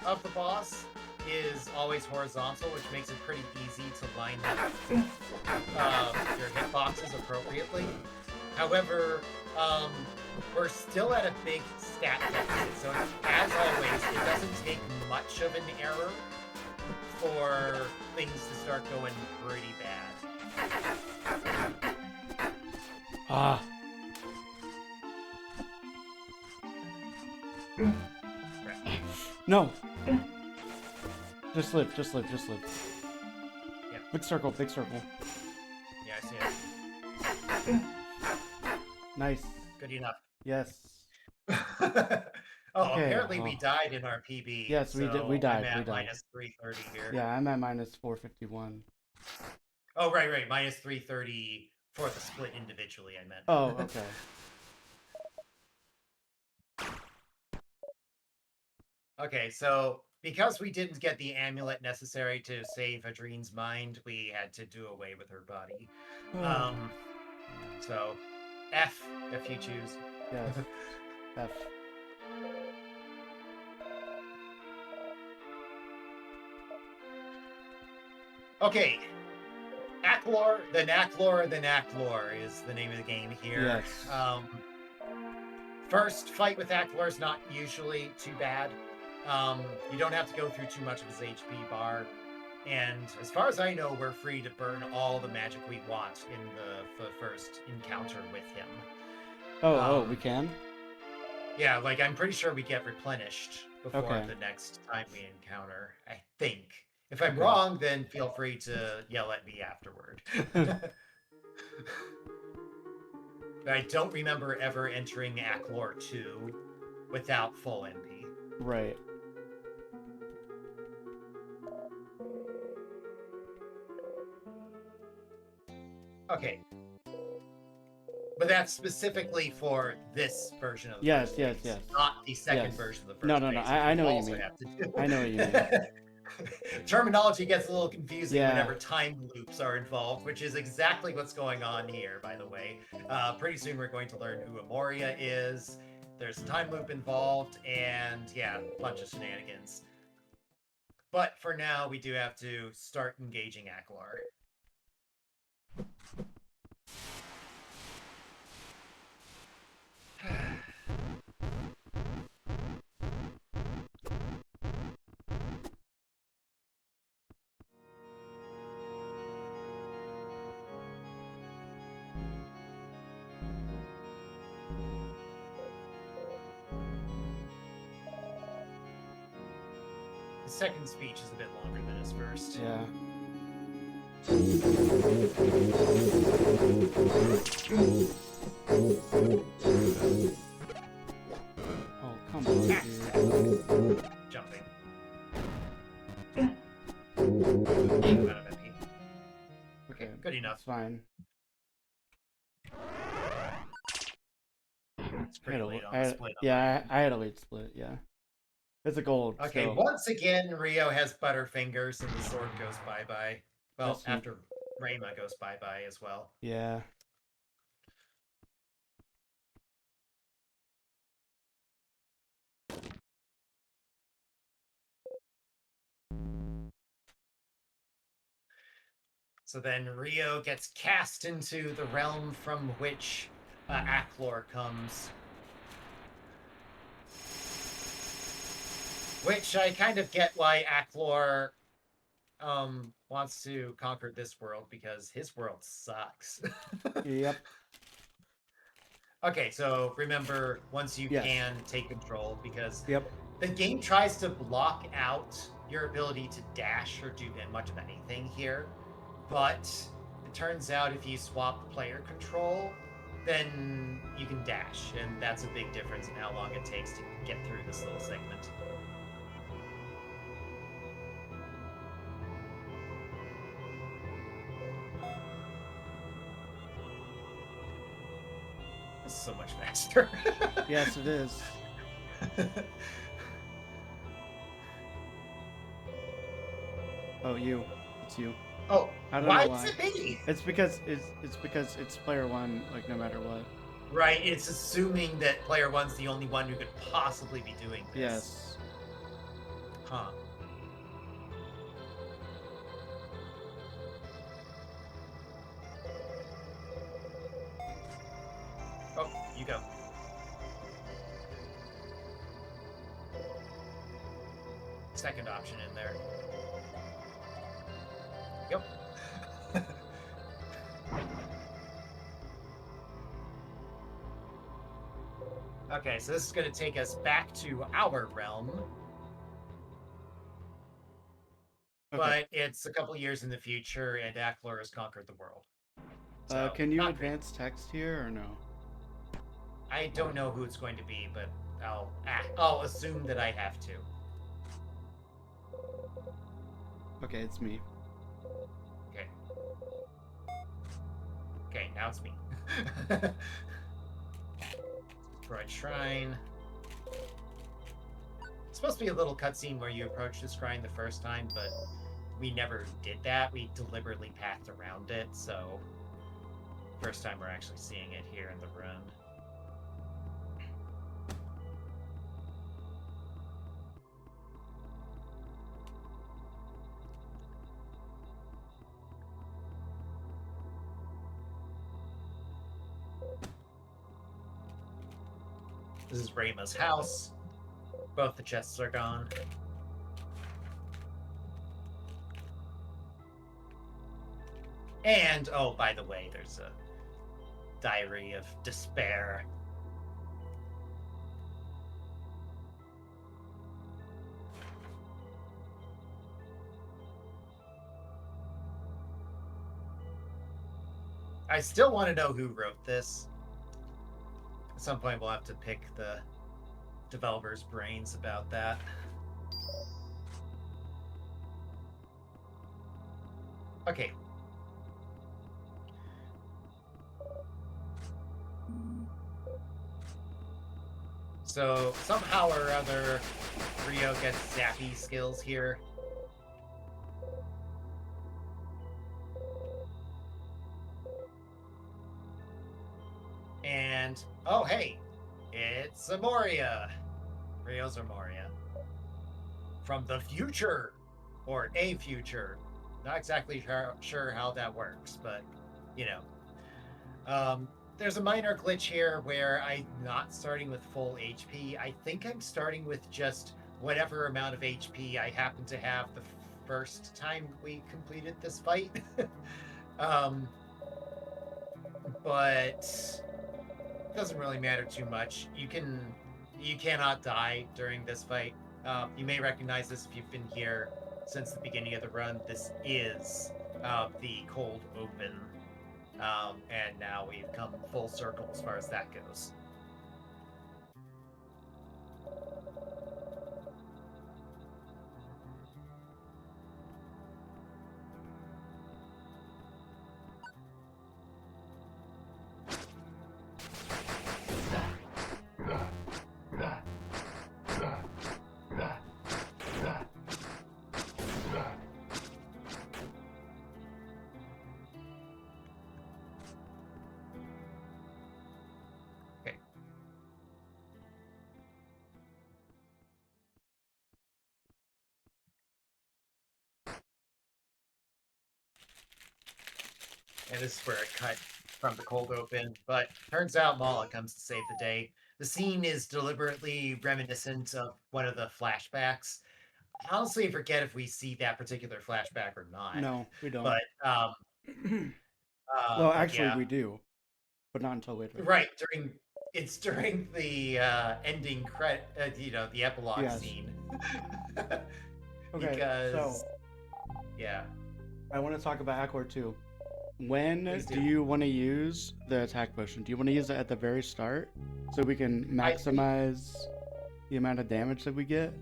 of the boss is always horizontal, which makes it pretty easy to line up your hitboxes appropriately. However, we're still at a big stat deficit, so as always, it doesn't take much of an error for things to start going pretty bad. Ah. No. Just live. Yeah. Big circle. Yeah, I see it. Nice. Good enough. Yes. Oh, Okay, apparently we oh. died in our PB. Yes, we did. so We died. I'm We at died. minus 330 here. Yeah, I'm at minus 451. Oh, right. Minus 330 for the split individually, I meant. Oh, okay. Okay, so because we didn't get the amulet necessary to save Adrene's mind, we had to do away with her body. So, F if you choose. Yes. F. Okay. Aklor, the Naklor is the name of the game here. Yes. First fight with Aklor is not usually too bad. You don't have to go through too much of his HP bar. And as far as I know, we're free to burn all the magic we want in the first encounter with him. Oh, we can? Yeah, like I'm pretty sure we get replenished before the next time we encounter. I think. If I'm wrong, then feel free to yell at me afterward. I don't remember ever entering Aklor 2 without full MP. Right. Okay. But that's specifically for this version of the Yes, first yes, phase, yes. not the second Yes. version of the first No, phase, I know what you also mean. have to do. I know what you mean. Terminology gets a little confusing Yeah. whenever time loops are involved, which is exactly what's going on here, by the way. Pretty soon we're going to learn who Amoria is. There's a time loop involved, and yeah, a bunch of shenanigans. But for now, we do have to start engaging Aklor. The second speech is a bit longer than his first. Yeah. Oh, come on, dude. Jumping. Being out of MP. Okay, Good enough. that's fine. It's pretty late on I the had, split. yeah, I had a late split, yeah. It's a gold. Okay, still. once again, Rio has Butterfingers and the sword goes bye-bye. Well, That's neat. after Rayma goes bye-bye as well. Yeah. So then Rio gets cast into the realm from which Aklor comes. Which I kind of get why Aklor wants to conquer this world, because his world sucks. Yep. Okay, so remember, once you Yes. can take control, because Yep. the game tries to block out your ability to dash or do much of anything here, but it turns out if you swap player control, then you can dash, and that's a big difference in how long it takes to get through this little segment. This is so much faster. Yes, it is. Oh, you. It's you. Oh, I don't why know is why. it me? It's because it's player one, like no matter what. Right, it's assuming that player one's the only one who could possibly be doing this. Yes. Huh. Oh, you go. Second option in there. Yep. Okay, so this is going to take us back to our realm. Okay. But it's a couple years in the future, and Aklor has conquered the world. So, Can you not great. advance text here or no? I don't know who it's going to be, but I'll assume that I have to. Okay, it's me. Okay. Okay, now it's me. Destroyed Shrine. It's supposed to be a little cutscene where you approach the shrine the first time, but we never did that. We deliberately pathed around it, so first time we're actually seeing it here in the run. This is Rayma's house. Both the chests are gone. And, oh, by the way, there's a diary of despair. I still want to know who wrote this. At some point, we'll have to pick the developers' brains about that. Okay. So, somehow or other, Rio gets zappy skills here. And, oh hey, it's Amoria. Rio's Amoria. From the future, or a future. Not exactly sure how that works, but, you know. There's a minor glitch here where I'm not starting with full HP. I think I'm starting with just whatever amount of HP I happen to have the first time we completed this fight. But it doesn't really matter too much. You cannot die during this fight. You may recognize this if you've been here since the beginning of the run. This is the cold open. And now we've come full circle as far as that goes. And this is where it cut from the cold open. But turns out Mala comes to save the day. The scene is deliberately reminiscent of one of the flashbacks. I honestly forget if we see that particular flashback or not. No, we don't. But well, actually, we do, but not until later. Right, it's during the ending credit, the epilogue scene. Okay, because, so yeah, I want to talk about Acklor too. When do you want to use the attack potion? Do you want to use it at the very start so we can maximize the amount of damage that we get?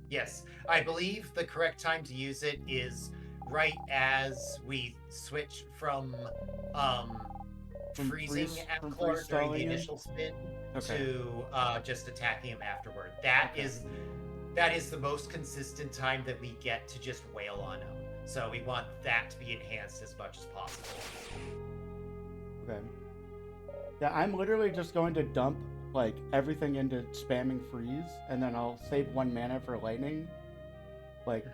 Yes, I believe the correct time to use it is right as we switch from freezing Acklor during the initial spin to just attacking him afterward. That is the most consistent time that we get to just wail on him. So we want that to be enhanced as much as possible. Okay. Yeah, I'm literally just going to dump like everything into spamming freeze, and then I'll save 1 mana for lightning. Like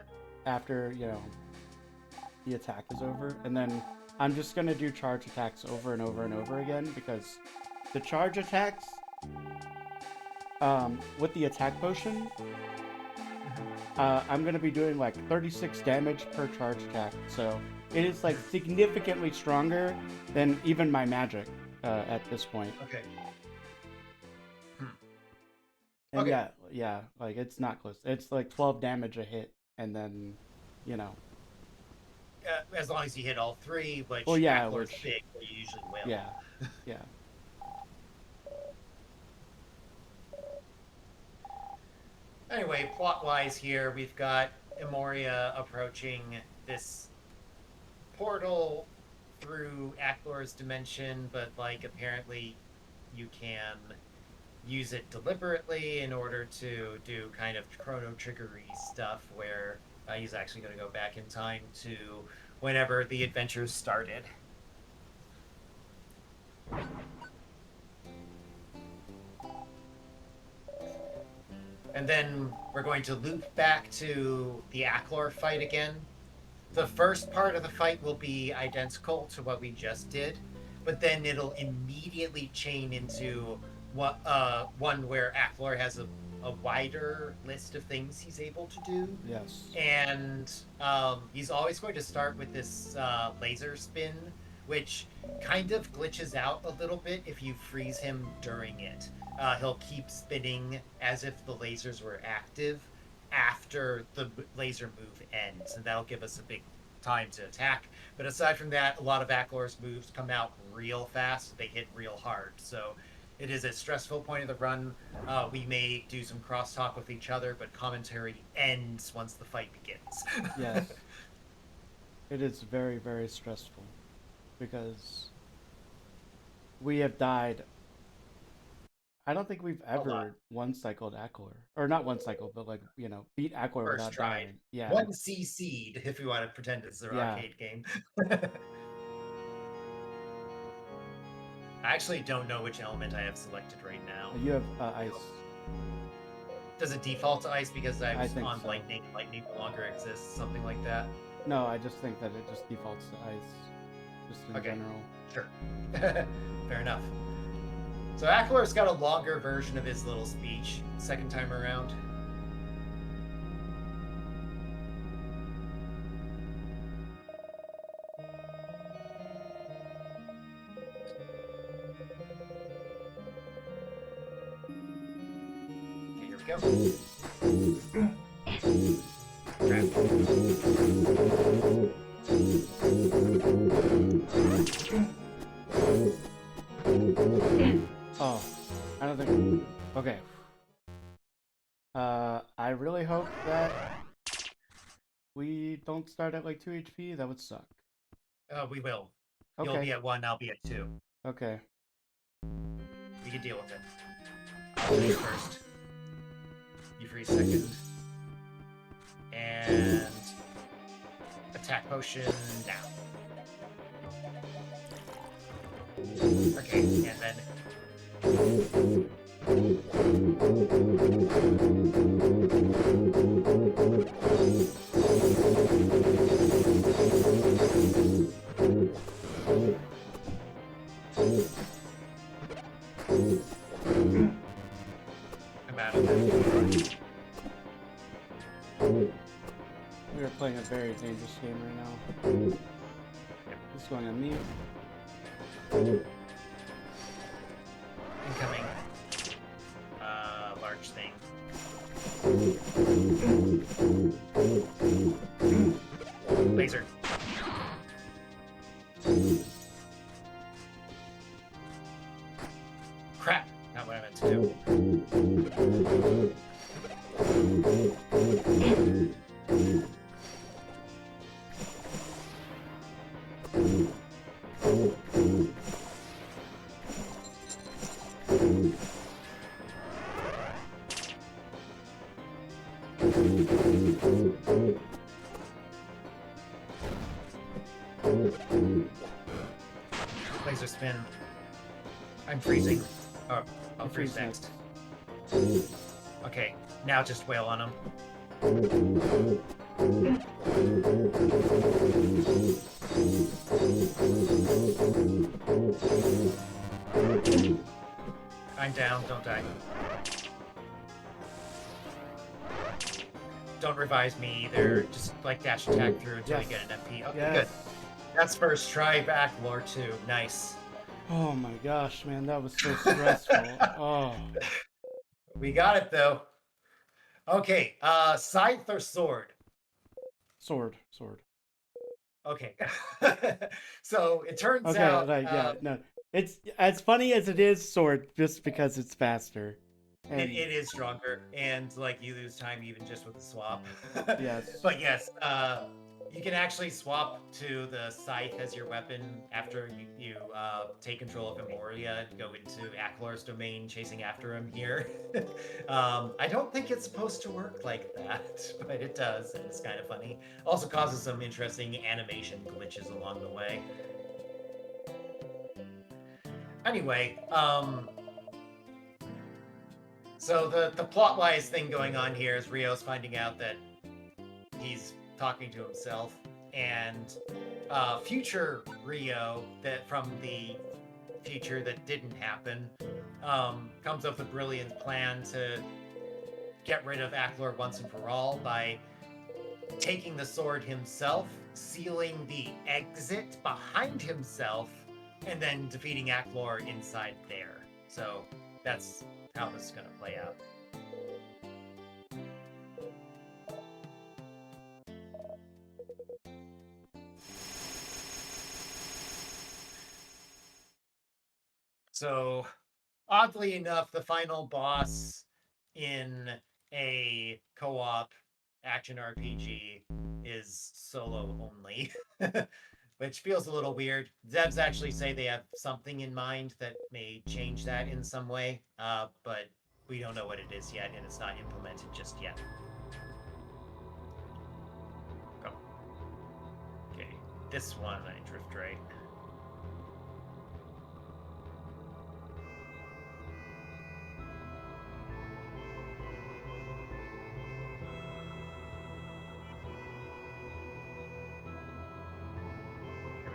after, the attack is over, and then I'm just gonna do charge attacks over and over and over again, because the charge attacks with the attack potion, I'm going to be doing like 36 damage per charge attack, so it is like significantly stronger than even my magic at this point. Okay. And yeah, like it's not close. It's like 12 damage a hit, and then, as long as you hit all 3, which big, you usually will. Yeah. Anyway, plot-wise here, we've got Amoria approaching this portal through Acklor's dimension, but, apparently you can use it deliberately in order to do kind of chrono triggery stuff where he's actually going to go back in time to whenever the adventures started. And then we're going to loop back to the Acklor fight again. The first part of the fight will be identical to what we just did, but then it'll immediately chain into one where Aklor has a wider list of things he's able to do. Yes. And he's always going to start with this laser spin, which kind of glitches out a little bit if you freeze him during it. He'll keep spinning as if the lasers were active after the laser move ends, and that'll give us a big time to attack. But aside from that, a lot of Aklor's moves come out real fast. They hit real hard. So it is a stressful point of the run. We may do some crosstalk with each other, but commentary ends once the fight begins. Yes. It is very, very stressful because we have died. I don't think we've ever one cycled Aklor. Or not one cycle, but like, beat Aklor First without tried. dying. Yeah. One CC'd, if you want to pretend it's an arcade game. I actually don't know which element I have selected right now. You have ice. Does it default to ice because I was think on so. lightning? Lightning no longer exists, something like that. No, I just think that it just defaults to ice. Just in general. Sure. Fair enough. So Aklor's got a longer version of his little speech second time around. Okay, here we go. Oh, I don't think. Okay. I really hope that we don't start at like 2 HP. That would suck. We will. You'll be Okay. at 1, I'll be at 2. Okay. We can deal with it. I'll freeze first. You freeze second. And attack potion now. Okay, and then I'm out of it. We are playing a very dangerous game right now. This is going on mute. Incoming. Large thing. Laser. Crap! Not what I meant to do. Laser spin. I'm freezing. Oh, I'll freeze next. Okay, now just wail on him. I'm down, don't die. Don't revise me either. Just like dash attack through until you get an MP. Okay, Yes. good. That's first try back, lore 2. Nice. Oh my gosh, man, that was so stressful. Oh. We got it though. Okay, scythe or sword? Sword. Okay. So it turns Okay, out no. It's as funny as it is sword just because it's faster. And it is stronger, and like you lose time even just with the swap. Yes. But yes, you can actually swap to the scythe as your weapon after you take control of Emoria and go into Aklor's domain, chasing after him here. I don't think it's supposed to work like that, but it does, and it's kind of funny. Also causes some interesting animation glitches along the way. Anyway, so the plot-wise thing going on here is Rio's finding out that he's talking to himself, and future Rio that from the teacher that didn't happen, comes up with a brilliant plan to get rid of Aklor once and for all by taking the sword himself, sealing the exit behind himself, and then defeating Aklor inside there. So that's how this is going to play out. So, oddly enough, the final boss in a co-op action RPG is solo only, which feels a little weird. Devs actually say they have something in mind that may change that in some way, but we don't know what it is yet, and it's not implemented just yet. Go. Okay, this one I drift right.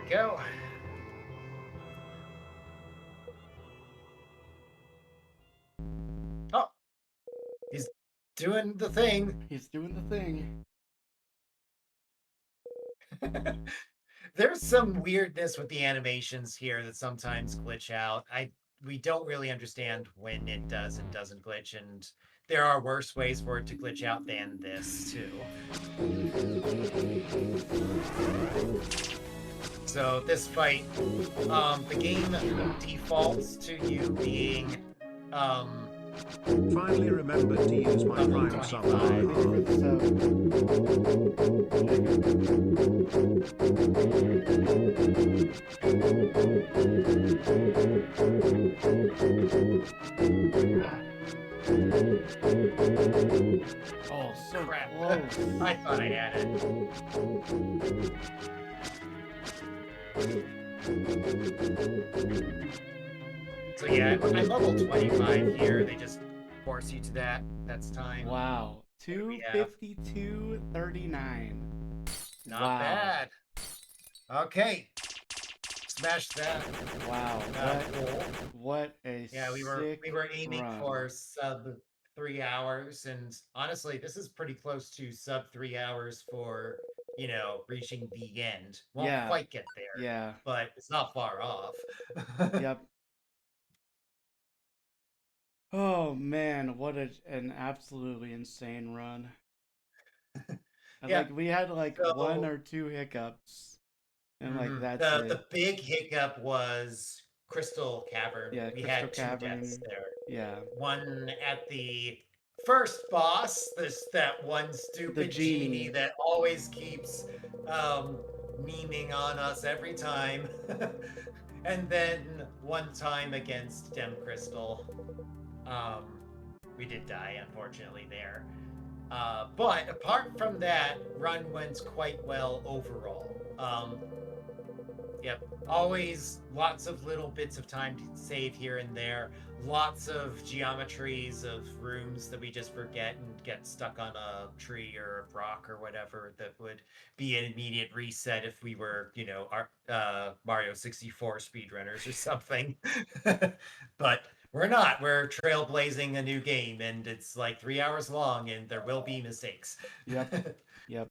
Go. Oh, he's doing the thing. He's doing the thing. There's some weirdness with the animations here that sometimes glitch out. We don't really understand when it does and doesn't glitch, and there are worse ways for it to glitch out than this too. So this fight, the game defaults to you being Finally remembered to use my level Prime sub. 25. Oh, so Crap. close. I thought I had it. So yeah, I'm level 25 here. They just force you to that. That's time. Wow. we have? 252.39. Not Wow. bad. Okay. Smash that. Wow. Cool. What a Yeah, we sick were aiming run. for sub 3 hours, and honestly, this is pretty close to sub 3 hours for, you know, reaching the end. Won't Yeah. quite get there, Yeah. but it's not far off. Yep. Oh man, what an absolutely insane run. Yeah, Like we had like so- one or two hiccups. And like Mhm. that's the it. big hiccup was Crystal Cavern. Yeah, we Crystal had two Cavern. deaths there. Yeah. One at the first boss, that one stupid genie. genie that always keeps memeing on us every time. And then one time against Dem Crystal. We did die, unfortunately, there. But apart from that, run went quite well overall. Yep, always lots of little bits of time to save here and there. Lots of geometries of rooms that we just forget and get stuck on a tree or a rock or whatever that would be an immediate reset if we were, you know, our Mario 64 speedrunners or something. But we're not. We're trailblazing a new game, and it's like 3 hours long, and there will be mistakes. Yep. Yep.